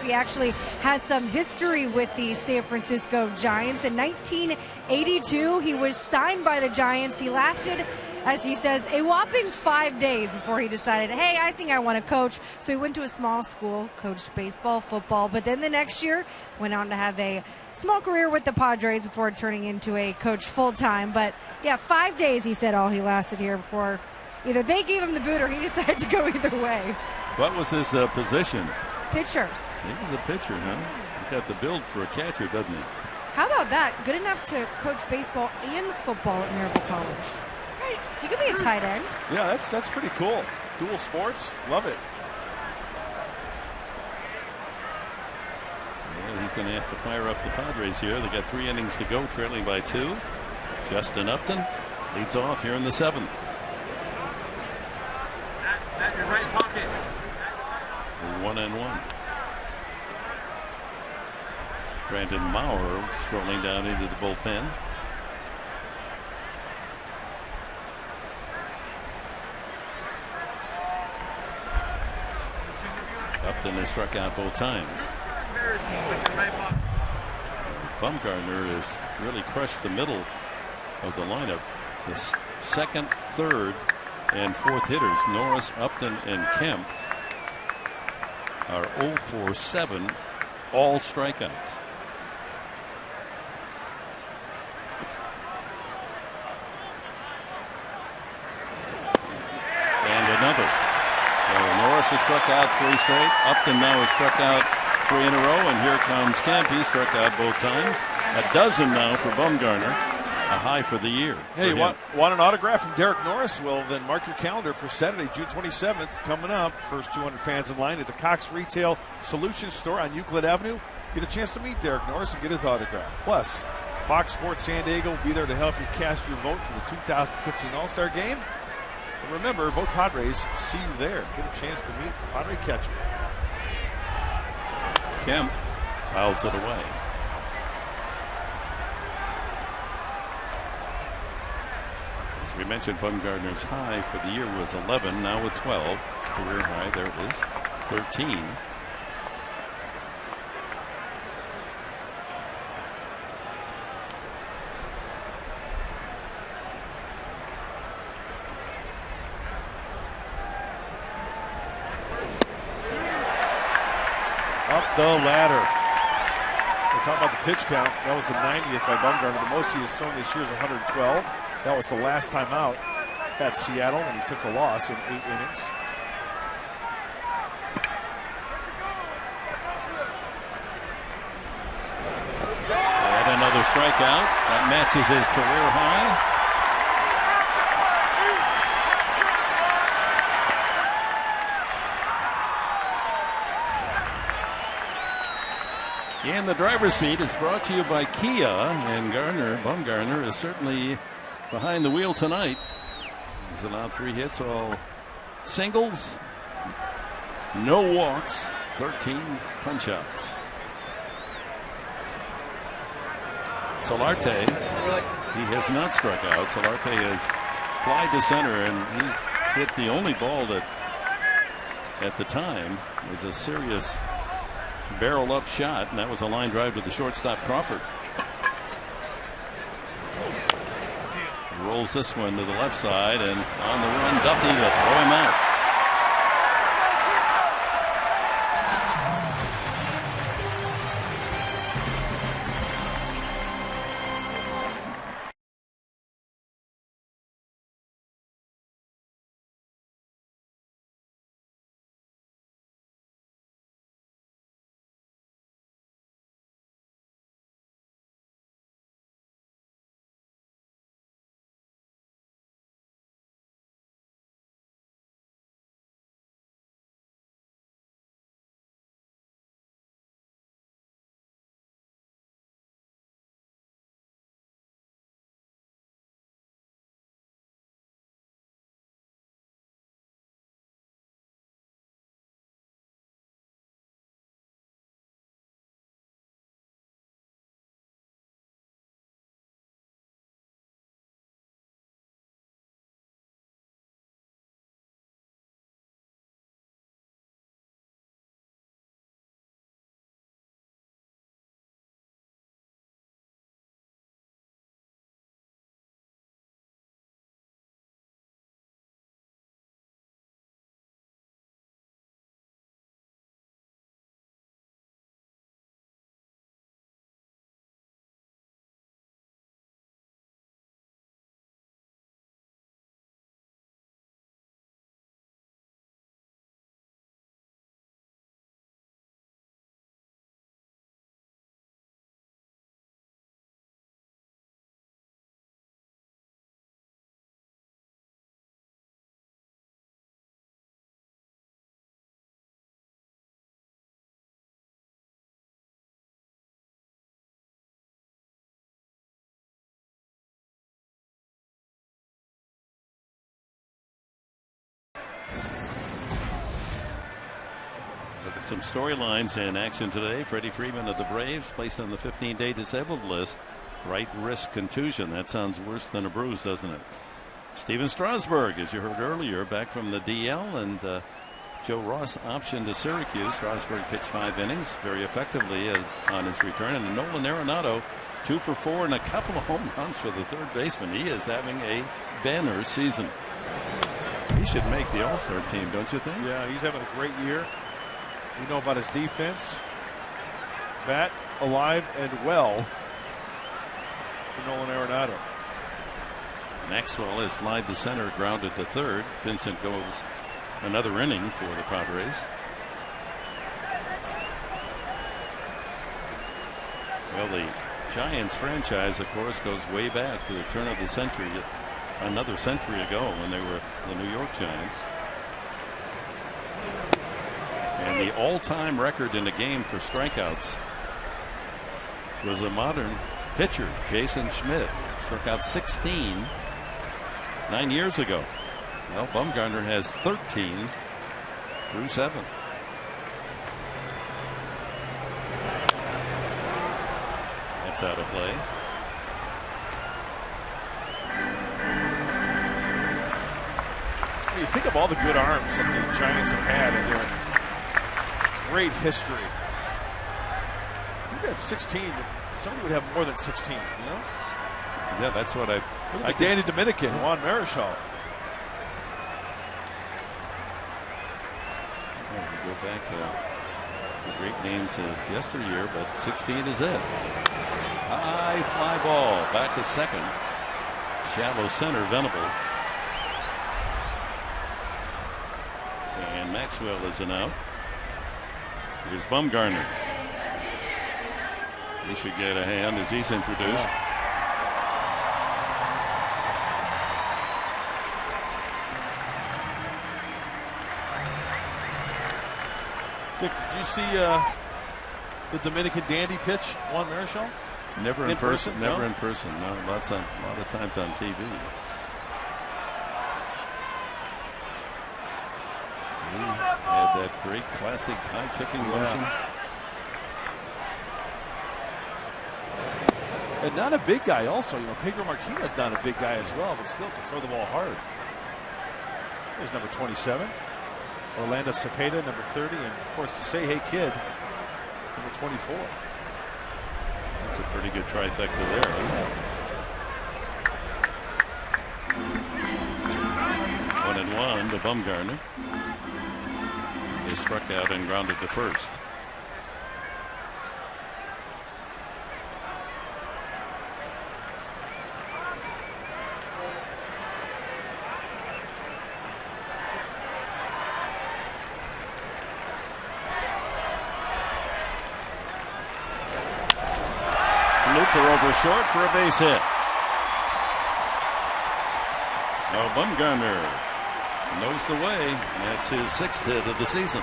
He actually has some history with the San Francisco Giants. In 1982, he was signed by the Giants. He lasted, as he says, a whopping 5 days before he decided, hey, I think I want to coach. So he went to a small school, coached baseball, football, but then the next year went on to have a small career with the Padres before turning into a coach full-time. But yeah, 5 days, he said, all he lasted here before either they gave him the boot or he decided to go either way. What was his position? Pitcher. He was a pitcher, huh? He got the build for a catcher, doesn't he? How about that? Good enough to coach baseball and football at Miracle College. He could be a tight end. Yeah, that's pretty cool. Dual sports, love it. Well, he's going to have to fire up the Padres here. They got 3 innings to go, trailing by 2. Justin Upton leads off here in the 7th. At your right pocket. 1-1. Brandon Maurer strolling down into the bullpen. Upton has struck out both times. Bumgarner has really crushed the middle of the lineup. The 2nd, 3rd, and 4th hitters, Norris, Upton, and Kemp, are 0 for 7, all strikeouts. Another. So Norris has struck out 3 straight. Upton now has struck out 3 in a row, and here comes Kemp. He struck out both times. A dozen now for Bumgarner, a high for the year. Hey, want an autograph from Derek Norris? Well, then mark your calendar for Saturday, June 27th, coming up. First 200 fans in line at the Cox Retail Solutions Store on Euclid Avenue. Get a chance to meet Derek Norris and get his autograph. Plus, Fox Sports San Diego will be there to help you cast your vote for the 2015 All-Star Game. And remember, vote Padres. See you there. Get a chance to meet the Padre catcher. Kemp fouls it away. As we mentioned, Bumgarner's high for the year was 11, now with 12. Career high, there it is, 13. Up the ladder. We're talking about the pitch count. That was the 90th by Bumgarner. The most he has thrown this year is 112. That was the last time out at Seattle, and he took the loss in 8 innings. And another strikeout. That matches his career high. And the driver's seat is brought to you by Kia, and Bumgarner is certainly behind the wheel tonight. He's allowed 3 hits, all singles, no walks, 13 punch-outs. Solarte, he has not struck out. Solarte has flied to center, and he's hit the only ball that at the time was a serious barrel up shot, and that was a line drive to the shortstop Crawford. He rolls this one to the left side, and on the run, Duffy will throw him out. Some storylines in action today. Freddie Freeman of the Braves placed on the 15-day disabled list. Right wrist contusion. That sounds worse than a bruise, doesn't it? Steven Strasburg, as you heard earlier, back from the DL, and Joe Ross optioned to Syracuse. Strasburg pitched 5 innings very effectively on his return. And Nolan Arenado, 2 for 4 and a couple of home runs for the third baseman. He is having a banner season. He should make the All-Star team, don't you think? Yeah, he's having a great year. You know about his defense. Bat, alive, and well for Nolan Arenado. Maxwell is flied to center, grounded to third. Vincent goes another inning for the Padres. Well, the Giants franchise, of course, goes way back to the turn of the century, another century ago when they were the New York Giants. And the all-time record in a game for strikeouts was a modern pitcher Jason Schmidt struck out 16 9 years ago. Well, Bumgarner has 13 through 7. That's out of play. You think of all the good arms that the Giants have had in their great history. If you had 16, somebody would have more than 16, you know? Yeah, that's what I Danny Dominican, Juan Marichal. Go back to the great names of yesteryear, but 16 is it. High fly ball back to second. Shallow center, Venable. And Maxwell is an out. Here's Bumgarner. He should get a hand as he's introduced. Yeah. Dick, did you see the Dominican dandy pitch, Juan Marichal? Never in person. Never no? in person. No, a lot of times on TV. He had that great classic high kicking motion. And not a big guy also. You know, Pedro Martinez not a big guy as well, but still can throw the ball hard. There's number 27. Orlando Cepeda, number 30. And, of course, to say, hey, kid, number 24. That's a pretty good trifecta there. 1-1 to Bumgarner. They struck out and grounded to first. Over short for a base hit. Now Bumgarner knows the way. That's his 6th hit of the season.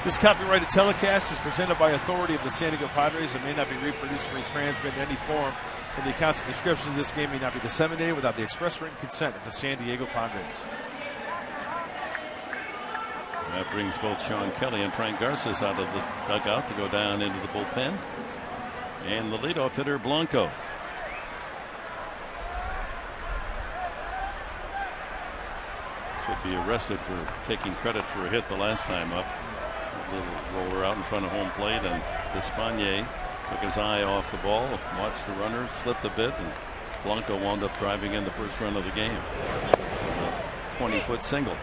This copyrighted telecast is presented by authority of the San Diego Padres and may not be reproduced or retransmitted in any form. And the accounts and descriptions of this game may not be disseminated without the express written consent of the San Diego Padres. That brings both Sean Kelly and Frank Garces out of the dugout to go down into the bullpen. And the leadoff hitter, Blanco. Should be arrested for taking credit for a hit the last time up. A little roller out in front of home plate, and Despaigne took his eye off the ball, watched the runner, slipped a bit, and Blanco wound up driving in the first run of the game. A 20-foot single.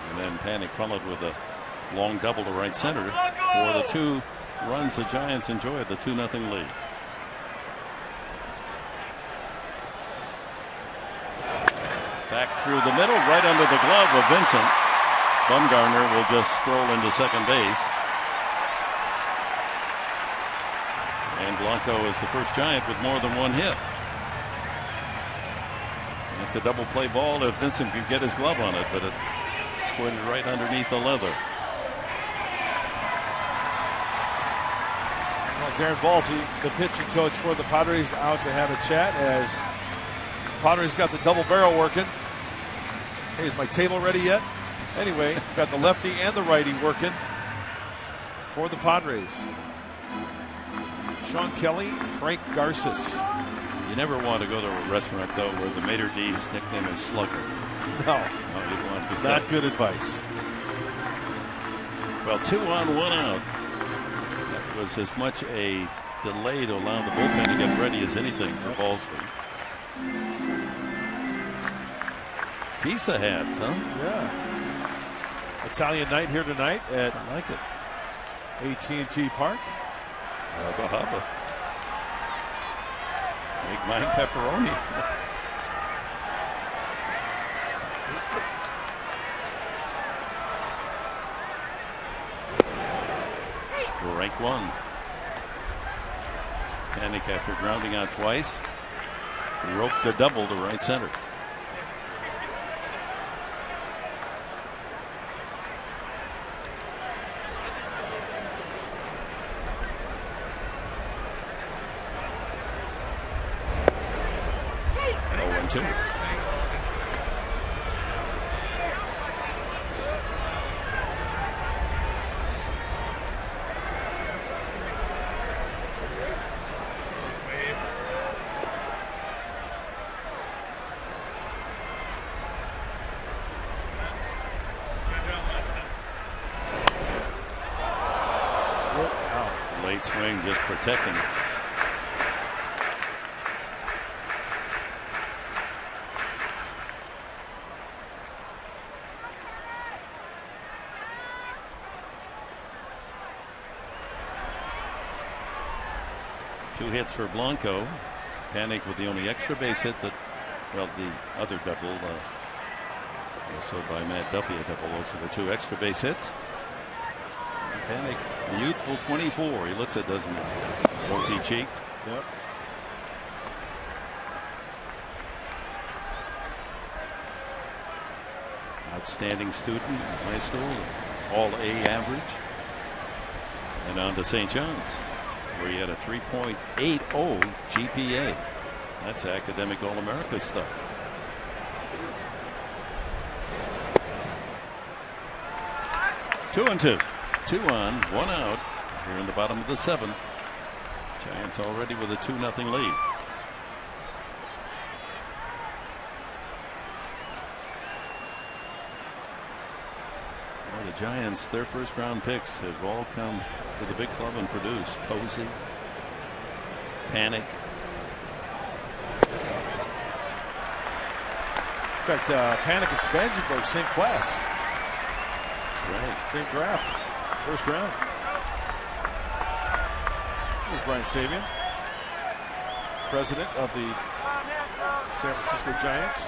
And then Panic followed with a long double to right center for the 2 runs the Giants enjoyed, the 2-0 lead. Back through the middle, right under the glove of Vincent. Bumgarner will just stroll into second base. And Blanco is the first Giant with more than one hit. It's a double play ball if Vincent could get his glove on it, but it squinted right underneath the leather. Well, Darren Balsey, the pitching coach for the Padres, out to have a chat as Padres got the double barrel working. Hey, is my table ready yet? Anyway, got the lefty and the righty working for the Padres. Sean Kelly, Frank Garces. You never want to go to a restaurant, though, where the maitre d's nickname is Slugger. No, you'd want to be not good advice. Well, 2 on, 1 out. That was as much a delay to allow the bullpen to get ready as anything for Balsley. Pizza hats, huh? Yeah. Italian night here tonight at I like it. AT&T Park. Bahaba. Big Mike pepperoni. Strike 1. Panic after grounding out twice. Roped a double to right center. 2-2. Late swing, just protecting. Two hits for Blanco. Panic with the only extra base hit that, well, the other double, also by Matt Duffy, a double. Those are the two extra base hits. Panic, a youthful 24. He looks it, doesn't he? Rosy cheeked. Yep. Outstanding student in high school, all A average. And on to St. John's, where he had a 3.80 GPA. That's academic All-America stuff. Two and two. 2 on, 1 out. Here in the bottom of the 7th. Giants already with a 2-0 lead. Well, the Giants, their first-round picks have all come to the big club and produced. Posey, Panic. In fact, Panic and Spangenberg, same class. That's right. Same draft. First round. Here's Brian Sabian, president of the San Francisco Giants.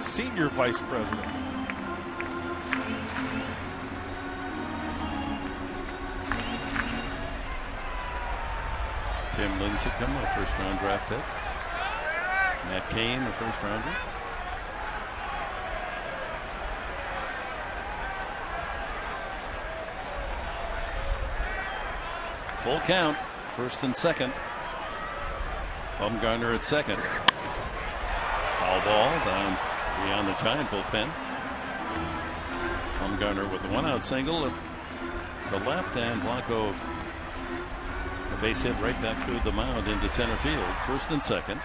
Senior vice president. Tim Lincecum, a first-round draft pick. Matt Cain, a first-rounder. Full count, first and second. Bumgarner at second. Foul ball down beyond the Giant bullpen. Bumgarner with the 1-out single at the left, and Blanco a base hit right back through the mound into center field. First and second.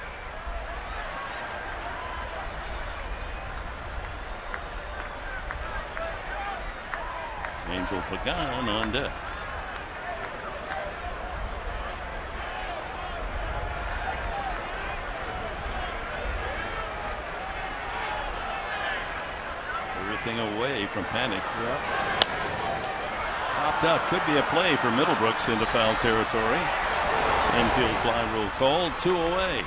Angel Pagan on deck. Everything away from Panic. Yep. Popped up. Could be a play for Middlebrooks into foul territory. Infield fly rule called. 2 away.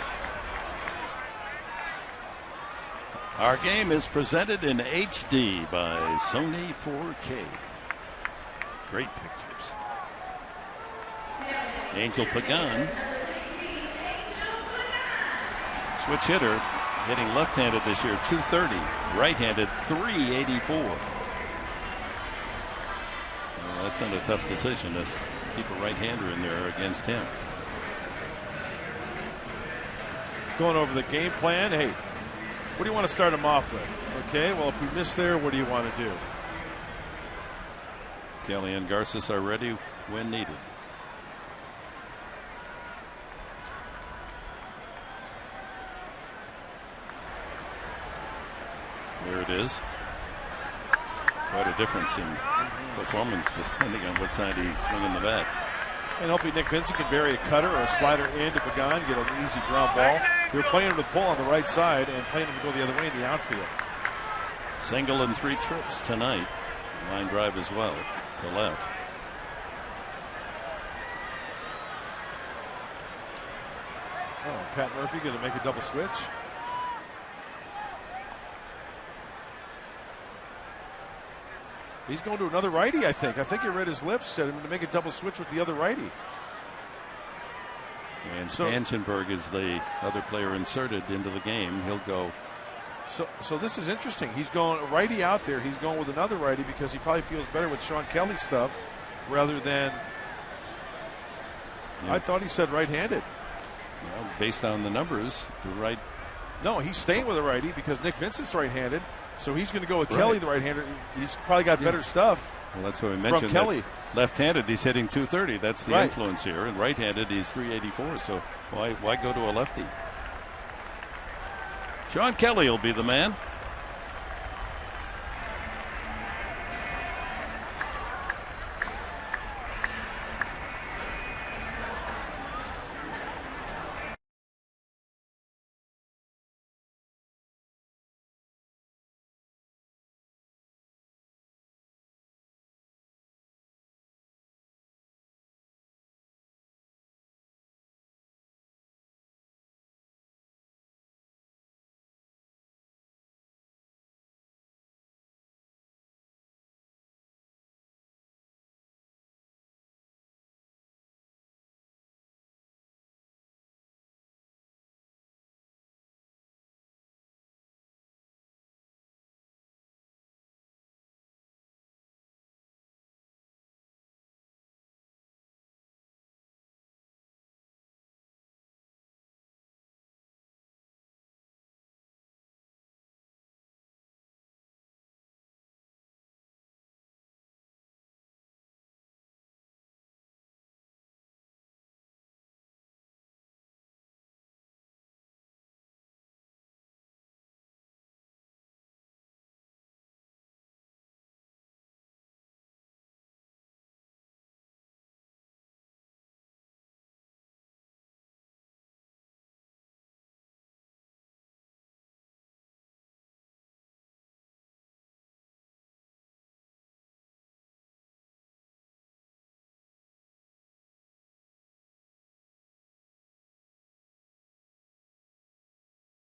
Our game is presented in HD by Sony 4K. Great pictures. Angel Pagan. Switch hitter. Hitting left-handed this year, 230. Right-handed, 384. Well, that's not a tough decision to keep a right-hander in there against him. Going over the game plan. Hey, what do you want to start him off with? Okay, well, if we miss there, what do you want to do? Kelly and Garces are ready when needed. There it is. Quite a difference in performance depending on what side he's swinging the bat. And hopefully Nick Vincent can bury a cutter or a slider into Pagan, get an easy ground ball. They're playing him with pull on the right side and playing him to go the other way in the outfield. Single and 3 trips tonight. Line drive as well to left. Oh, Pat Murphy going to make a double switch. He's going to another righty, I think. I think he read his lips, said him to make a double switch with the other righty. And Spangenberg is the other player inserted into the game. He'll go. So this is interesting. He's going righty out there. He's going with another righty because he probably feels better with Sean Kelly stuff rather than. Yeah. I thought he said right-handed. Well, based on the numbers, the right. No, he's staying with a righty because Nick Vincent's right-handed. So he's going to go with Kelly, the right-hander. He's probably got better stuff. Well, that's what we mentioned. From Kelly. Left-handed, he's hitting 230. That's the influence here. And right-handed, he's 384. So why go to a lefty? Sean Kelly will be the man.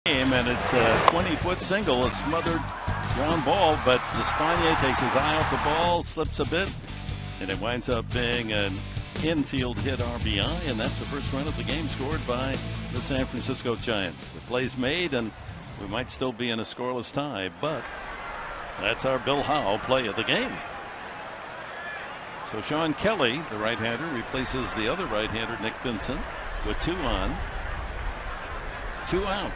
And it's a 20-foot single, a smothered ground ball, but Despaigne takes his eye off the ball, slips a bit, and it winds up being an infield hit RBI, and that's the first run of the game scored by the San Francisco Giants. The play's made, and we might still be in a scoreless tie, but that's our Bill Howe play of the game. So Sean Kelly, the right-hander, replaces the other right-hander, Nick Vincent, with 2 on, 2 out.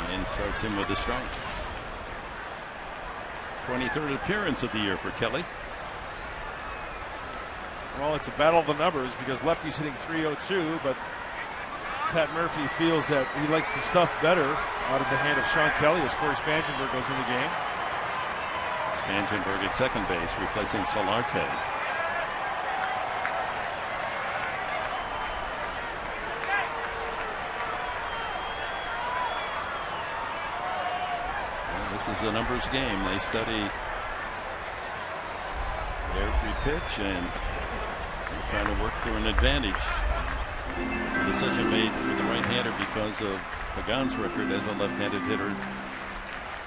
And starts him with a strike. 23rd appearance of the year for Kelly. Well, it's a battle of the numbers because lefty's hitting 302, but Pat Murphy feels that he likes the stuff better out of the hand of Sean Kelly as Corey Spangenberg goes in the game. Spangenberg at second base, replacing Solarte. This is a numbers game. They study every pitch and trying to work for an advantage. The decision made for the right-hander because of Pagan's record as a left-handed hitter,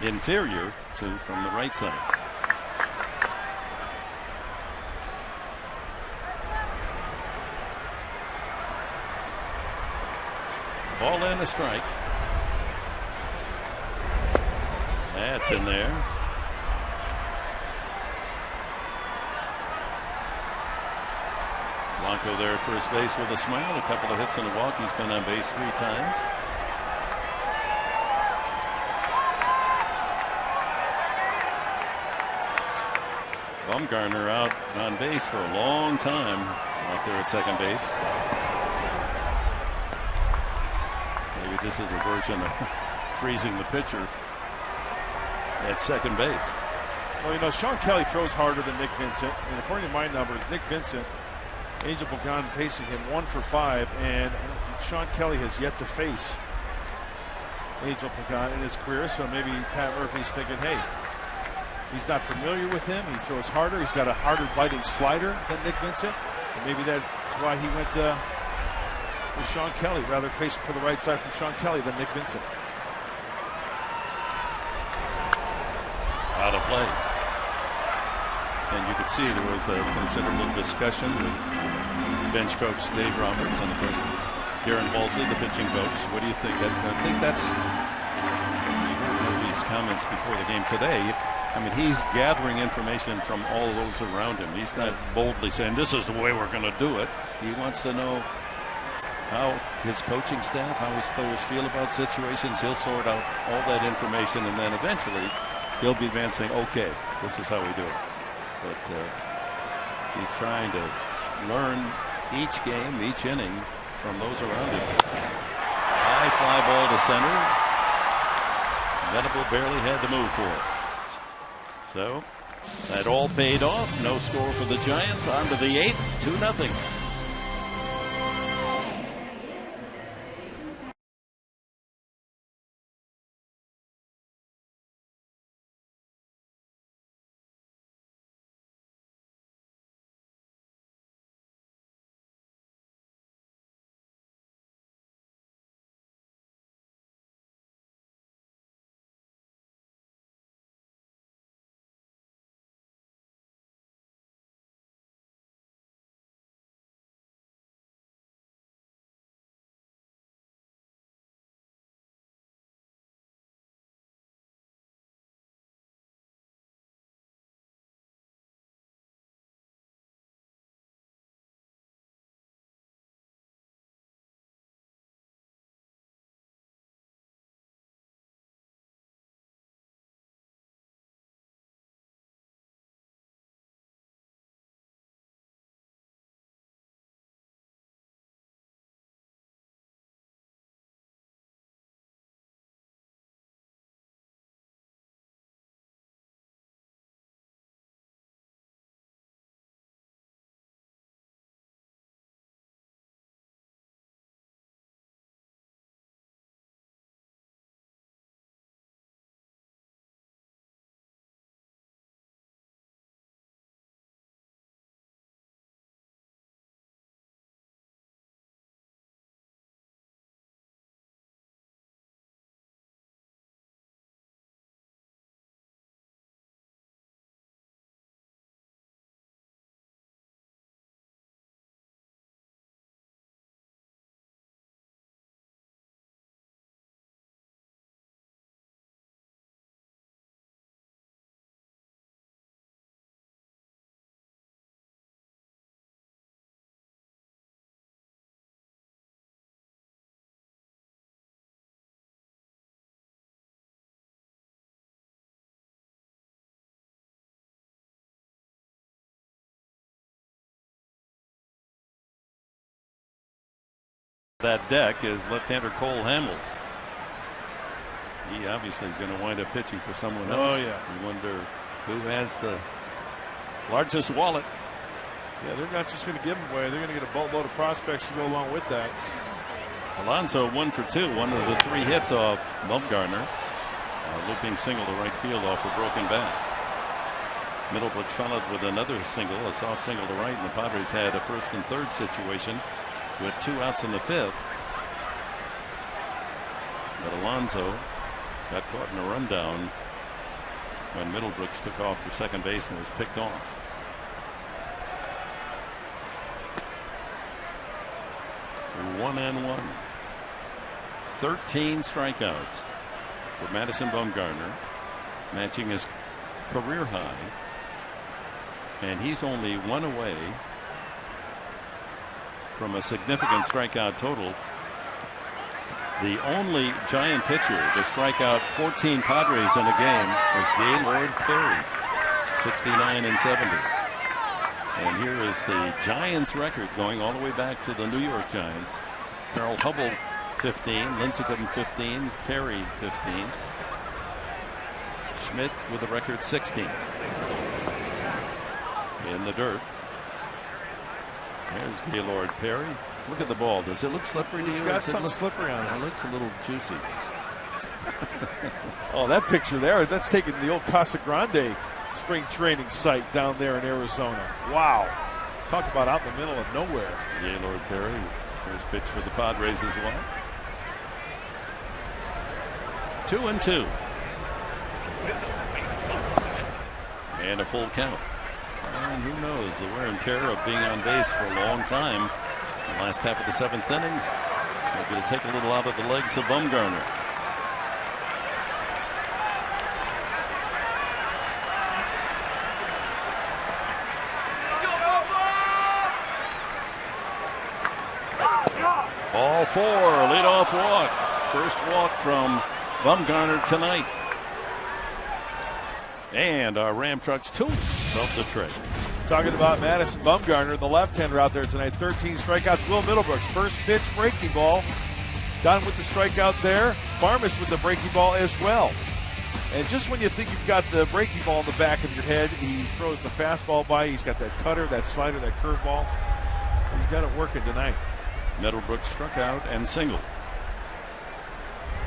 inferior to from the right side. Ball and a strike. That's in there. Blanco there at first base with a smile. A couple of hits in a walk. He's been on base 3 times. Bumgarner out on base for a long time out there at second base. Maybe this is a version of freezing the pitcher at second base. Well, you know, Sean Kelly throws harder than Nick Vincent, and according to my numbers, Nick Vincent, Angel Pagan facing him 1 for 5, and Sean Kelly has yet to face Angel Pagan in his career, so maybe Pat Murphy's thinking, hey, he's not familiar with him, he throws harder, he's got a harder biting slider than Nick Vincent, and maybe that's why he went with Sean Kelly, rather facing for the right side from Sean Kelly than Nick Vincent. Out of play. And you could see there was a considerable discussion with bench coach Dave Roberts and the president Karen Walsley, the pitching coach. What do you think? I think that's, you heard Murphy's comments before the game today. I mean, he's gathering information from all those around him. He's not boldly saying this is the way we're going to do it. He wants to know how his coaching staff, how his players feel about situations. He'll sort out all that information, and then eventually he'll be advancing. Okay, this is how we do it. But he's trying to learn each game, each inning from those around him. High fly ball to center. Venable barely had to move for it. So that all paid off. No score for the Giants. On to the 8th, 2-0. That deck is left-hander Cole Hamels. He obviously is going to wind up pitching for someone else. Oh, yeah. You wonder who has the largest wallet. Yeah, they're not just going to give him away. They're going to get a boatload of prospects to go along with that. Alonso 1 for 2. One of the 3 hits off Bumgarner. Looping single to right field off a broken bat. Middlebrook followed with another single, a soft single to right, and the Padres had a 1st and 3rd situation with 2 outs in the 5th. But Alonso got caught in a rundown when Middlebrooks took off for second base and was picked off. One and one. 13 strikeouts for Madison Bumgarner, matching his career high. And he's only 1 away from a significant strikeout total. The only Giant pitcher to strike out 14 Padres in a game was Gaylord Perry, 69 and 70. And here is the Giants record going all the way back to the New York Giants. Carroll Hubbell 15, Lincecum 15, Perry 15. Schmidt with a record 16. In the dirt. There's Gaylord Perry. Look at the ball. Does it look slippery to you? It's got something slippery on it. It looks a little juicy. Oh, that picture there, that's taken the old Casa Grande spring training site down there in Arizona. Wow. Talk about out in the middle of nowhere. Gaylord Perry, first pitch for the Padres as well. 2-2. And a full count. And who knows, the wear and tear of being on base for a long time. The last half of the 7th inning, maybe to take a little out of the legs of Bumgarner. Ball 4, leadoff walk. First walk from Bumgarner tonight. And our Ram Trucks too off the trick. Talking about Madison Bumgarner, the left-hander out there tonight. 13 strikeouts. Will Middlebrooks, first pitch breaking ball. Done with the strikeout there. Barmes with the breaking ball as well. And just when you think you've got the breaking ball in the back of your head, he throws the fastball by. He's got that cutter, that slider, that curveball. He's got it working tonight. Middlebrooks struck out and singled.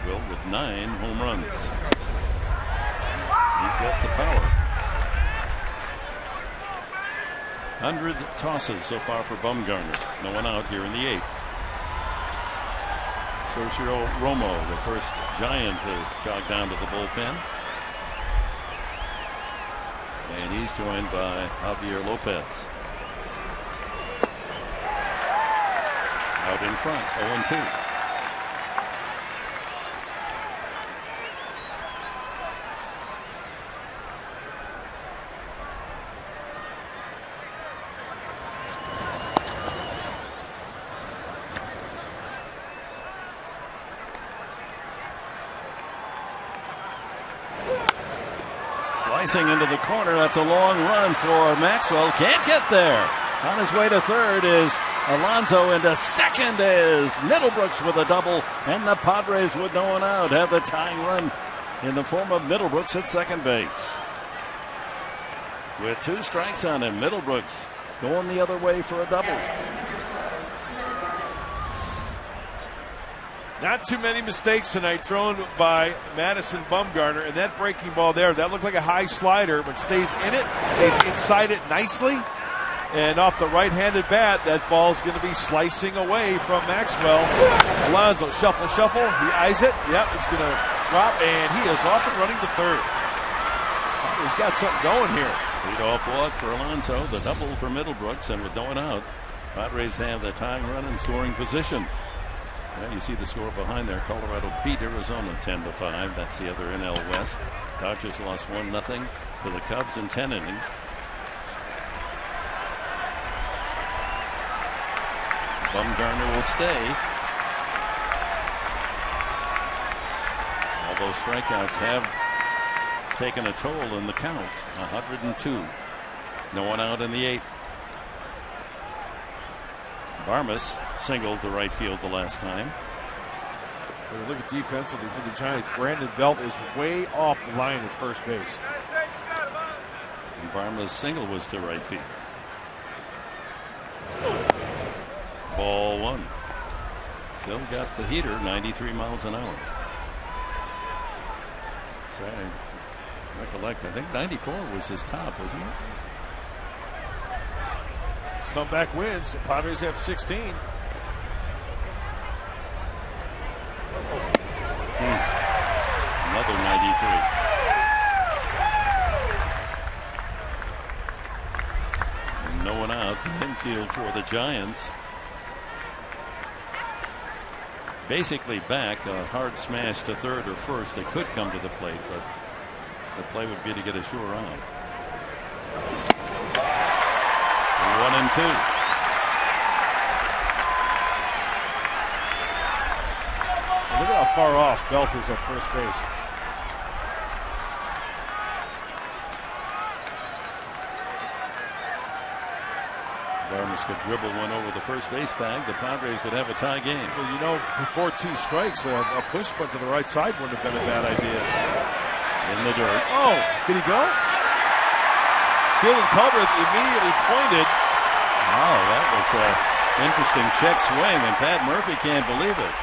Will with 9 home runs. He's got the power. 100 tosses so far for Bumgarner. No one out here in the 8th. Sergio Romo, the first Giant to jog down to the bullpen. And he's joined by Javier Lopez. Out in front, 0-2. Slicing into the corner. That's a long run for Maxwell. Can't get there. On his way to third is Alonso, into second is Middlebrooks with a double, and the Padres, with no one out, have the tying run in the form of Middlebrooks at second base. With 2 strikes on him, Middlebrooks going the other way for a double. Not too many mistakes tonight thrown by Madison Bumgarner, and that breaking ball there, that looked like a high slider, but stays in it, stays inside it nicely. And off the right-handed bat, that ball's going to be slicing away from Maxwell. Alonso, shuffle. He eyes it. Yep, it's going to drop, and he is off and running to third. He's got something going here. Lead-off walk for Alonso, the double for Middlebrooks, and with no one out, Padres have the tying run in scoring position. Well, you see the score behind there. Colorado beat Arizona 10-5. That's the other NL West. Dodgers lost 1-0 to the Cubs in 10 innings. Bumgarner will stay. All those strikeouts have taken a toll in the count. 102. No one out in the 8th. Barmes singled to right field the last time. When you look at defensively for the Giants, Brandon Belt is way off the line at first base. And Barmes' single was to right field. Ball 1. Still got the heater, 93 miles an hour. So I recollect, I think 94 was his top, wasn't it? Comeback wins. The Padres have 16. Another 93. And no one out. The infield for the Giants. Basically back. A hard smash to third or first. They could come to the plate, but the play would be to get a sure on. 1-2. Look at how far off Belt is at first base. Barmes could dribble one over the first base bag. The Padres would have a tie game. Well, you know, before 2 strikes, a push bunt to the right side wouldn't have been a bad idea. In the dirt. Oh, did he go? Fielding cover immediately pointed. Oh, that was an interesting check swing, and Pat Murphy can't believe it.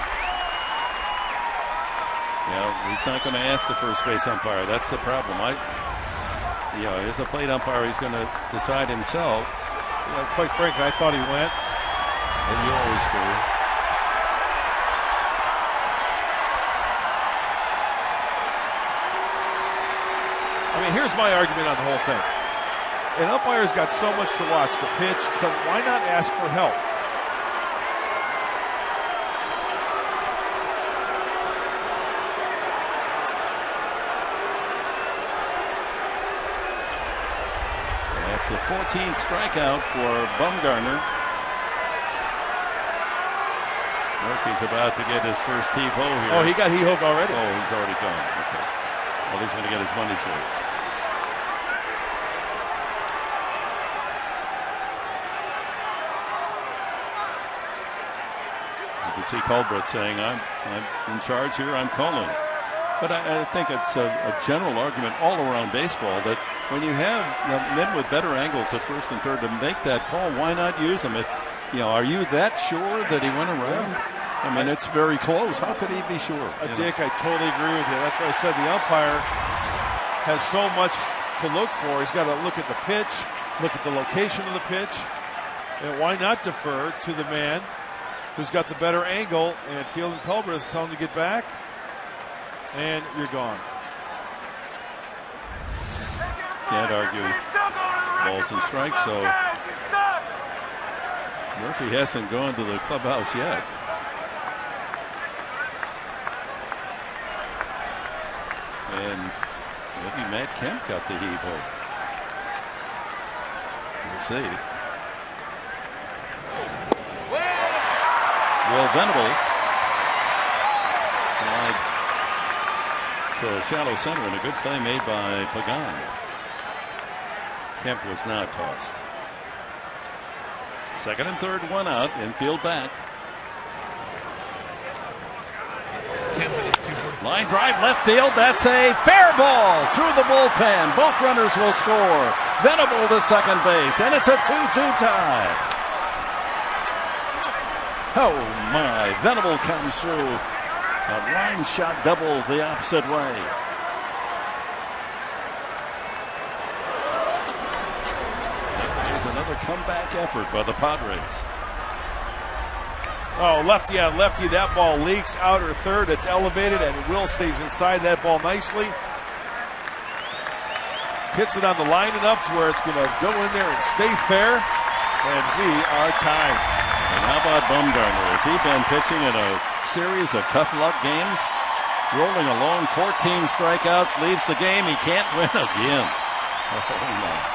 He's not going to ask the first base umpire. That's the problem. As a plate umpire, he's going to decide himself. Quite frankly, I thought he went. And you always do. I mean, here's my argument on the whole thing. An umpire's got so much to watch, the pitch, so why not ask for help? That's the 14th strikeout for Bumgarner. Murphy's about to get his first heave-ho here. Oh, he got heave-ho already? Oh, he's already gone. Okay. Well, he's going to get his money's worth. You can see Culbreth saying, I'm in charge here, I'm calling. But I think it's a general argument all around baseball that when you have men with better angles at first and third to make that call, why not use them? If are you that sure that he went around? I mean, it's very close. How could he be sure? Dick, I totally agree with you. That's why I said the umpire has so much to look for. He's got to look at the pitch, look at the location of the pitch, and why not defer to the man who's got the better angle? And Fielding Culbreth is telling him to get back. And you're gone. Can't argue balls and strikes, so Murphy hasn't gone to the clubhouse yet. And maybe Matt Kemp got the heave-ho. We'll see. Will Venable slide to shallow center, and a good play made by Pagan. Kemp was not tossed. Second and third, one out, infield back. Line drive left field. That's a fair ball through the bullpen. Both runners will score. Venable to second base, and it's a 2-2 tie. Oh my! Venable comes through. A line shot double the opposite way. There's another comeback effort by the Padres. Oh, lefty on lefty. That ball leaks outer third. It's elevated, and Will stays inside that ball nicely. Hits it on the line enough to where it's going to go in there and stay fair. And we are tied. And how about Bumgarner? Has he been pitching in a series of tough luck games? Rolling along, 14 strikeouts, leaves the game. He can't win again. Oh, no.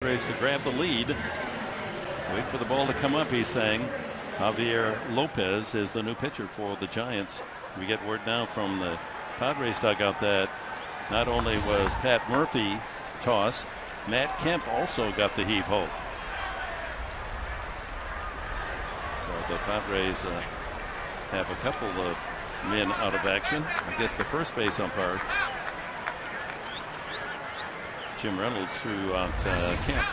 To grab the lead. Wait for the ball to come up, he's saying. Javier Lopez is the new pitcher for the Giants. We get word now from the Padres dugout that not only was Pat Murphy tossed, Matt Kemp also got the heave-ho. So the Padres have a couple of men out of action. I guess the first base umpire Jim Reynolds throughout camp.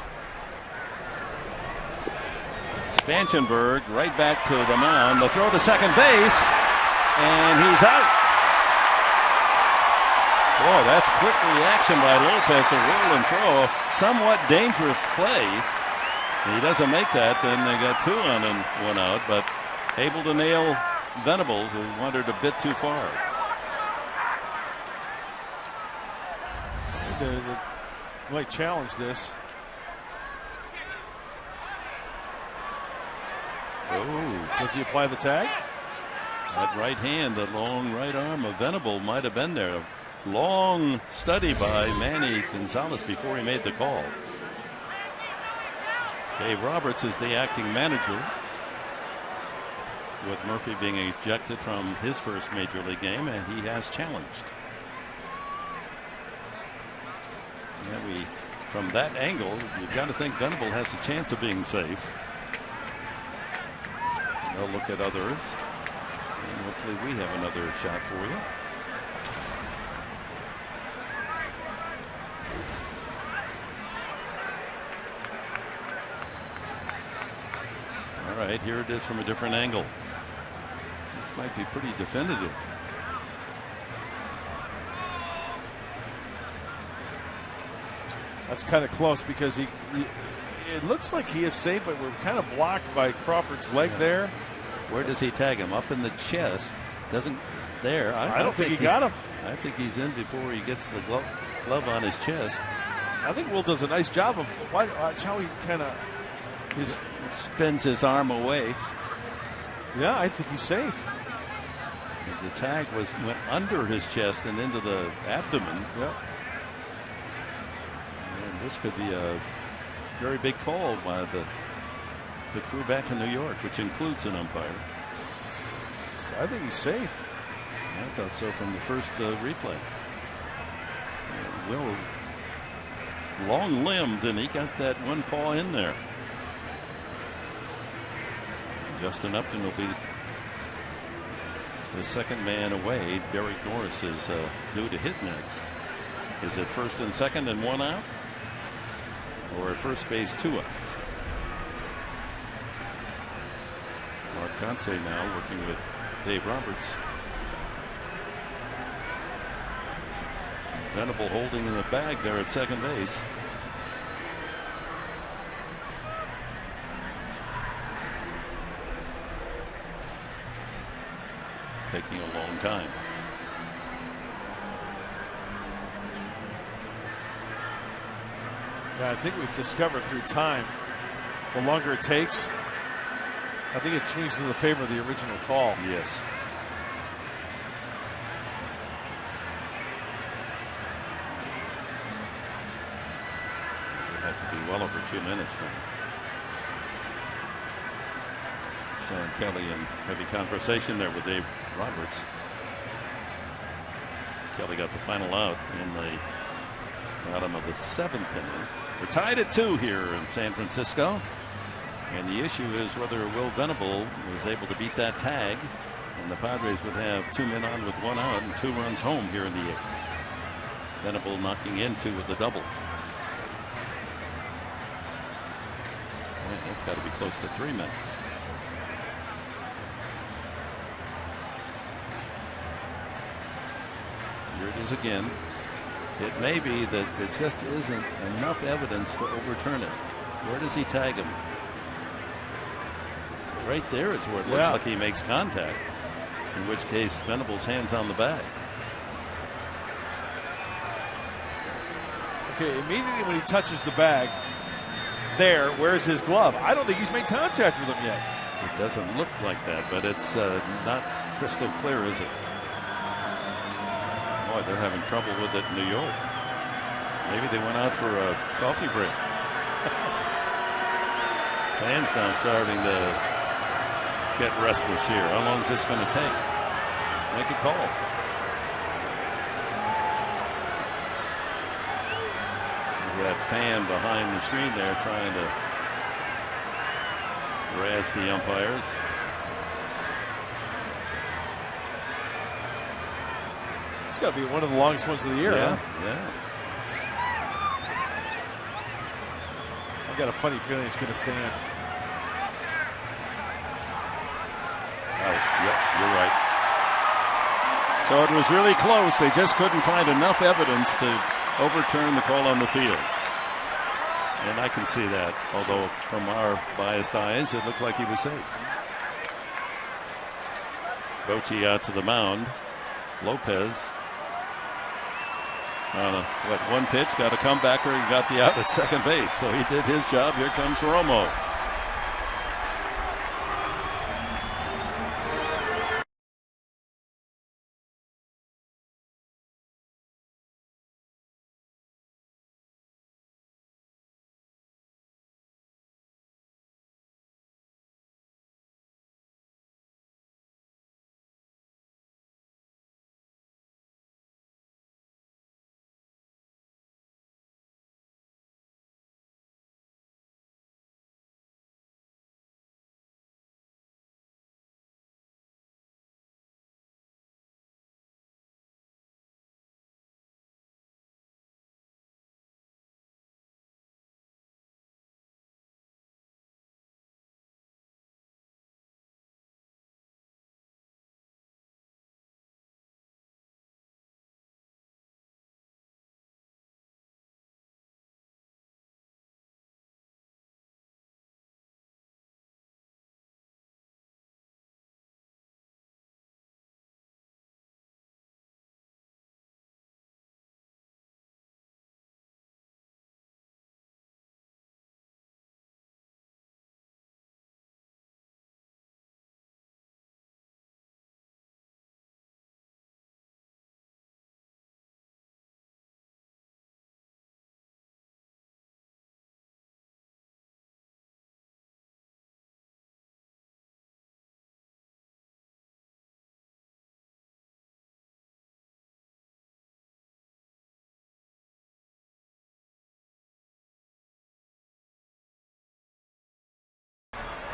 Spangenberg right back to the mound. The throw to second base, and he's out. Boy, that's quick reaction by Lopez. A roll and throw. Somewhat dangerous play. He doesn't make that, then they got 2 on and 1 out, but able to nail Venable, who wandered a bit too far. They might challenge this. Oh, does he apply the tag? That right hand, the long right arm of Venable might have been there. A long study by Manny Gonzalez before he made the call. Dave Roberts is the acting manager, with Murphy being ejected from his first major league game, and he has challenged. And from that angle, you've got to think Venable has a chance of being safe. They'll look at others, and hopefully we have another shot for you. All right, here it is from a different angle. This might be pretty definitive. That's kind of close because it looks like he is safe, but we're kind of blocked by Crawford's leg there. Where does he tag him? Up in the chest. Doesn't there. I don't think he got him. I think he's in before he gets the glove on his chest. I think Will does a nice job of watch how he kind of spins his arm away. Yeah, I think he's safe. The tag went under his chest and into the abdomen. Yeah. And this could be a very big call by the crew back in New York, which includes an umpire. I think he's safe. I thought so from the first replay. Will long-limbed, and he got that one paw in there. Justin Upton will be the second man away. Derek Norris is due to hit next. Is it first and second and 1 out? Or at first base 2 outs? Mark Conce now working with Dave Roberts. Venable holding in the bag there at second base. Taking a long time. Yeah, I think we've discovered through time, the longer it takes, I think it swings in the favor of the original call. Yes. It had to be well over 2 minutes now. Sean Kelly in heavy conversation there with Dave Roberts. Kelly got the final out in the bottom of the 7th inning. We're tied at 2 here in San Francisco. And the issue is whether Will Venable was able to beat that tag. And the Padres would have 2 men on with 1 out and 2 runs home here in the 8th. Venable knocking into with the double. Well, that's got to be close to 3 minutes. Here it is again. It may be that there just isn't enough evidence to overturn it. Where does he tag him? Right there is where it looks like he makes contact. In which case, Venable's hands on the bag. Okay, immediately when he touches the bag, there, where's his glove? I don't think he's made contact with him yet. It doesn't look like that, but it's not crystal clear, is it? Boy, they're having trouble with it in New York. Maybe they went out for a coffee break. Fans now starting to get restless here. How long is this going to take? Make a call. That fan behind the screen there trying to razz the umpires. It's got to be one of the longest ones of the year. Yeah, huh? yeah. I got a funny feeling it's going to stand. Yep, you're right. So it was really close. They just couldn't find enough evidence to overturn the call on the field. And I can see that, although from our biased eyes, it looked like he was safe. Bochy out to the mound. Lopez on one pitch, got a comebacker, he got the out at second base. So he did his job. Here comes Romo.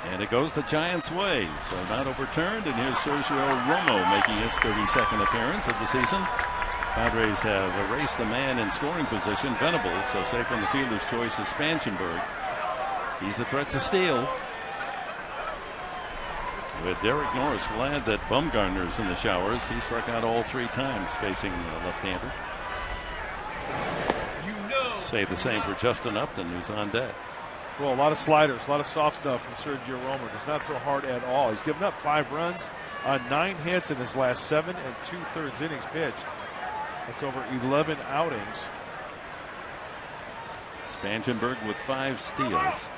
And it goes the Giants' way. So not overturned. And here's Sergio Romo making his 32nd appearance of the season. Padres have erased the man in scoring position, Venable. So safe on the fielder's choice is Spangenberg. He's a threat to steal. With Derek Norris glad that Bumgarner's in the showers. He struck out all 3 times facing the left-hander. Say the same for Justin Upton, who's on deck. Well, a lot of sliders, a lot of soft stuff from Sergio Romo. Does not throw hard at all. He's given up 5 runs on 9 hits in his last 7 2/3 innings pitched. That's over 11 outings. Spangenberg with 5 steals.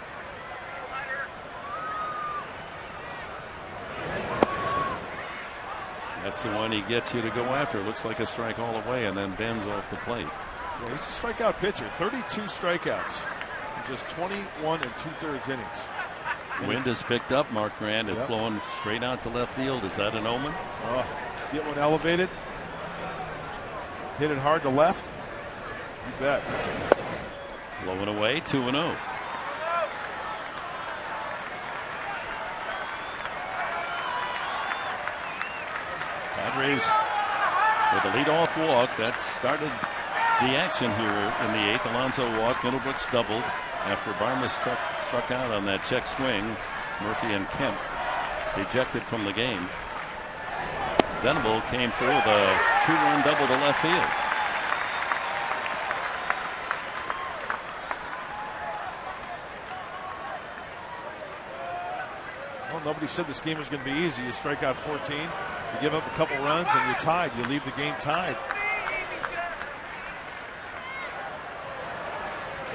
That's the one he gets you to go after. Looks like a strike all the way and then bends off the plate. Yeah, he's a strikeout pitcher. 32 strikeouts. Just 21 2/3 innings. Wind has picked up, Mark Grant. It's blowing straight out to left field. Is that an omen? Get one elevated. Hit it hard to left. You bet. Blowing away, 2-0. Padres with a leadoff walk. That started the action here in the 8th. Alonso walked. Middlebrooks doubled after Barma struck out on that check swing. Murphy and Kemp ejected from the game. Venable came through with a 2-run double to left field. Well, nobody said this game was going to be easy. You strike out 14, you give up a couple runs, and you're tied. You leave the game tied.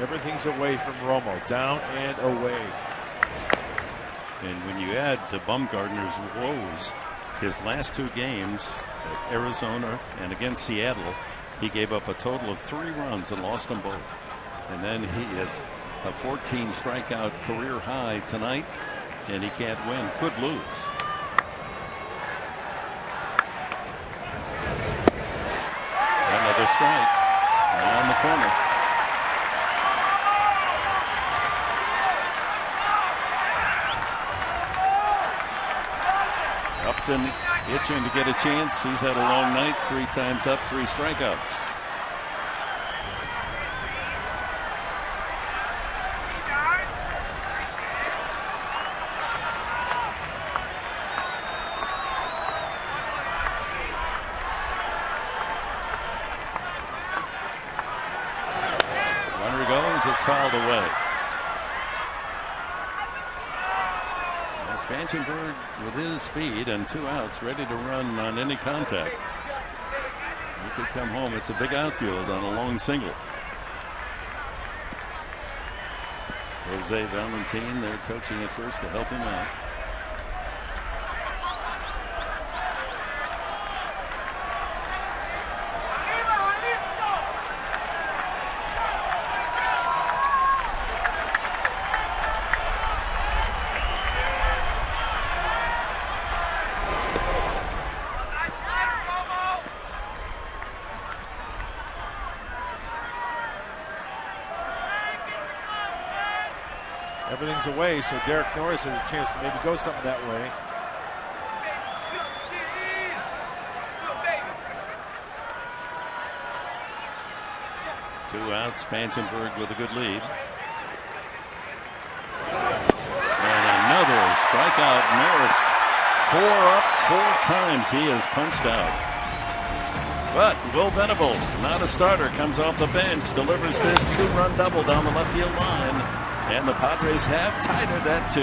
Everything's away from Romo, down and away. And when you add the Bumgarner's woes, his last 2 games at Arizona and against Seattle, he gave up a total of 3 runs and lost them both. And then he has a 14 strikeout career high tonight, and he can't win, could lose. Another strike on the corner. Upton itching to get a chance. He's had a long night. 3 times up, 3 strikeouts. fouled away. Spangenberg with his speed and 2 outs, ready to run on any contact. He could come home. It's a big outfield on a long single. Jose Valentin there coaching at first to help him out. Everything's away, so Derek Norris has a chance to maybe go something that way. Two outs, Spangenberg with a good lead. And another strikeout. Norris 4 up, 4 times he has punched out. But Will Venable, not a starter, comes off the bench, delivers this 2-run double down the left field line. And the Padres have tied it at 2.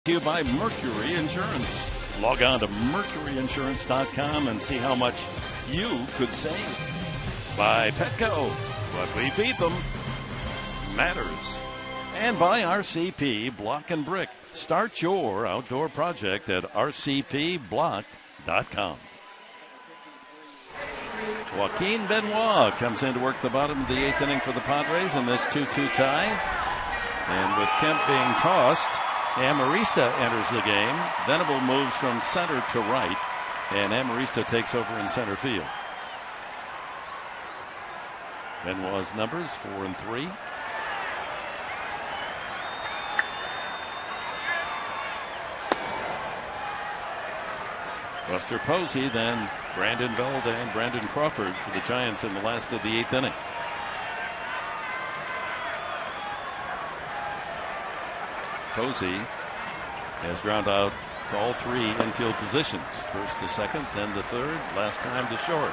You by Mercury Insurance. Log on to mercuryinsurance.com and see how much you could save. By Petco, but we beat them matters. And by RCP Block and Brick. Start your outdoor project at rcpblock.com. Joaquin Benoit comes in to work the bottom of the 8th inning for the Padres in this 2-2 tie. And with Kemp being tossed, Amarista enters the game. Venable moves from center to right, and Amarista takes over in center field. Benoit's numbers 4 and 3. Buster Posey, then Brandon Velde and Brandon Crawford for the Giants in the last of the 8th inning. Posey has ground out to all 3 infield positions. First to second, then to third, last time to short.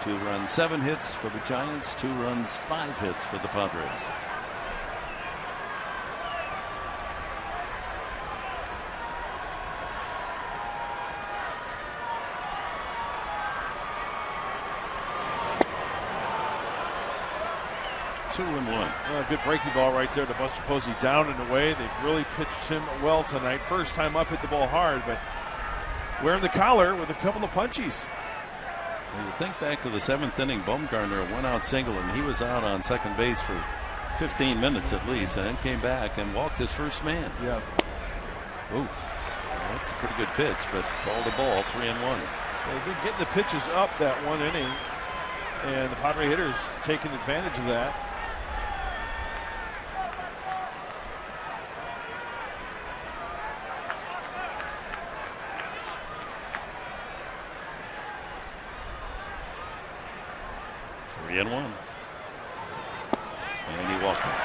Two runs, 7 hits for the Giants. 2 runs, 5 hits for the Padres. Good breaking ball right there to Buster Posey, down and away. They've really pitched him well tonight. First time up, hit the ball hard, but wearing the collar with a couple of punchies. Well, you think back to the 7th inning, Bumgarner, a 1-out single, and he was out on second base for 15 minutes at least, and then came back and walked his first man. Yeah. Ooh, that's a pretty good pitch, but called the ball, 3-1. They've been getting the pitches up that one inning, and the Padre hitters taking advantage of that. And he walked him.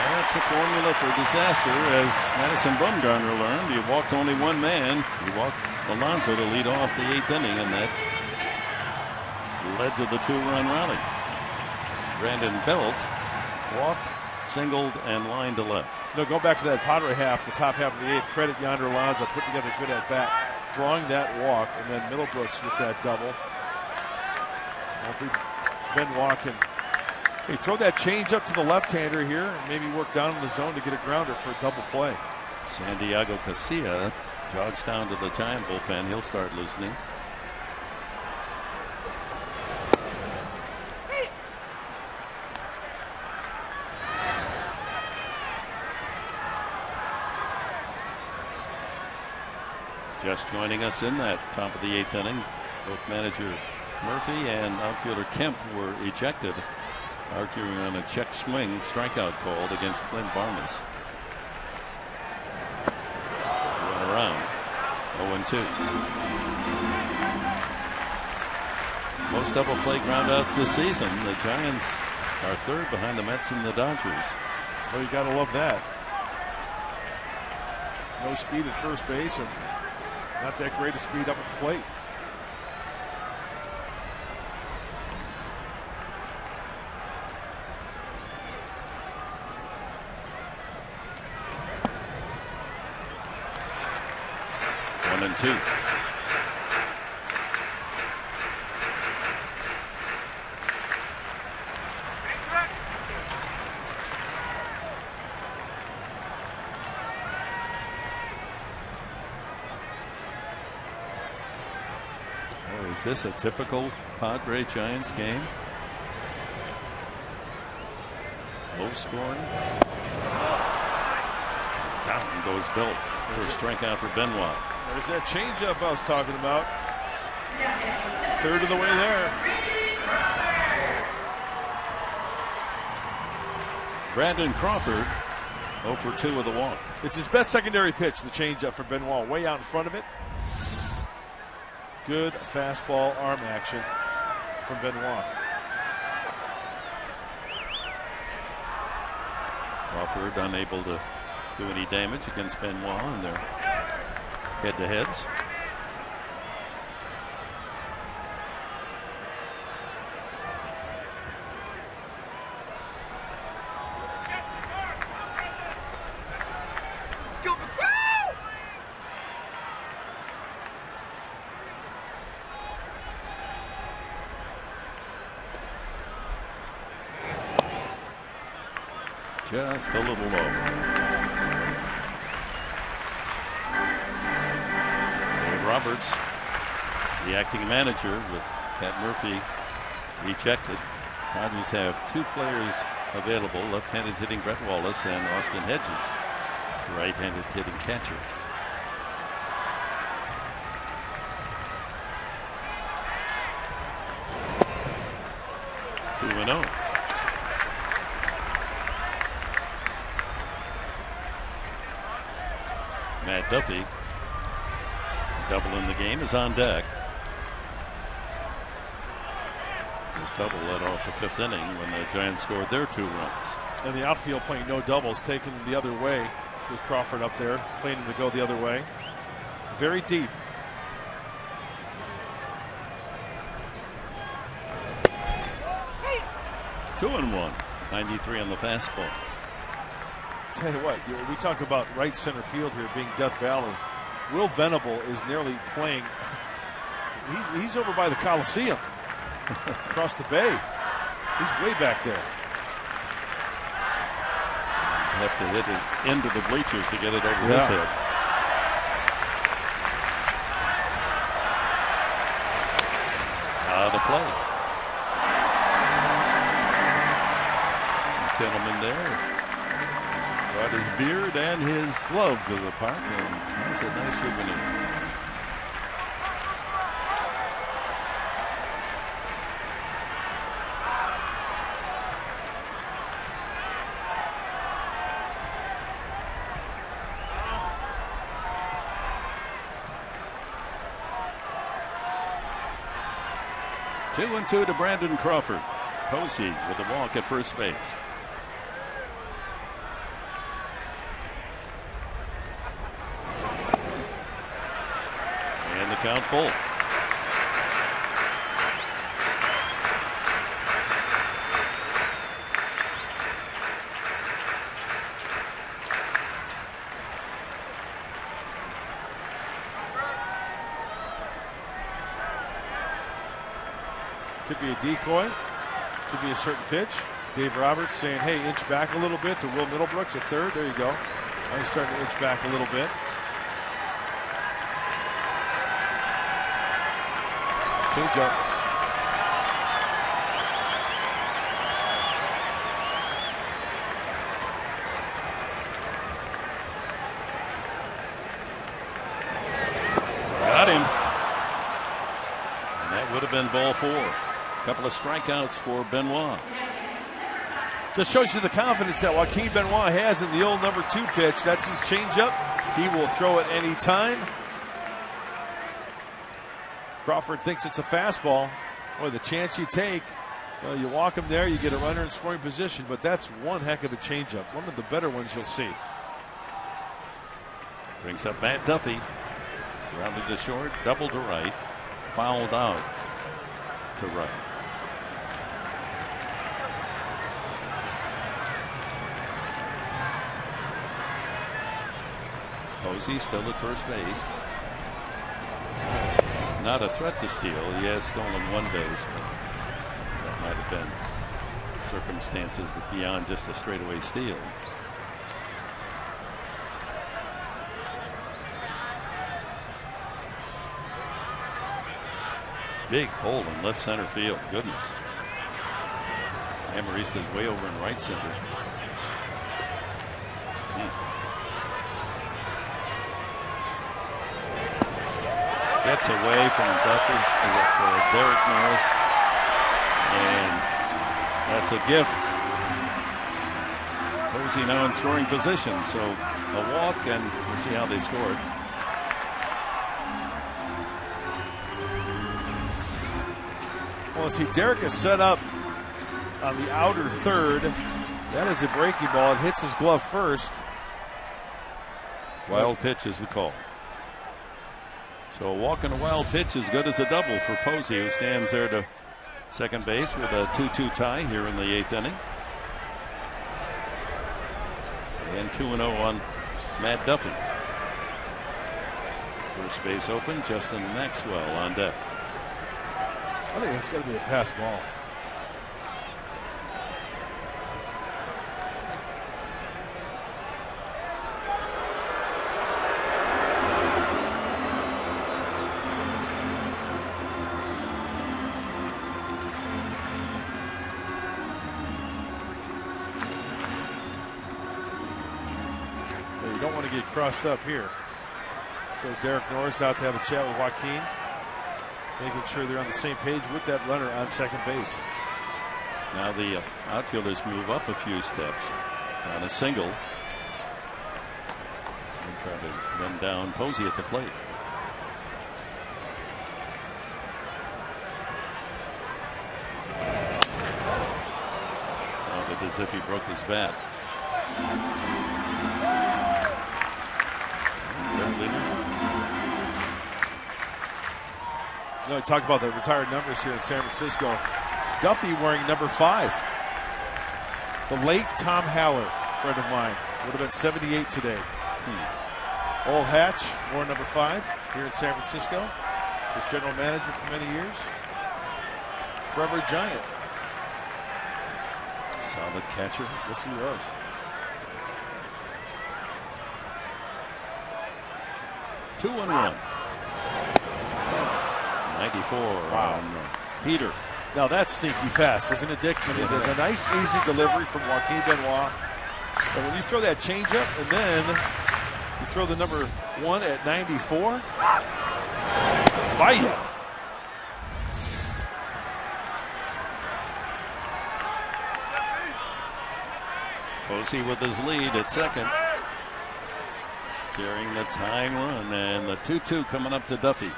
That's a formula for disaster, as Madison Bumgarner learned. He walked only one man. He walked Alonso to lead off the 8th inning, and that led to the 2-run rally. Brandon Belt walked, singled, and lined to left. No, go back to that Padre half, the top half of the 8th. Credit Yonder Alonso, put together a good at bat, drawing that walk, and then Middlebrooks with that double. Hopefully Benoit can throw that change up to the left-hander here and maybe work down in the zone to get a grounder for a double play. Santiago Casilla jogs down to the Giant bullpen. He'll start loosening. Just joining us in that top of the 8th inning, both manager Murphy and outfielder Kemp were ejected, arguing on a check swing strikeout called against Clint Barnes. Run around. 0-2. Most double play groundouts this season. The Giants are 3rd behind the Mets and the Dodgers. Well, you gotta love that. No speed at first base and not that great a speed up at the plate. And 2. Oh, is this a typical Padre Giants game? Low scoring. Down goes Belt. First strikeout for Benoit. There's that changeup I was talking about. 3rd of the way there. Brandon Crawford 0 for 2 with a walk. It's his best secondary pitch, the changeup for Benoit. Way out in front of it. Good fastball arm action from Benoit. Crawford unable to do any damage against Benoit in their head-to-heads. Just a little low. Roberts, the acting manager, with Pat Murphy ejected. Padres have 2 players available, left-handed hitting Brett Wallace and Austin Hedges, right-handed hitting catcher. Two and 0. Matt Duffy, double in the game, is on deck. This double led off the 5th inning when the Giants scored their 2 runs. And the outfield playing no doubles, taking the other way with Crawford up there, playing him to go the other way. Very deep. Two and 1. 93 on the fastball. Tell you what, we talked about right center field here being Death Valley. Will Venable is nearly playing. He's over by the Coliseum, across the bay. He's way back there. Have to hit it into the bleachers to get it over his head. Out of play. gentleman there brought his beard and his glove to the park, and that's a nice souvenir. Two and two to Brandon Crawford. Posey with a walk at first base. And the count full. Could be a decoy. Could be a certain pitch. Dave Roberts saying, hey, inch back a little bit to Will Middlebrooks at third. There you go. Now he's starting to inch back a little bit. Change up. Got him. And that would have been ball four. Couple of strikeouts for Benoit. Just shows you the confidence that Joaquin Benoit has in the old number 2 pitch. That's his changeup. He will throw it any time. Crawford thinks it's a fastball. Boy, the chance you take, well, you walk him there, you get a runner in scoring position, but that's one heck of a changeup. One of the better ones you'll see. Brings up Matt Duffy. Rounded to short, double to right, fouled out to right. Posey still at first base. Not a threat to steal. He has stolen one base, but that might have been circumstances beyond just a straightaway steal. Big hole in left center field. Goodness. Amarista's way over in right center. Gets away from Duffy for Derek Norris, and that's a gift. Posey now in scoring position, so a walk, and we'll see how they scored. Well, see, Derek is set up on the outer third. That is a breaking ball. It hits his glove first. Wild pitch is the call. So a walk and a wild pitch as good as a double for Posey, who stands there to second base with a 2-2 tie here in the 8th inning. And 2-0 on Matt Duffy. First base open, Justin Maxwell on deck. I think it's got to be a pass ball. You don't want to get crossed up here. So Derek Norris out to have a chat with Joaquin, making sure they're on the same page with that runner on second base. Now the outfielders move up a few steps on a single and try to run down Posey at the plate. Sounded as if he broke his bat. You know, talk about the retired numbers here in San Francisco. Duffy wearing number 5. The late Tom Haller, friend of mine, would have been 78 today. Old Hatch wore number 5 here in San Francisco. Was general manager for many years. Forever Giant. Solid catcher. Yes, he was. Two and one. 94 on Peter. Now that's sneaky fast, isn't it, Dick? I mean, a nice, easy delivery from Joaquin Benoit. But when you throw that changeup and then you throw the number 1 at 94, vaya. Posey with his lead at second. Carrying the tying run, and the 2-2 coming up to Duffy.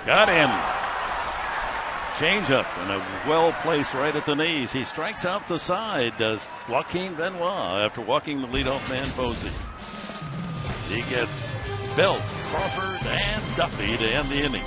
Got him. Change up and a well placed right at the knees. He strikes out the side, does Joaquin Benoit, after walking the leadoff man Posey. He gets Belt, Crawford, and Duffy to end the inning.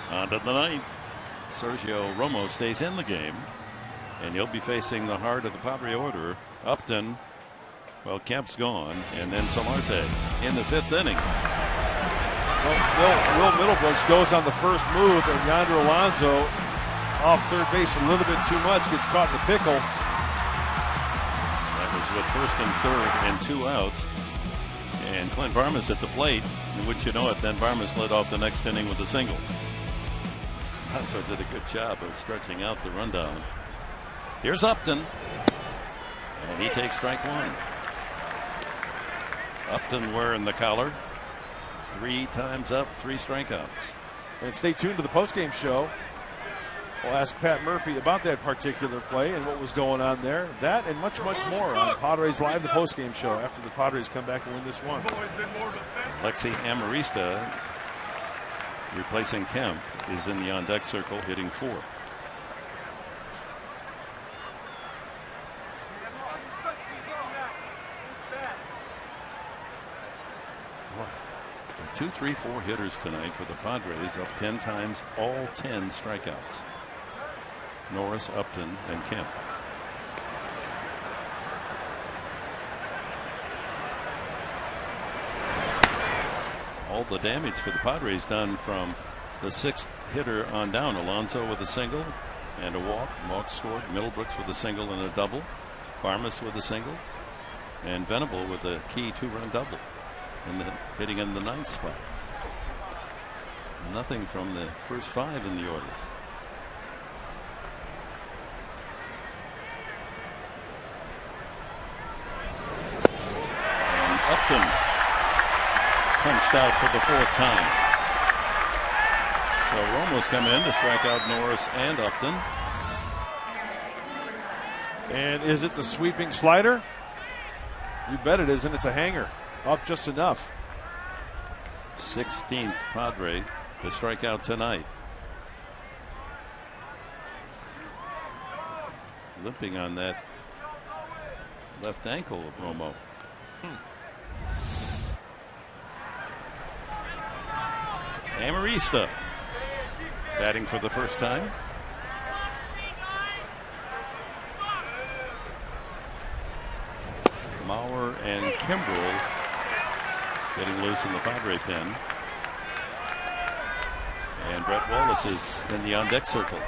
On to the ninth. Sergio Romo stays in the game, and he'll be facing the heart of the Padre order. Upton, well, Kemp's gone, and then Solarte in the fifth inning. Well, Will Middlebrooks goes on the first move, and Yonder Alonso off third base a little bit too much, gets caught in the pickle. That was with first and third and 2 outs. And Clint Varmus at the plate. And would you know it, then Varmus led off the next inning with a single. Alonso did a good job of stretching out the rundown. Here's Upton, and he takes strike one. Upton wearing the collar. 3 times up, 3 strikeouts. And stay tuned to the postgame show. We'll ask Pat Murphy about that particular play and what was going on there. That and much, much more on Padres Live, the postgame show, after the Padres come back and win this one. Lexi Amarista, replacing Kemp, is in the on-deck circle, hitting 4th. Wow. 2, 3, 4 hitters tonight for the Padres, up 10 times, all 10 strikeouts. Norris, Upton, and Kemp. All the damage for the Padres done from the 6th hitter on down. Alonso with a single and a walk. Walk scored. Middlebrooks with a single and a double. Varmus with a single. And Venable with a key 2-run double. Hitting in the 9th spot. Nothing from the first 5 in the order. And Upton punched out for the 4th time. So Romo's come in to strike out Norris and Upton. And is it the sweeping slider? You bet it isn't. It's a hanger. Up just enough. 16th Padre to strike out tonight. Limping on that left ankle of Romo. Amarista batting for the first time. Mauer and Kimbrel getting loose in the Padre pen. And Brett Wallace is in the on-deck circle.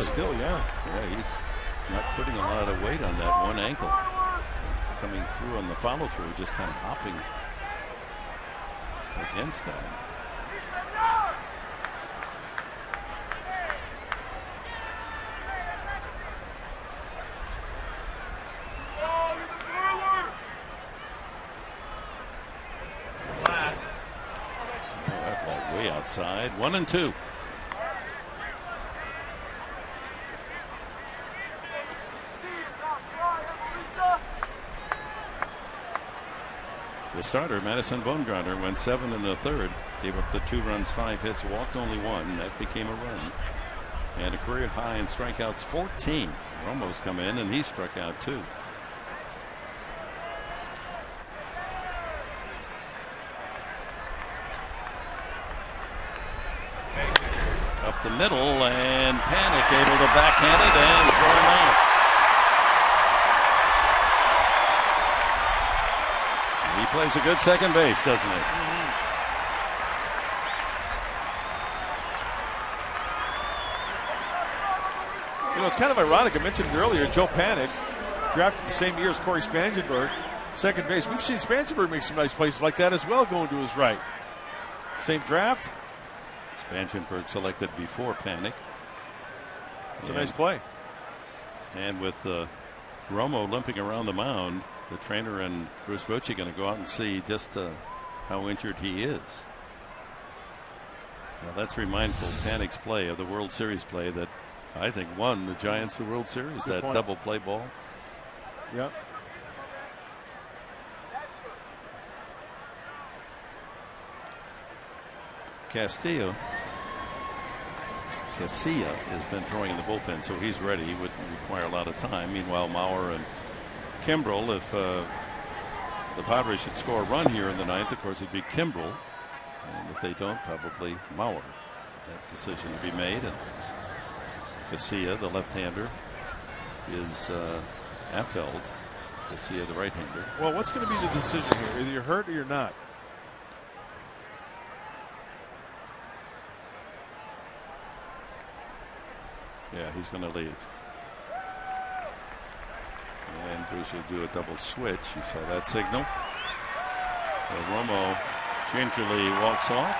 Still, yeah. Yeah, he's not putting a lot of weight on that one ankle. Coming through on the follow through, just kind of hopping against that. Oh, that ball way outside. 1-2. The starter, Madison Bumgarner, went 7 in the third, gave up the 2 runs, 5 hits, walked only 1. That became a run. And a career high in strikeouts, 14. Romo's come in and he struck out 2. Up the middle, and Panic able to backhand it and throw him out. He plays a good second base, doesn't he? You know, it's kind of ironic. I mentioned it earlier. Joe Panic, drafted the same year as Corey Spangenberg, second base. We've seen Spangenberg make some nice plays like that as well, going to his right. Same draft. Spangenberg selected before Panic. It's a nice play. And with Romo limping around the mound, the trainer and Bruce Bochy going to go out and see just how injured he is. Well, let's remindful Panic's play of the World Series play that I think won the Giants the World Series. Good that point. Double play ball. Yep. Casilla has been throwing in the bullpen, so he's ready. He would require a lot of time. Meanwhile, Mauer and Kimbrel, if the Padres should score a run here in the ninth, of course, it'd be Kimbrel. And if they don't, probably Mauer. That decision to be made. And Casilla, the left-hander, is Affeld. Casilla, the right-hander. Well, what's going to be the decision here? Either you're hurt or you're not. Yeah, he's going to leave. And Bruce will do a double switch. You saw that signal. So Romo gingerly walks off.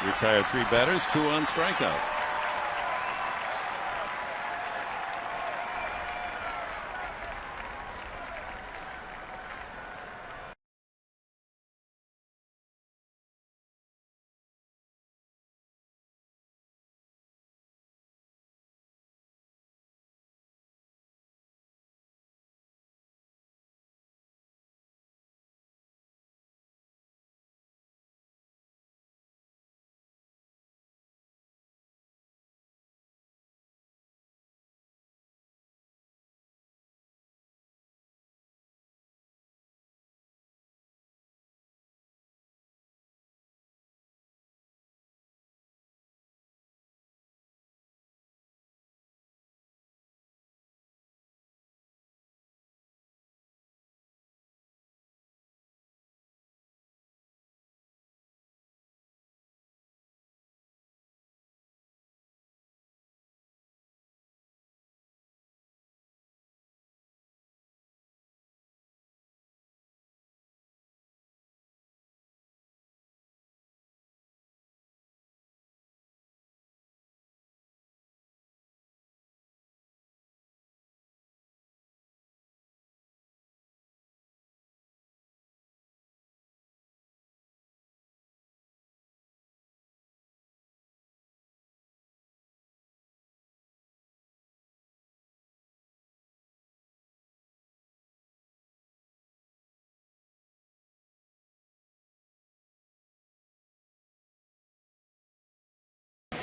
Retired 3 batters, 2 on strikeout.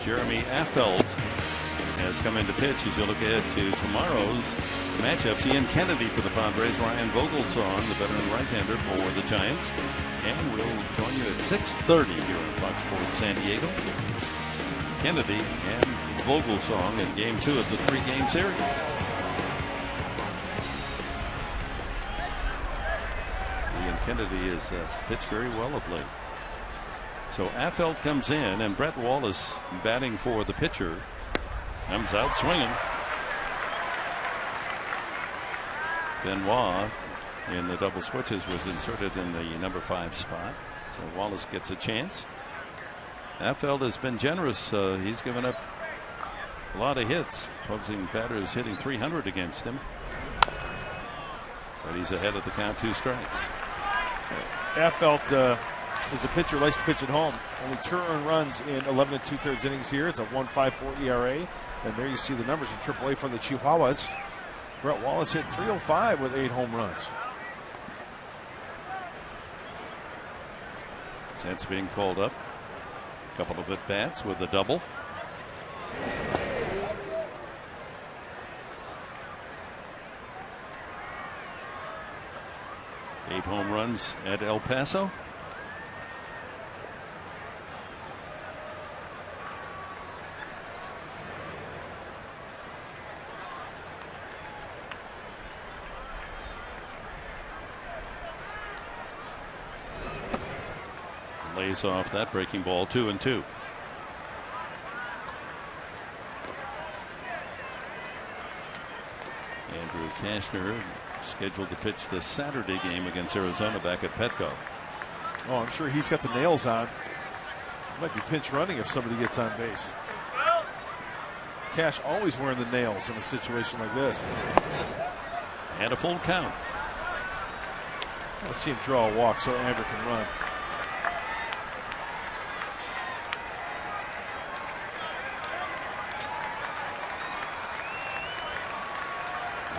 Jeremy Affeldt has come in to pitch. As you look ahead to tomorrow's matchups, Ian Kennedy for the Padres, Ryan Vogelsong, the veteran right-hander for the Giants. And we'll join you at 6:30 here on Fox Sports San Diego. Kennedy and Vogelsong in Game 2 of the 3-game series. Ian Kennedy has pitched very well of late. So Affeldt comes in, and Brett Wallace batting for the pitcher. Comes out swinging. Benoit in the double switches was inserted in the number 5 spot. So Wallace gets a chance. Affeldt has been generous. He's given up a lot of hits. Opposing batters hitting .300 against him. But he's ahead of the count, 2 strikes. Affeldt is a pitcher likes to pitch at home. Only 2 earned runs in 11 2/3 innings here. It's a 1.54 ERA. And there you see the numbers in AAA for the Chihuahuas. Brett Wallace hit .305 with 8 home runs. That's being called up. A couple of at-bats with a double. Eight home runs at El Paso. Lays off that breaking ball, 2-2. Andrew Kashner scheduled to pitch the Saturday game against Arizona back at Petco. Oh, I'm sure he's got the nails on. Might be pinch running if somebody gets on base. Cash always wearing the nails in a situation like this. And a full count. Let's see him draw a walk so Andrew can run.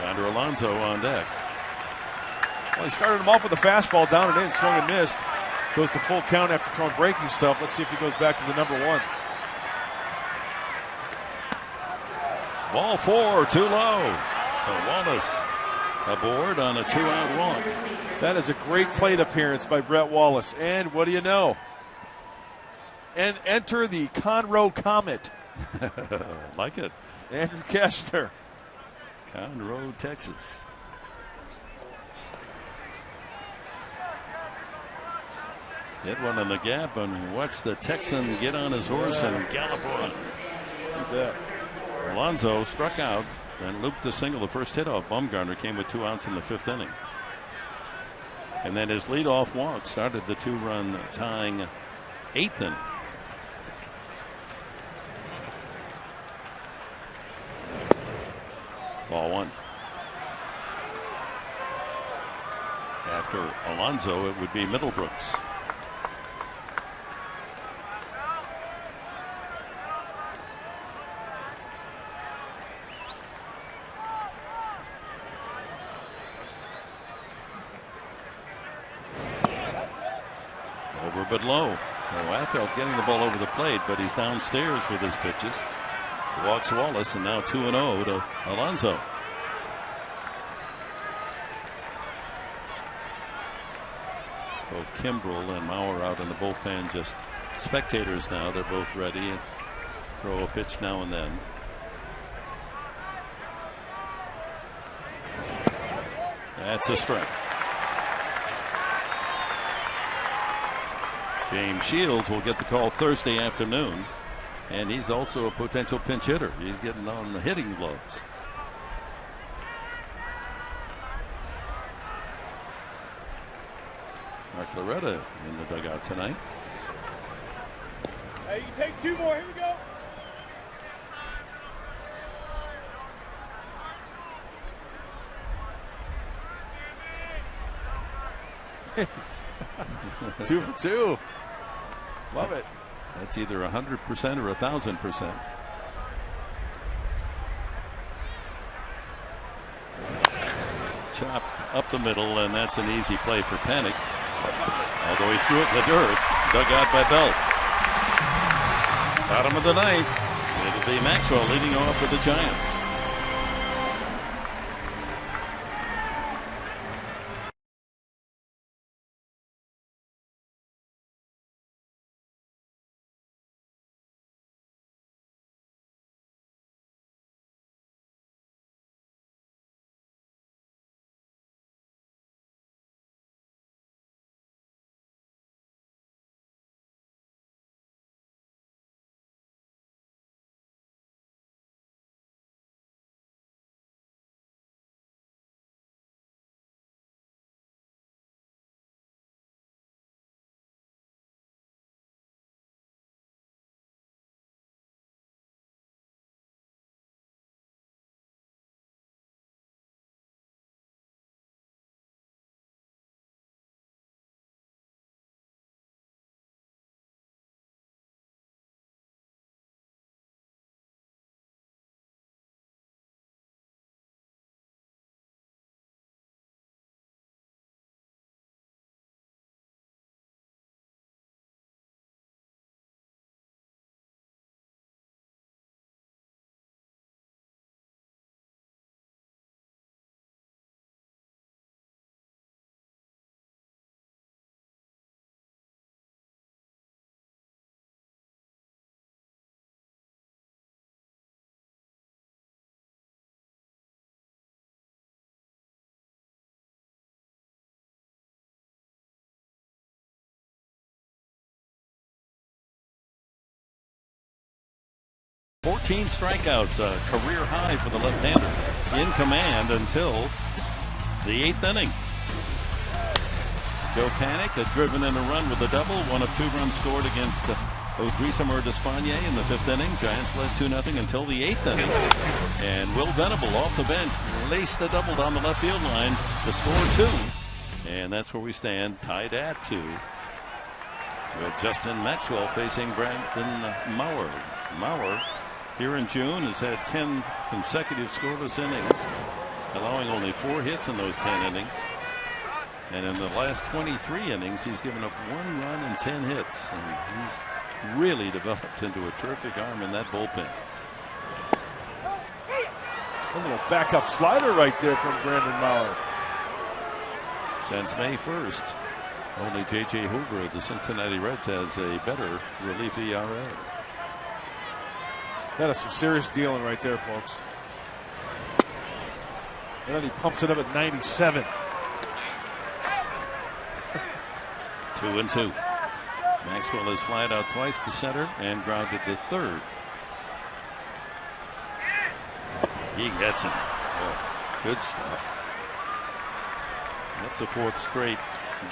Yonder Alonso on deck. Well, he started him off with a fastball down and in, swung and missed. Goes to full count after throwing breaking stuff. Let's see if he goes back to the number 1. Ball 4, too low. So Wallace aboard on a 2-out walk. That is a great plate appearance by Brett Wallace. And what do you know? And enter the Conroe Comet. Like it. Andrew Kashner. Conroe, Texas. Hit one in the gap and watch the Texan get on his horse and gallop on. You bet. Alonso struck out and looped a single. The first hit off Bumgarner came with 2 outs in the 5th inning. And then his leadoff walk started the 2-run tying 8th inning. Ball 1. After Alonso, it would be Middlebrooks. Over but low. Affeldt getting the ball over the plate, but he's downstairs with his pitches. Walks Wallace, and now 2-0 to Alonso. Both Kimbrel and Mauer out in the bullpen, just spectators now. They're both ready. Throw a pitch now and then. That's a strike. James Shields will get the call Thursday afternoon. And he's also a potential pinch hitter. He's getting on the hitting gloves. Mark Loretta in the dugout tonight. Hey, you can take 2 more. Here we go. 2 for 2. Love it. That's either 100% or 1,000%. Chop up the middle, and that's an easy play for Panic. Although he threw it in the dirt, dug out by Belt. Bottom of the ninth. It'll be Maxwell leading off for the Giants. Fourteen strikeouts, a career high for the left-hander. In command until the 8th inning. Joe Panik had driven in a run with a double. One of 2 runs scored against Odrisamer Despaigne in the 5th inning. Giants led 2-0 until the 8th inning. And Will Venable off the bench laced the double down the left field line to score 2. And that's where we stand, tied at 2. With Justin Maxwell facing Brandon Maurer. Maurer, here in June, has had 10 consecutive scoreless innings, allowing only 4 hits in those 10 innings. And in the last 23 innings, he's given up 1 run and 10 hits. And he's really developed into a terrific arm in that bullpen. A little backup slider right there from Brandon Maurer. Since May 1st, only J.J. Hoover of the Cincinnati Reds has a better relief ERA. That is some serious dealing right there, folks. And then he pumps it up at 97. 2-2. Maxwell is flied out twice to center and grounded to third. He gets him. Oh, good stuff. That's the 4th straight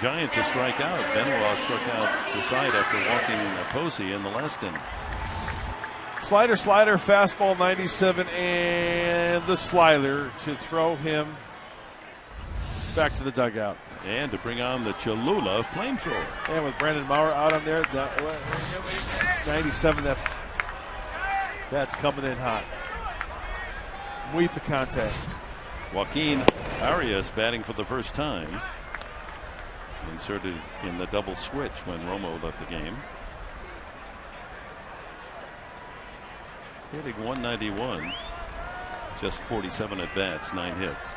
Giant to strike out. Benoit struck out the side after walking Posey in the last inning. Slider, fastball 97, and the slider to throw him back to the dugout. And to bring on the Cholula flamethrower. And with Brandon Maurer out on there, 97, that's coming in hot. Muy picante. Joaquin Arias batting for the first time. Inserted in the double switch when Romo left the game. Hitting .191, just 47 at bats, 9 hits.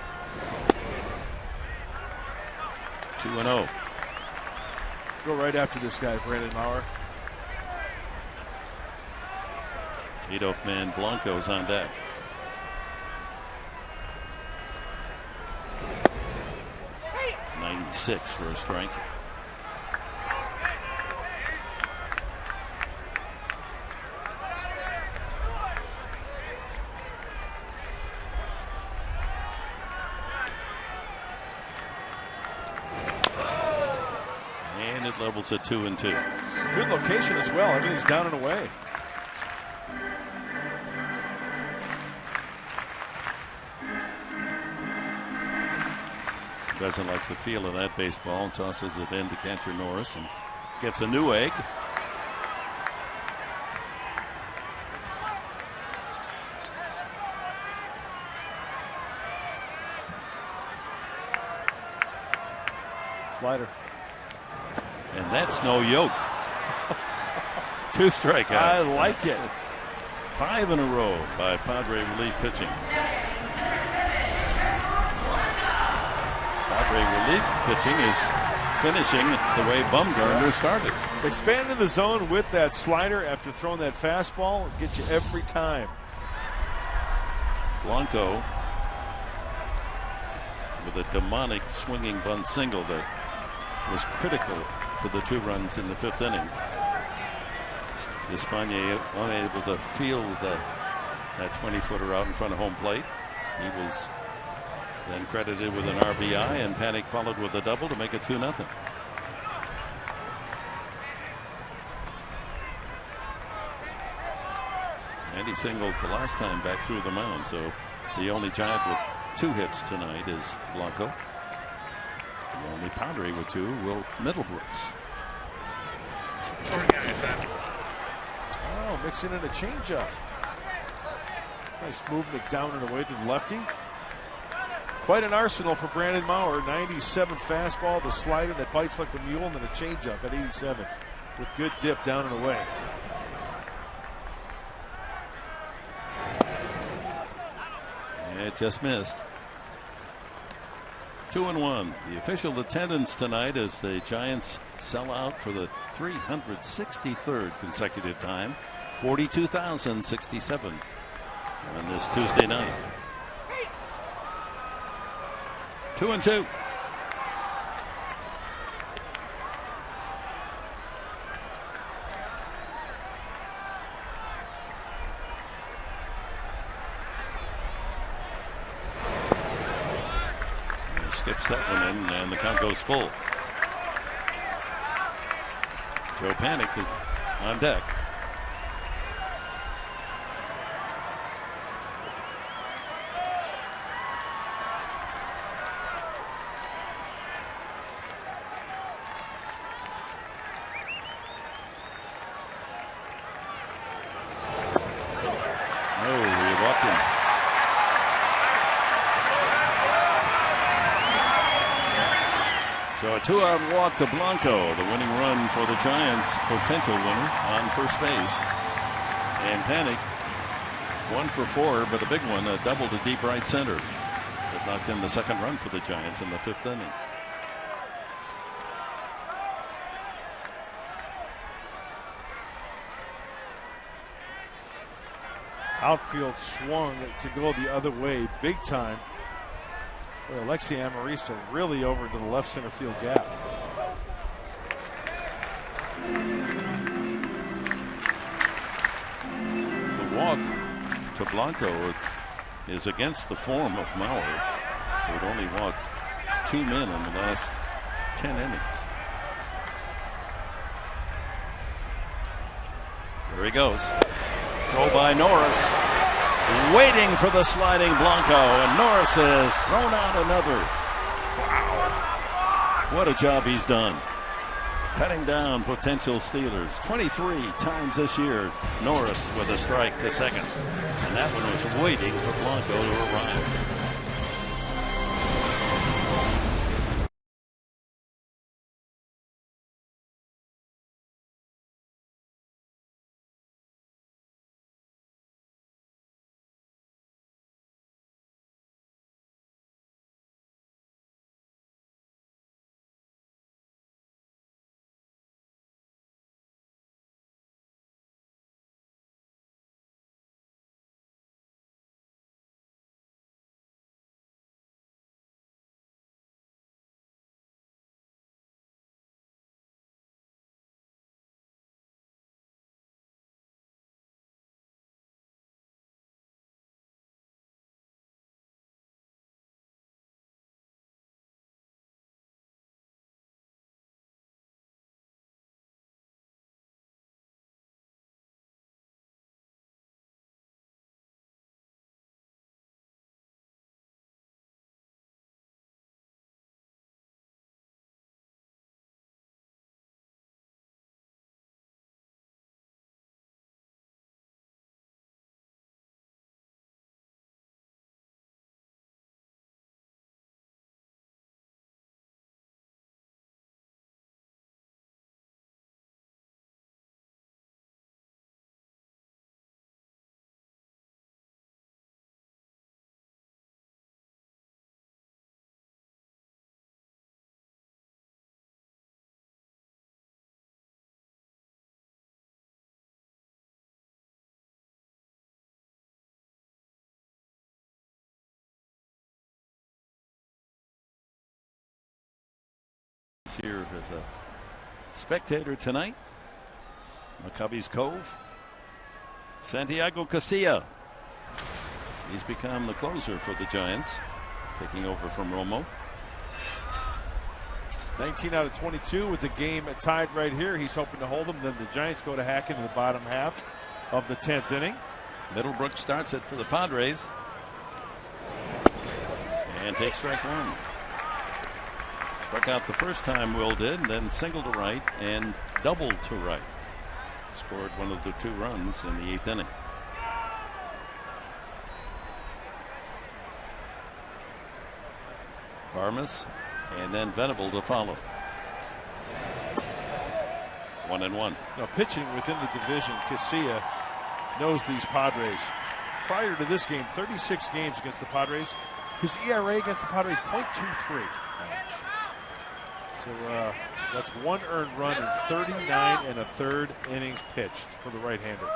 2-0. Go right after this guy, Brandon Maurer. Leadoff man Blanco's on deck. .96 for a strike. Levels at 2-2. Good location as well. Everything's down and away. Doesn't like the feel of that baseball. Tosses it in to catcher Norris and gets a new egg. Slider. And that's no yoke. 2 strikeouts. I like it. 5 in a row by Padre relief pitching. Padre relief pitching is finishing the way Bumgarner started. Expanding the zone with that slider after throwing that fastball will get you every time. Blanco with a demonic swinging bunt single that was critical to the 2 runs in the 5th inning. Espana unable to field that 20-footer out in front of home plate. He was then credited with an RBI, and Panic followed with a double to make it 2-0. And he singled the last time back through the mound, so the only Giant with 2 hits tonight is Blanco. The only Padre with 2 will Middlebrooks. Oh, mixing in a changeup. Nice movement down and away to the lefty. Quite an arsenal for Brandon Maurer. 97 fastball, the slider that bites like a mule, and then a changeup at 87 with good dip down and away. It just missed. 2-1. The official attendance tonight as the Giants sell out for the 363rd consecutive time. 42,067 on this Tuesday night. 2-2. Skips that one in, and the count goes full. Joe Panic is on deck. So a 2-out walk to Blanco, the winning run for the Giants, potential winner on first base. And Panic 1 for 4, but a big one, a double to deep right center that knocked in the second run for the Giants in the 5th inning. Outfield swung to go the other way big time. Well, Alexi Amarista really over to the left center field gap. The walk to Blanco is against the form of Maurer, who had only walked 2 men in the last 10 innings. There he goes. Throw by Norris. Waiting for the sliding Blanco, and Norris has thrown out another. Wow. What a job he's done. Cutting down potential Steelers. 23 times this year, Norris with a strike to second. And that one was waiting for Blanco to arrive. here as a spectator tonight. McCovey's Cove. Santiago Casilla. He's become the closer for the Giants, taking over from Romo. 19 out of 22 with the game tied right here. He's hoping to hold them. Then the Giants go to Hackett in the bottom half of the 10th inning. Middlebrook starts it for the Padres. And takes strike one. Struck out the first time, Will did, and then single to right and double to right. Scored one of the 2 runs in the 8th inning. Barmas and then Venable to follow. 1-1. Now pitching within the division, Casilla knows these Padres. Prior to this game, 36 games against the Padres. His ERA against the Padres, .23. So that's 1 earned run in 39 1/3 innings pitched for the right-hander.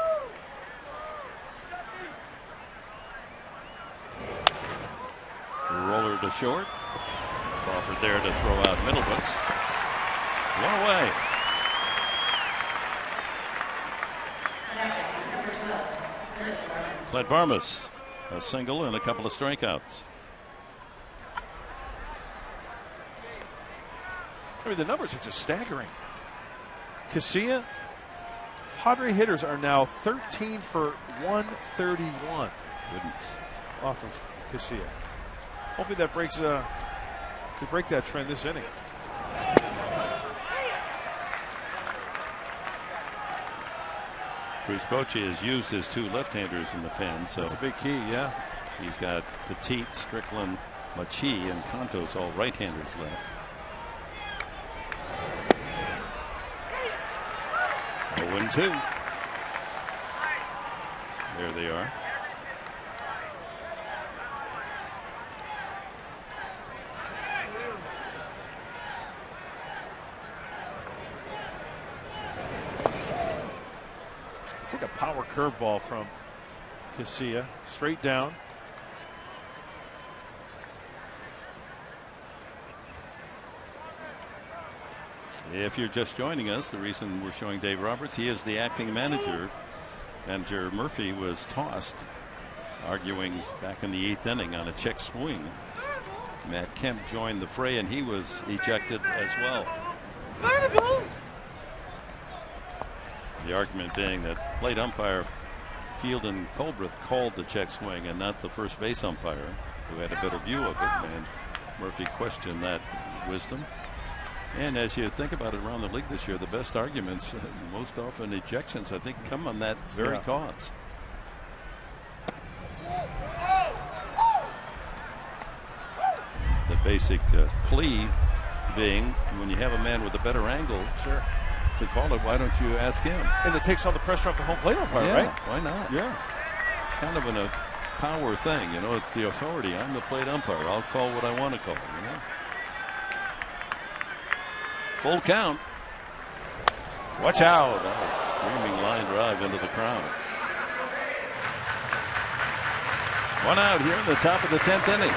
Roller to short. Crawford there to throw out Middlebrooks. 1 away. Cled Barmas, a single and a couple of strikeouts. I mean, the numbers are just staggering. Casilla, Padre hitters are now 13 for 131. Goodness. Off of Casilla. Hopefully that breaks could break that trend this inning. Bruce Bochy has used his 2 left-handers in the pen, so that's a big key. Yeah, he's got Petit, Strickland, Machi, and Contos all right-handers left. 0-2. There they are. It's like a power curveball from Casilla, straight down. If you're just joining us, the reason we're showing Dave Roberts, he is the acting manager. Manager Murphy was tossed, arguing back in the 8th inning on a check swing. Matt Kemp joined the fray and he was ejected as well. The argument being that plate umpire Fielden Colbreth called the check swing and not the first base umpire, who had a better view of it, and Murphy questioned that wisdom. And as you think about it around the league this year, the best arguments, most often ejections, I think, come on that very cause. The basic plea being, when you have a man with a better angle, sure, to call it, why don't you ask him? And it takes all the pressure off the home plate umpire, yeah, right? Why not? Yeah. It's kind of a power thing, you know. It's the authority. I'm the plate umpire. I'll call what I want to call, you know. Full count. Watch out. Oh, screaming line drive into the crowd. 1 out here in the top of the 10th inning.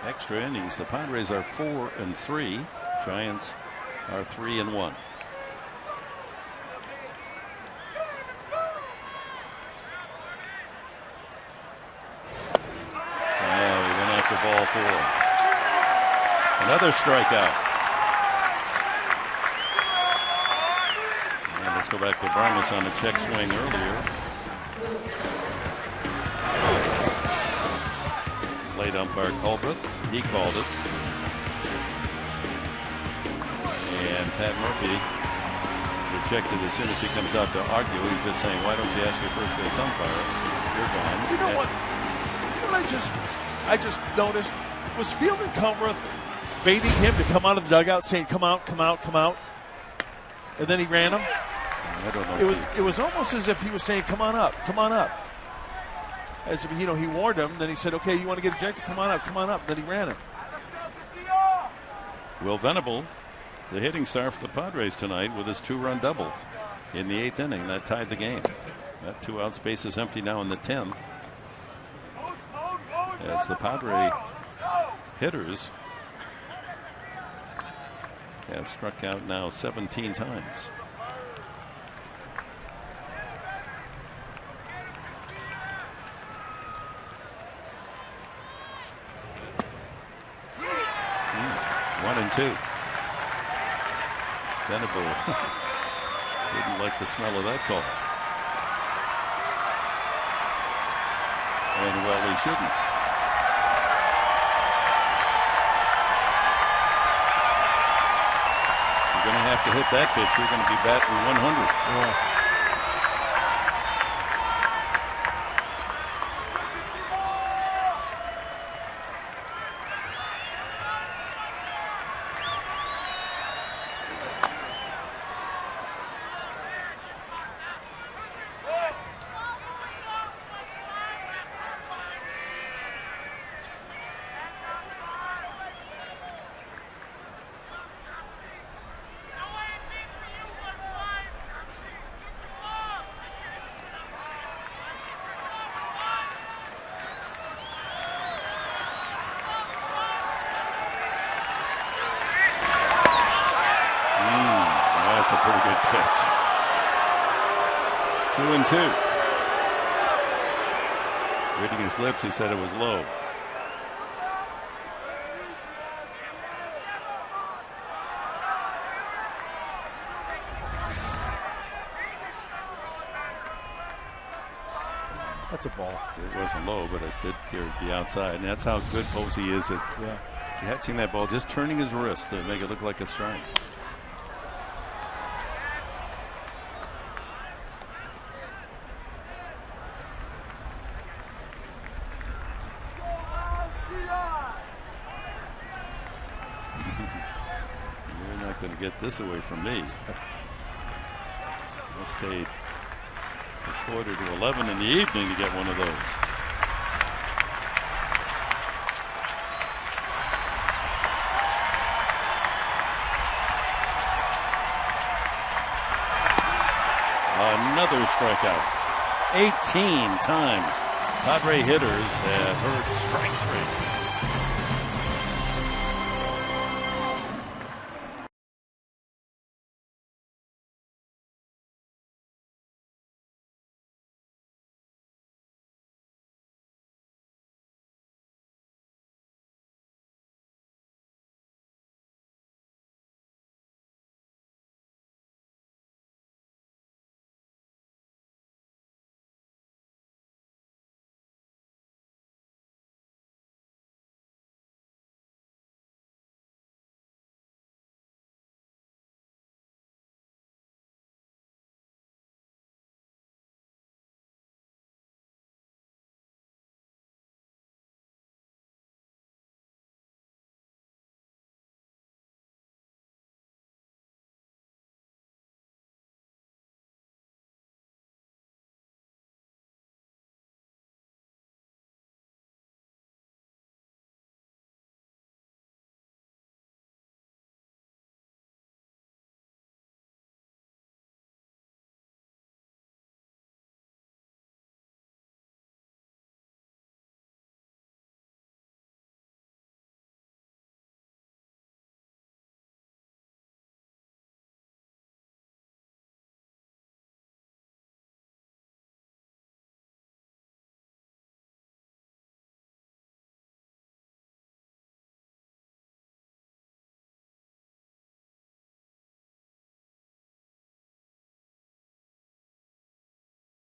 Extra innings. The Padres are 4-3. Giants are 3-1. Ball 4. Another strikeout. And let's go back to Barnes on the check swing earlier. Late umpire Colbreth, he called it. And Pat Murphy rejected as soon as he comes out to argue. He's just saying, why don't you ask your first base umpire? You're gone. You know what? I just noticed, was Fielden Colbreth baiting him to come out of the dugout, saying, come out, come out, come out, and then he ran him? I don't know. It was almost as if he was saying, come on up, come on up. As if, he warned him, then he said, okay, you want to get ejected, come on up, then he ran him. Will Venable, the hitting star for the Padres tonight, with his 2-run double. in the 8th inning. That tied the game. That 2-out space is empty now in the 10th. As the Padre hitters have struck out now 17 times. One and two. Venable didn't like the smell of that call. And well, he shouldn't. You're going to have to hit that pitch. You're going to be batting 100. Yeah. Reading his lips, he said it was low. That's a ball. It wasn't low, but it did appear to be outside. And that's how good Posey is at catching that ball, just turning his wrist to make it look like a strike. Get this away from me. I stayed a quarter to 11 in the evening to get one of those. Another strikeout. 18 times Padre hitters have heard strike rate.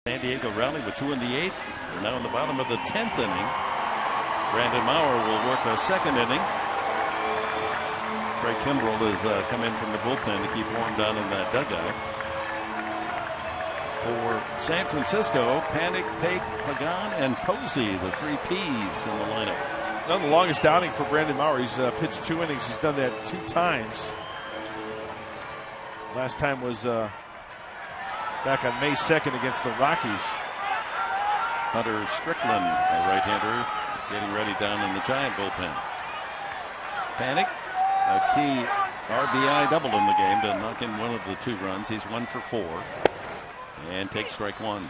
San Diego rally with 2 in the 8th. We're now in the bottom of the 10th inning. Brandon Maurer will work a second inning. Craig Kimbrell has come in from the bullpen to keep warm down in that dugout. For San Francisco, Panic, Pake, Pagan, and Posey, the 3 Ps in the lineup. Not the longest outing for Brandon Maurer. He's pitched 2 innings. He's done that 2 times. Last time was back on May 2nd against the Rockies. Hunter Strickland, a right-hander, getting ready down in the Giant bullpen. Panic, a key RBI double in the game to knock in one of the 2 runs. He's 1 for 4. And takes strike one.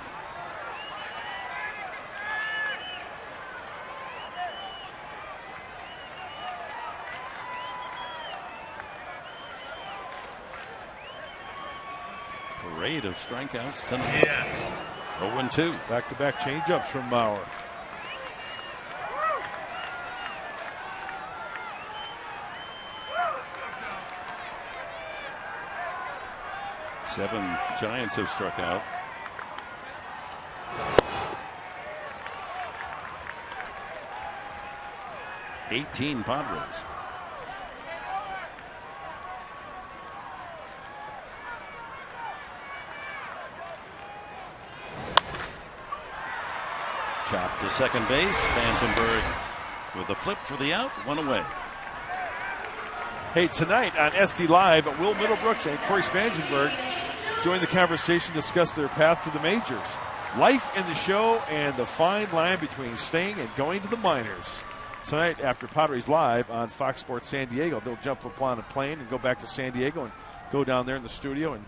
Parade of strikeouts tonight. Yeah. 0-2. Back-to-back changeups from Mauer. Seven Giants have struck out. $18 Padres. Chopped to second base. Spangenberg with a flip for the out. One away. Hey, tonight on SD Live, Will Middlebrooks and Corey Spangenberg join the conversation to discuss their path to the majors. Life in the show and the fine line between staying and going to the minors. Tonight after Padres Live on Fox Sports San Diego, they'll jump upon a plane and go back to San Diego and go down there in the studio, and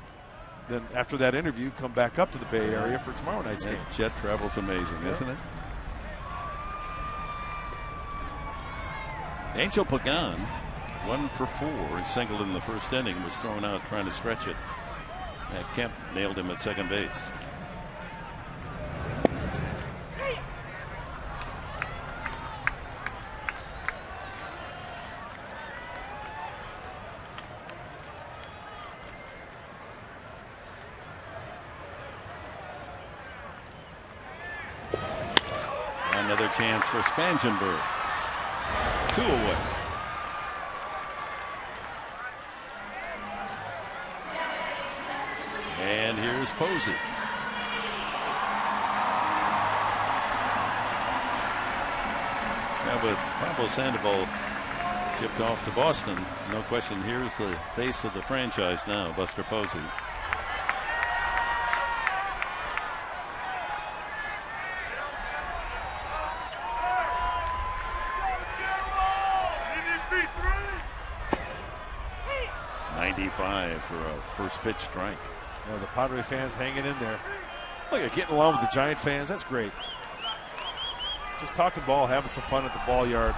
then after that interview come back up to the Bay Area for tomorrow night's game. Jet travel's amazing, isn't it? Angel Pagan, 1 for 4. He singled in the first inning, was thrown out trying to stretch it. Kemp nailed him at second base. Another chance for Spangenberg. 2 away. And here's Posey. Now with Pablo Sandoval shipped off to Boston, no question, here's the face of the franchise now, Buster Posey. For a first pitch strike. Oh, the Padre fans hanging in there. Look at getting along with the Giant fans. That's great. Just talking ball, having some fun at the ball yard,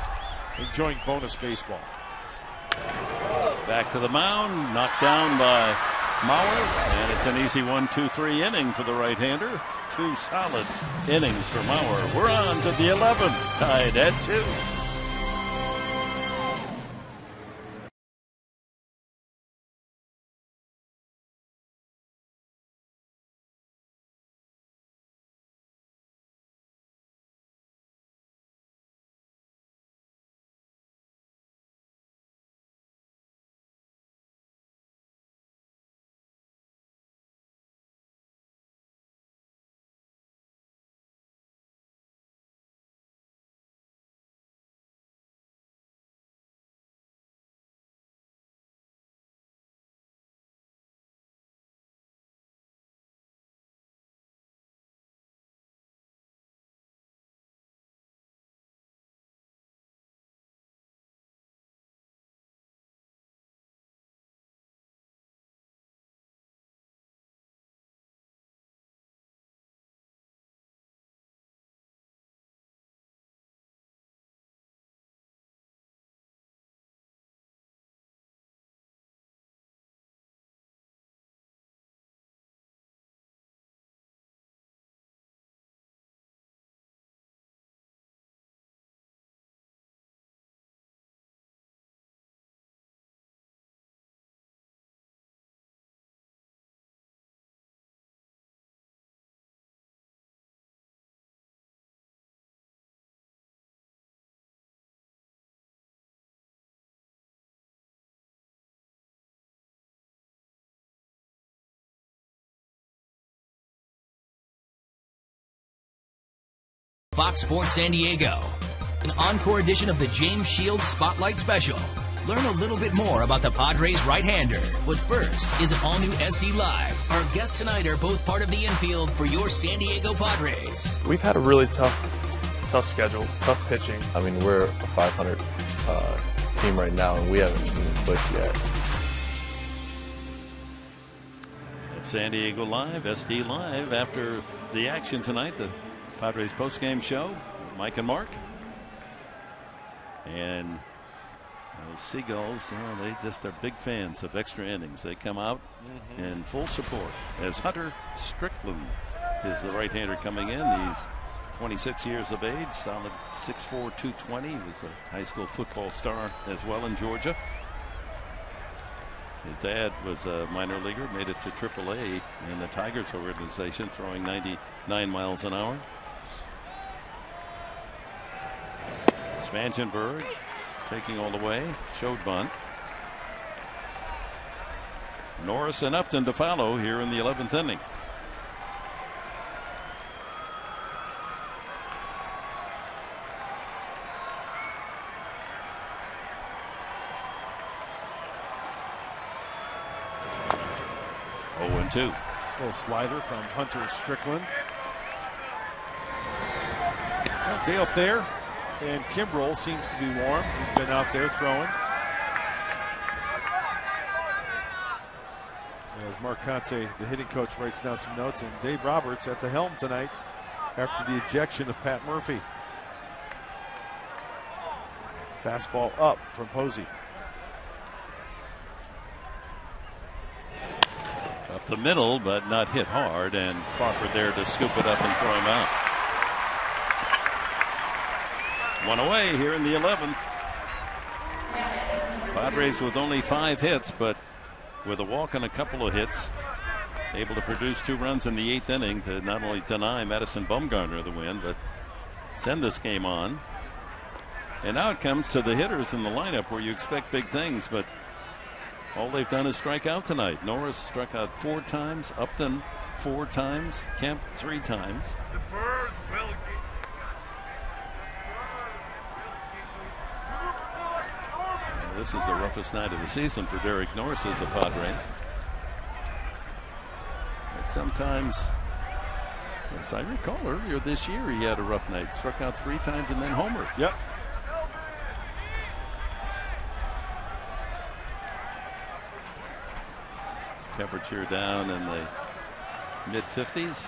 enjoying bonus baseball. Back to the mound, knocked down by Mauer, and it's an easy 1-2-3 inning for the right-hander. 2 solid innings for Mauer. We're on to the 11th, tied at 2. Fox Sports San Diego, an encore edition of the James Shields Spotlight Special. Learn a little bit more about the Padres right-hander. But first is an all-new SD Live. Our guests tonight are both part of the infield for your San Diego Padres. We've had a really tough schedule, tough pitching. I mean, we're a 500 team right now, and we haven't even clicked yet. San Diego Live, SD Live, after the action tonight, the Padres postgame show, Mike and Mark. And those Seagulls, they just are big fans of extra innings. They come out in full support as Hunter Strickland is the right-hander coming in. He's 26 years of age, solid 6'4", 220. He was a high school football star as well in Georgia. His dad was a minor leaguer, made it to AAA in the Tigers organization, throwing 99 miles an hour. Spangenberg taking all the way, showed bunt. Norris and Upton to follow here in the 11th inning. Two. Little slider from Hunter Strickland. Well, Dale Thayer and Kimbrell seems to be warm. He's been out there throwing. As Mark Conte, the hitting coach, writes down some notes, and Dave Roberts at the helm tonight after the ejection of Pat Murphy. Fastball up from Posey. Up the middle, but not hit hard, and Crawford there to scoop it up and throw him out. One away here in the 11th. Padres with only 5 hits, but with a walk and a couple of hits, able to produce 2 runs in the 8th inning to not only deny Madison Bumgarner the win, but send this game on. And now it comes to the hitters in the lineup where you expect big things, but all they've done is strike out tonight. Norris struck out 4 times, Upton 4 times, Kemp 3 times. This is the roughest night of the season for Derek Norris as a Padre. But sometimes, as I recall earlier this year, he had a rough night. Struck out 3 times and then homered. Yep. Temperature down in the mid-50s.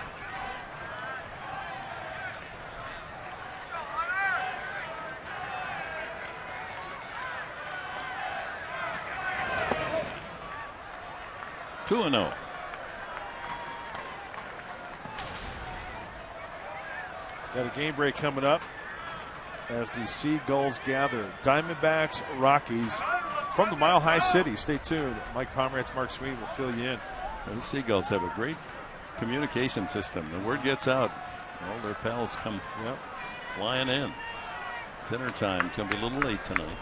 Two and 0. Got a game break coming up as the Seagulls gather. Diamondbacks, Rockies from the Mile High City. Stay tuned. Mike Pomerantz, Mark Sweeney will fill you in. The Seagulls have a great communication system. The word gets out. All their pals come flying in. Dinner time. It's going to be a little late tonight.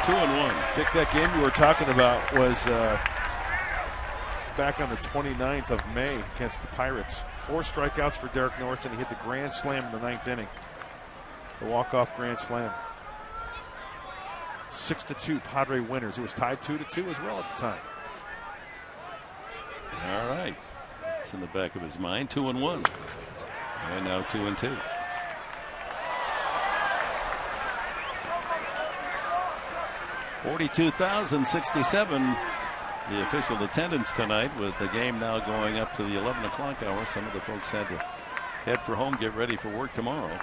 2-1. Dick, that game we were talking about was back on the 29th of May against the Pirates. 4 strikeouts for Derek Norris, and he hit the grand slam in the 9th inning. The walk-off grand slam. 6-2 Padre winners. It was tied 2-2 as well at the time. All right. It's in the back of his mind. 2-1. And now 2-2. $42,067 the official attendance tonight, with the game now going up to the 11 o'clock hour. Some of the folks had to head for home, get ready for work tomorrow.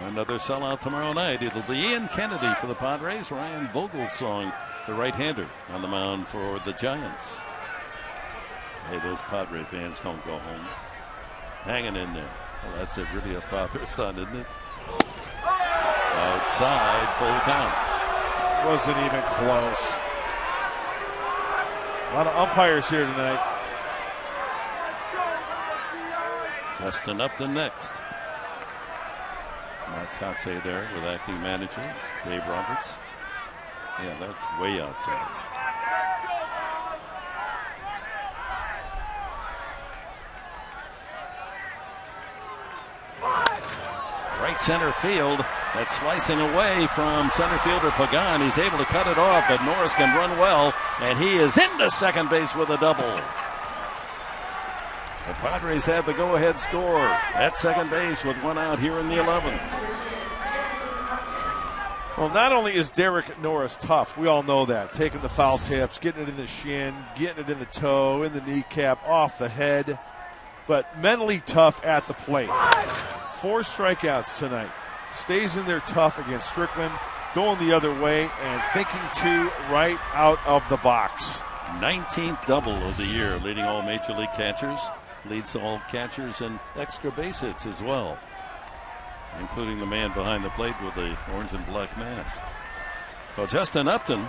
Another sellout tomorrow night. It'll be Ian Kennedy for the Padres. Ryan Vogelsong, the right-hander, on the mound for the Giants. Hey, those Padre fans don't go home. Hanging in there. Well, that's really a father-son, isn't it? Outside, full count. Wasn't even close. A lot of umpires here tonight. Justin Upton next. Mark Kotze there with acting manager Dave Roberts. Yeah, that's way outside. Right center field. That's slicing away from center fielder Pagan. He's able to cut it off, but Norris can run well, and he is into second base with a double. The Padres have the go-ahead score at second base with 1 out here in the 11th. Well, not only is Derek Norris tough, we all know that, taking the foul tips, getting it in the shin, getting it in the toe, in the kneecap, off the head, but mentally tough at the plate. 4 strikeouts tonight. Stays in there tough against Strickland, going the other way and thinking too right out of the box. 19th double of the year, leading all major league catchers. Leads all catchers in extra base hits as well, including the man behind the plate with the orange and black mask. Well, Justin Upton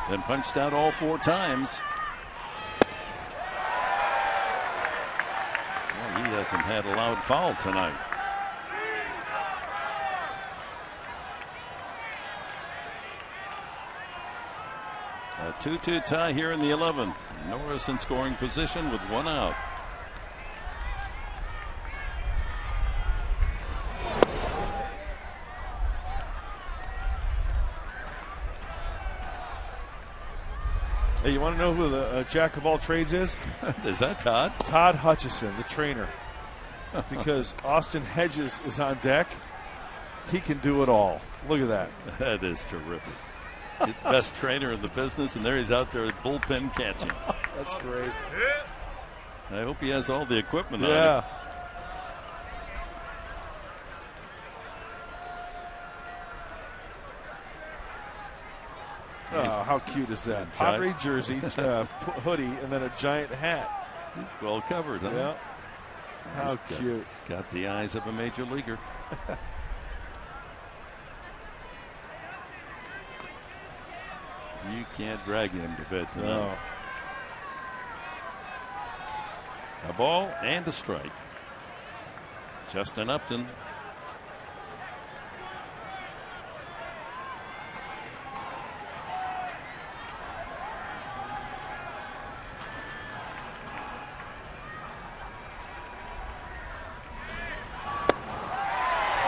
then punched out all 4 times. Well, he hasn't had a loud foul tonight. A 2-2 tie here in the 11th. Norris in scoring position with 1 out. Hey, you want to know who the jack of all trades is? Is that Todd? Todd Hutchison, the trainer. Because Austin Hedges is on deck, he can do it all. Look at that. That is terrific. The best trainer in the business, and there he's out there bullpen catching. That's great. I hope he has all the equipment on Yeah. it. Oh, how cute is that? Padre jersey, hoodie, and then a giant hat. He's well covered, huh? Yeah. How cute. Got the eyes of a major leaguer. You can't drag him to bed tonight. No. A ball and a strike. Justin Upton.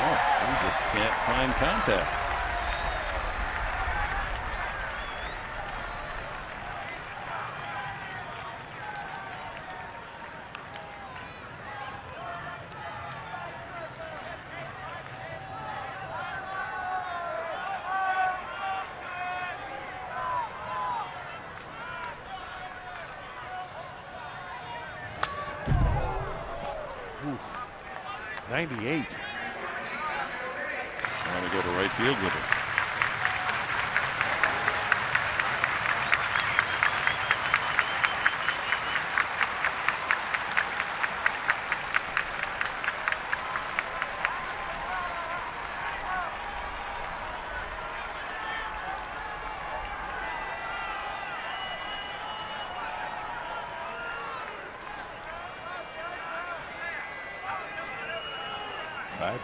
Oh, he just can't find contact. Oof. 98. Want to go to right field with it.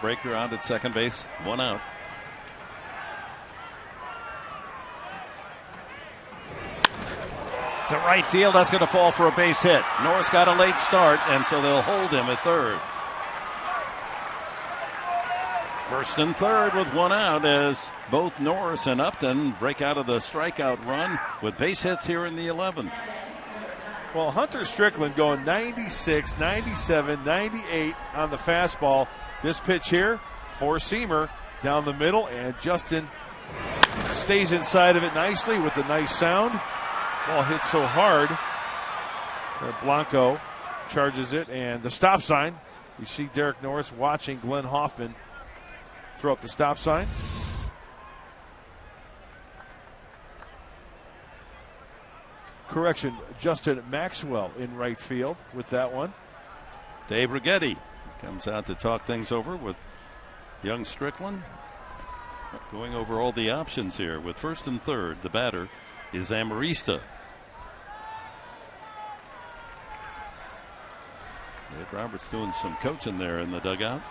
Breaker out at second base, 1 out. To right field, that's going to fall for a base hit. Norris got a late start, and so they'll hold him at third. First and third with 1 out as both Norris and Upton break out of the strikeout run with base hits here in the 11th. Well, Hunter Strickland going 96, 97, 98 on the fastball. This pitch here, 4-seamer down the middle, and Justin stays inside of it nicely with the nice sound. Ball hit so hard that Blanco charges it, and the stop sign. You see Derek Norris watching Glenn Hoffman throw up the stop sign. Correction, Justin Maxwell in right field with that one. Dave Righetti comes out to talk things over with young Strickland. Going over all the options here with first and third. The batter is Amarista. Dave Roberts doing some coaching there in the dugout.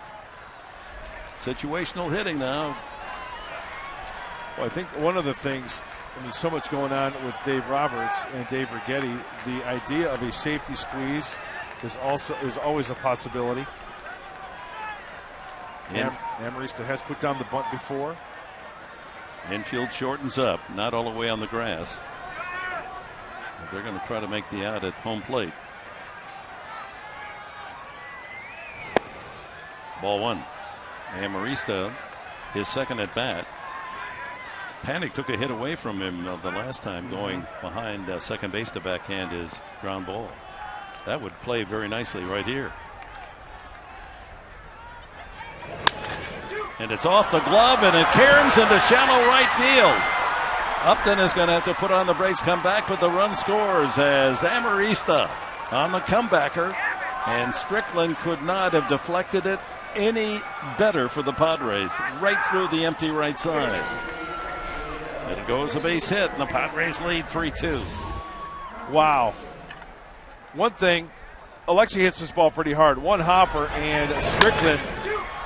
Situational hitting now. Well, I think one of the things, so much going on with Dave Roberts and Dave Righetti, the idea of a safety squeeze is always a possibility. Amarista has put down the bunt before. Infield shortens up, not all the way on the grass. But they're going to try to make the out at home plate. Ball 1. Amarista his second at bat. Panic took a hit away from him the last time, going behind second base to backhand his ground ball. That would play very nicely right here. And it's off the glove, and it caroms into shallow right field. Upton is going to have to put on the brakes, come back, but the run scores as Amarista on the comebacker. And Strickland could not have deflected it any better for the Padres, right through the empty right side. It goes a base hit, and the Padres lead 3-2. Wow. One thing, Alexi hits this ball pretty hard. One hopper, and Strickland,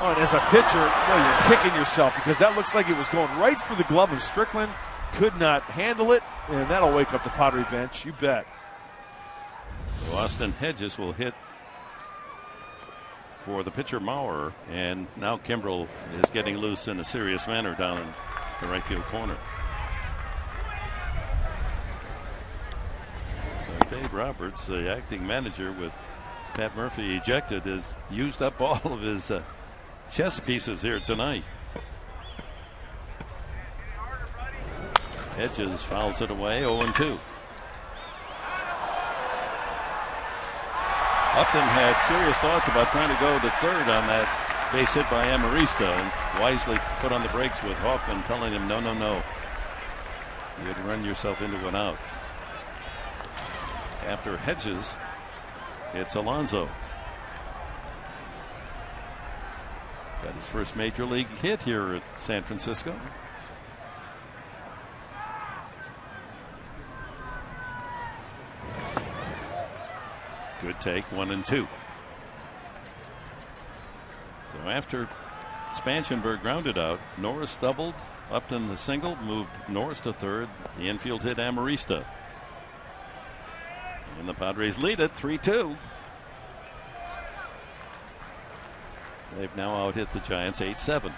and as a pitcher, well, you're kicking yourself because that looks like it was going right for the glove of Strickland. Could not handle it, and that'll wake up the Padre bench, you bet. So Austin Hedges will hit for the pitcher Maurer, and now Kimbrel is getting loose in a serious manner down in the right field corner. So Dave Roberts, the acting manager with Pat Murphy ejected, has used up all of his chess pieces here tonight. Hedges fouls it away, 0-2. Upton had serious thoughts about trying to go to third on that base hit by Amarista, and wisely put on the brakes with Hoffman telling him, no, no, no. You'd run yourself into an out. After Hedges, it's Alonso. Got his first major league hit here at San Francisco. Good take, 1-2. So after Spanchenberg grounded out, Norris doubled, Upton the single, moved Norris to third. The infield hit Amarista. And the Padres lead it 3-2. They've now out-hit the Giants 8-7.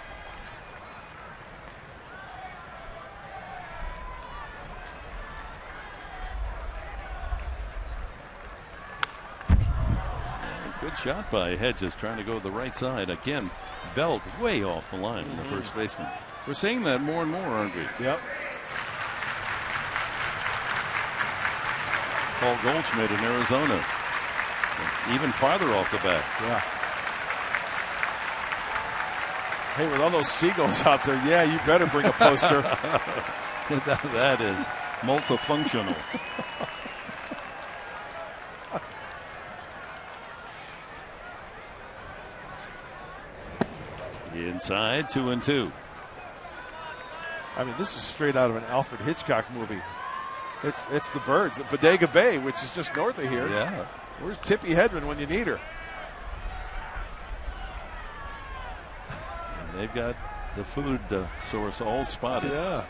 Good shot by Hedges, trying to go to the right side. Again, Belt way off the line in the first baseman. We're seeing that more and more, aren't we? Yep. Paul Goldschmidt in Arizona. Even farther off the bat. Yeah. Hey, with all those seagulls out there, yeah, you better bring a poster. That is multifunctional. Inside, 2-2. I mean, this is straight out of an Alfred Hitchcock movie. It's the Birds at Bodega Bay, which is just north of here. Yeah. Where's Tippi Hedren when you need her? And they've got the food source all spotted. Yeah.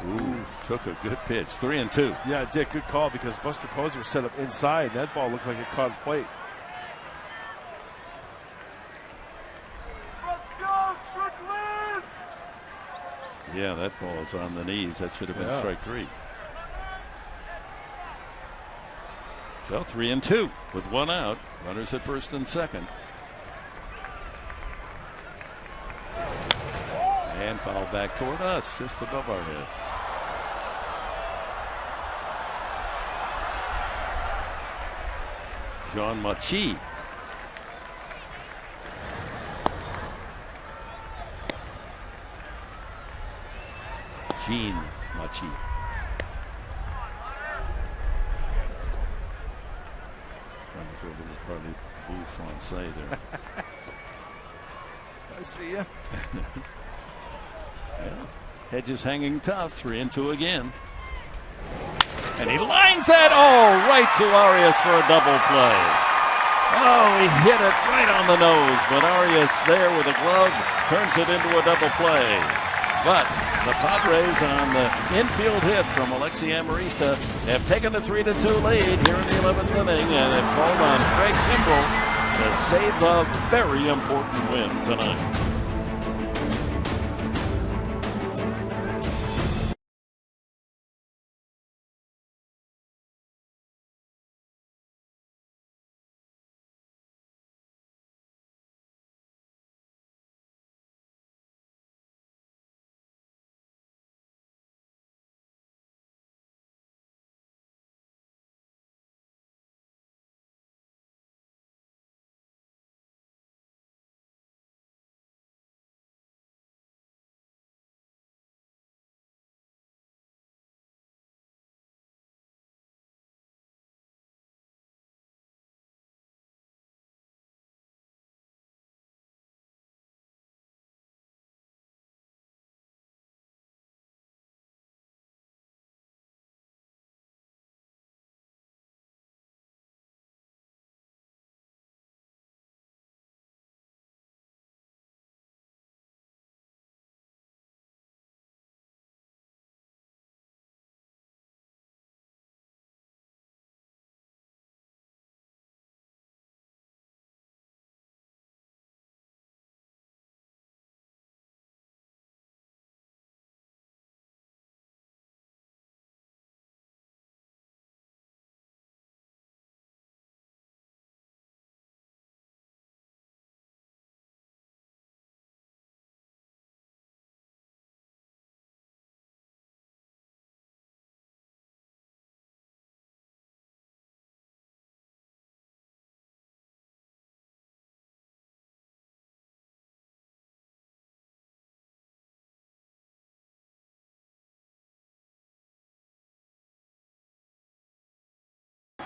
Ooh, took a good pitch. 3-2. Yeah, Dick, good call because Buster Posey was set up inside. That ball looked like it caught a plate. Let's go, Strickland! Yeah, that ball is on the knees. That should have been strike three. So 3-2 with one out. Runners at first and second. And foul back toward us, just above our head. Jean Machi. Jean Machi. Trying to throw a little probably blue Francais there. I see ya. Yeah. Hedges hanging tough, 3-2 again. And he lines that, right to Arias for a double play. Oh, he hit it right on the nose, but Arias there with a glove turns it into a double play. But the Padres on the infield hit from Alexi Amarista have taken a 3-2 lead here in the 11th inning and have called on Craig Kimbrel to save a very important win tonight.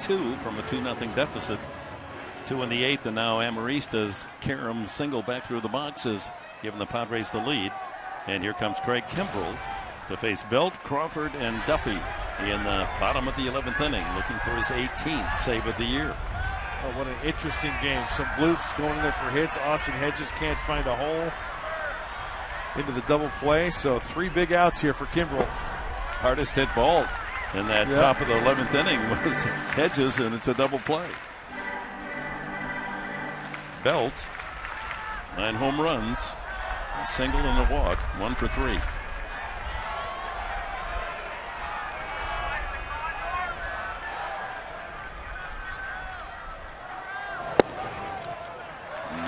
2 from a 2-0 deficit. 2 in the 8th, and now Amarista's carom single back through the boxes, giving the Padres the lead. And here comes Craig Kimbrell to face Belt, Crawford, and Duffy in the bottom of the 11th inning, looking for his 18th save of the year. Oh, what an interesting game. Some bloops going in there for hits. Austin Hedges can't find a hole into the double play. So 3 big outs here for Kimbrell. Hardest hit ball in that top of the 11th inning was Hedges, and it's a double play. Belt, 9 home runs, a single and a walk, 1 for 3.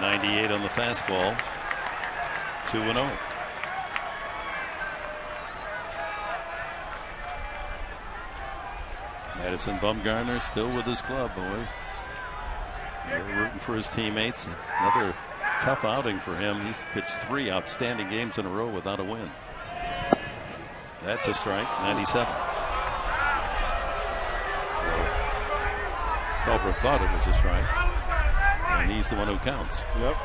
.98 on the fastball, 2-0. Madison Bumgarner still with his club, boy. They're rooting for his teammates. Another tough outing for him. He's pitched 3 outstanding games in a row without a win. That's a strike, 97. Culver thought it was a strike, and he's the one who counts. Yep.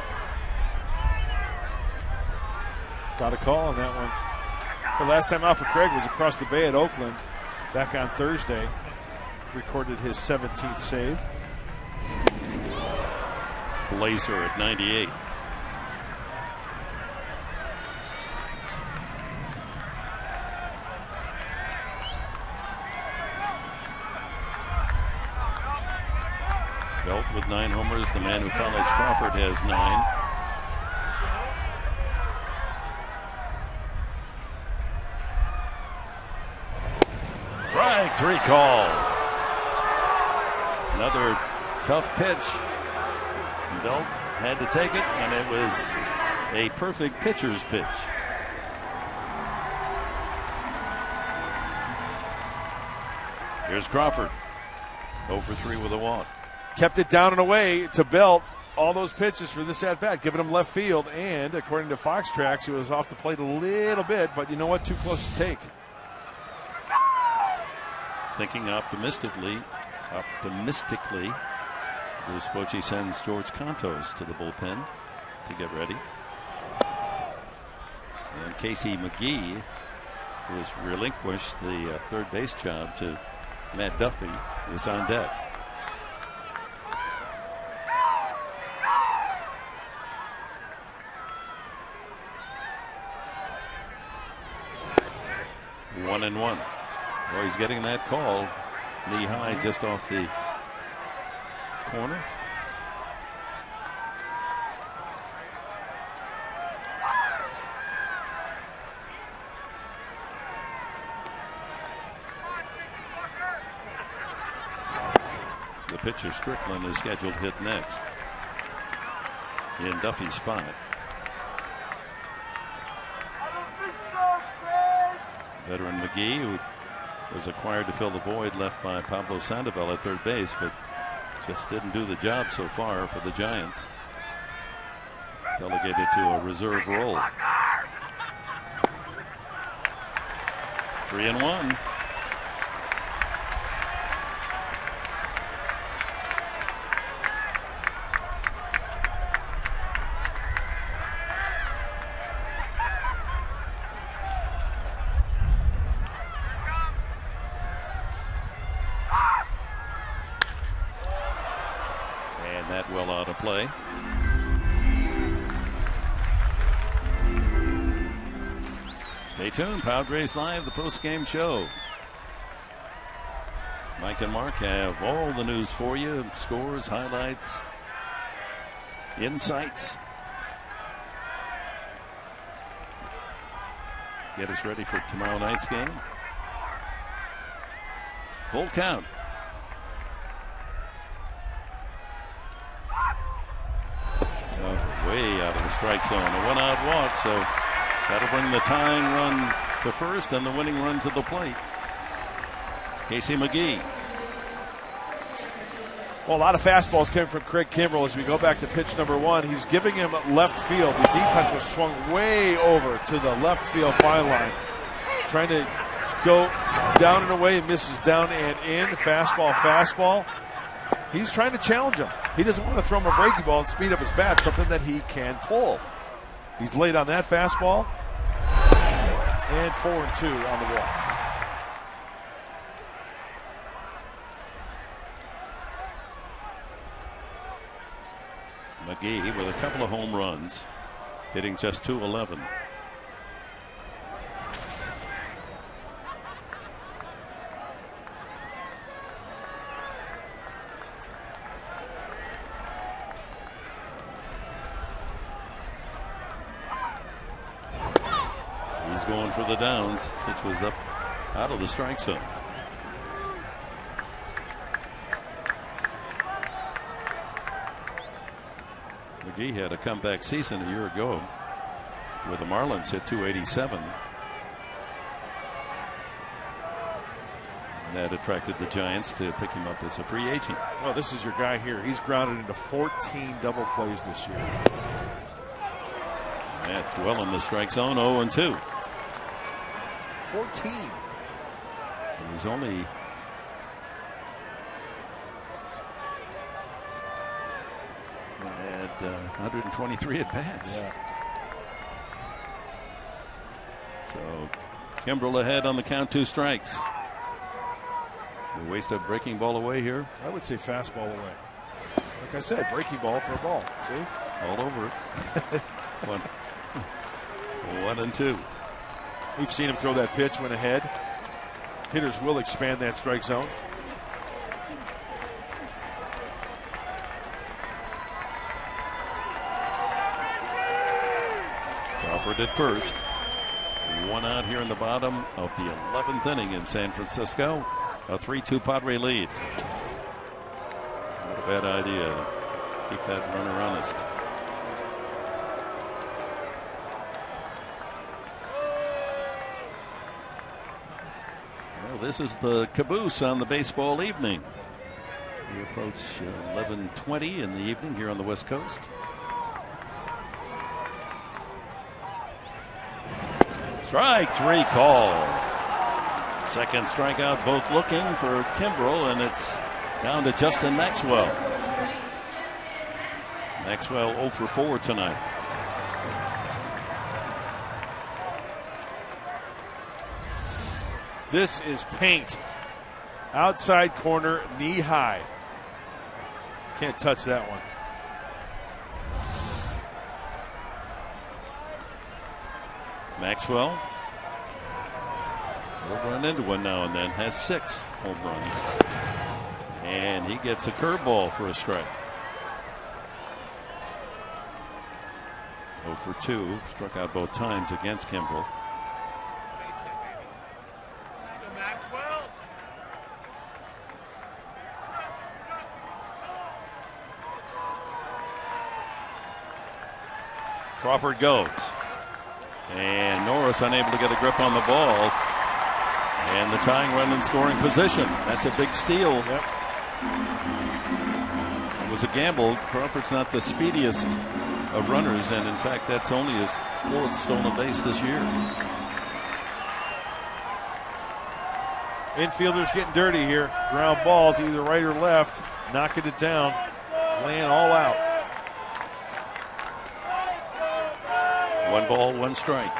Got a call on that one. The last time out for Craig was across the bay at Oakland back on Thursday. Recorded his 17th save. Blazer at 98. Belt with 9 homers. The man who follows Crawford has 9. Strike 3 call. Another tough pitch. Belt had to take it, and it was a perfect pitcher's pitch. Here's Crawford, 0 for 3 with a walk. Kept it down and away to Belt. All those pitches for this at-bat, giving him left field, and according to Fox Tracks, it was off the plate a little bit, but you know what? Too close to take. Thinking optimistically, Bruce Bochy sends George Contos to the bullpen to get ready. And Casey McGee, who has relinquished the third base job to Matt Duffy, is on deck. One and one. Well, he's getting that call knee high just off the corner. The pitcher Strickland is scheduled to hit next in Duffy's spot. Veteran McGee, who was acquired to fill the void left by Pablo Sandoval at third base, but just didn't do the job so far for the Giants. Delegated to a reserve role. 3-1. Well out of play. Stay tuned. Padres Live, the post-game show. Mike and Mark have all the news for you. Scores, highlights, insights. Get us ready for tomorrow night's game. Full count. Way out of the strike zone. A one-out walk, so that'll bring the tying run to first and the winning run to the plate. Casey McGee. Well, a lot of fastballs came from Craig Kimbrell as we go back to pitch number 1. He's giving him left field. The defense was swung way over to the left field foul line, trying to go down and away, misses down and in. Fastball. He's trying to challenge him. He doesn't want to throw him a breaking ball and speed up his bat, something that he can pull. He's late on that fastball. And 4-2 on the walk. McGee with a couple of home runs, hitting just .211. He's going for the downs. Pitch was up out of the strike zone. McGee had a comeback season a year ago with the Marlins, hit .287. And that attracted the Giants to pick him up as a free agent. Well, this is your guy here. He's grounded into 14 double plays this year. That's well in the strike zone, 0-2. 14. And he's only had 123 at bats. Yeah. So Kimbrel ahead on the count, 2 strikes. We waste a breaking ball away here. I would say fastball away. Like I said, breaking ball for a ball. See? All over it. 1-2. We've seen him throw that pitch, went ahead. Hitters will expand that strike zone. Crawford at first. 1 out here in the bottom of the 11th inning in San Francisco. A 3-2 Padre lead. Not a bad idea to keep that runner honest. Well, this is the caboose on the baseball evening. We approach 11:20 in the evening here on the West Coast. Strike 3 call. Second strikeout, both looking for Kimbrel, and it's down to Justin Maxwell. Maxwell 0 for 4 tonight. This is paint. Outside corner, knee high. Can't touch that one. Maxwell will run into one now and then, has 6 home runs. And he gets a curveball for a strike. 0 for 2, struck out both times against Kimbrel. Crawford goes. And Norris unable to get a grip on the ball. And the tying run in scoring position. That's a big steal. Yep. It was a gamble. Crawford's not the speediest of runners, and in fact that's only his 4th stolen base this year. Infielders getting dirty here. Ground ball to either right or left. Knocking it down. Laying all out. 1 ball, 1 strike.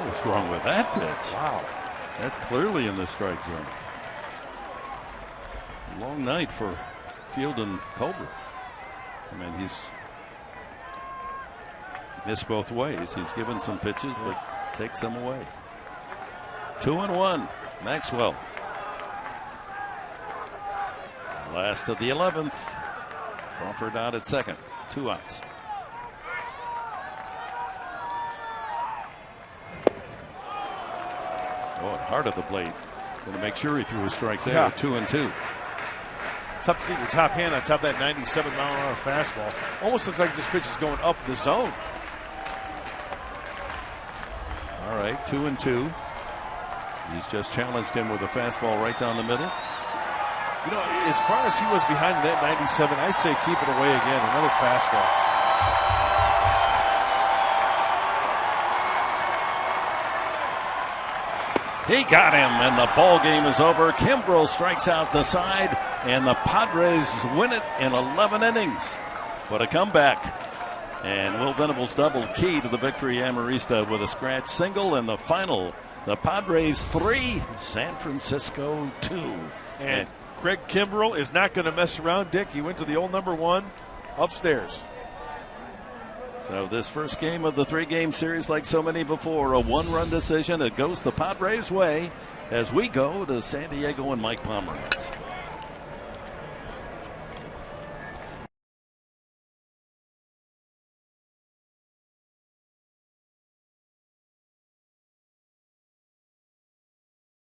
What's wrong with that pitch? Wow. That's clearly in the strike zone. Long night for Field and Culbreth. I mean, he's missed both ways. He's given some pitches, but takes them away. 2-1. Maxwell. Last of the 11th. Crawford out at second. 2 outs. Oh, heart of the plate. Going to make sure he threw a strike there. Yeah. 2-2. Tough to get your top hand on top of that 97-mile-an-hour fastball. Almost looks like this pitch is going up the zone. All right, 2-2. He's just challenged him with a fastball right down the middle. You know, as far as he was behind the net 97, I say keep it away again. Another fastball. He got him, and the ball game is over. Kimbrel strikes out the side, and the Padres win it in 11 innings. What a comeback. And Will Venable's double key to the victory. Amarista with a scratch single, and the final, the Padres 3, San Francisco 2. And Craig Kimbrel is not going to mess around, Dick. He went to the old number 1 upstairs. So this first game of the 3-game series, like so many before, a 1-run decision. It goes the Padres' way as we go to San Diego and Mike Pomeranz.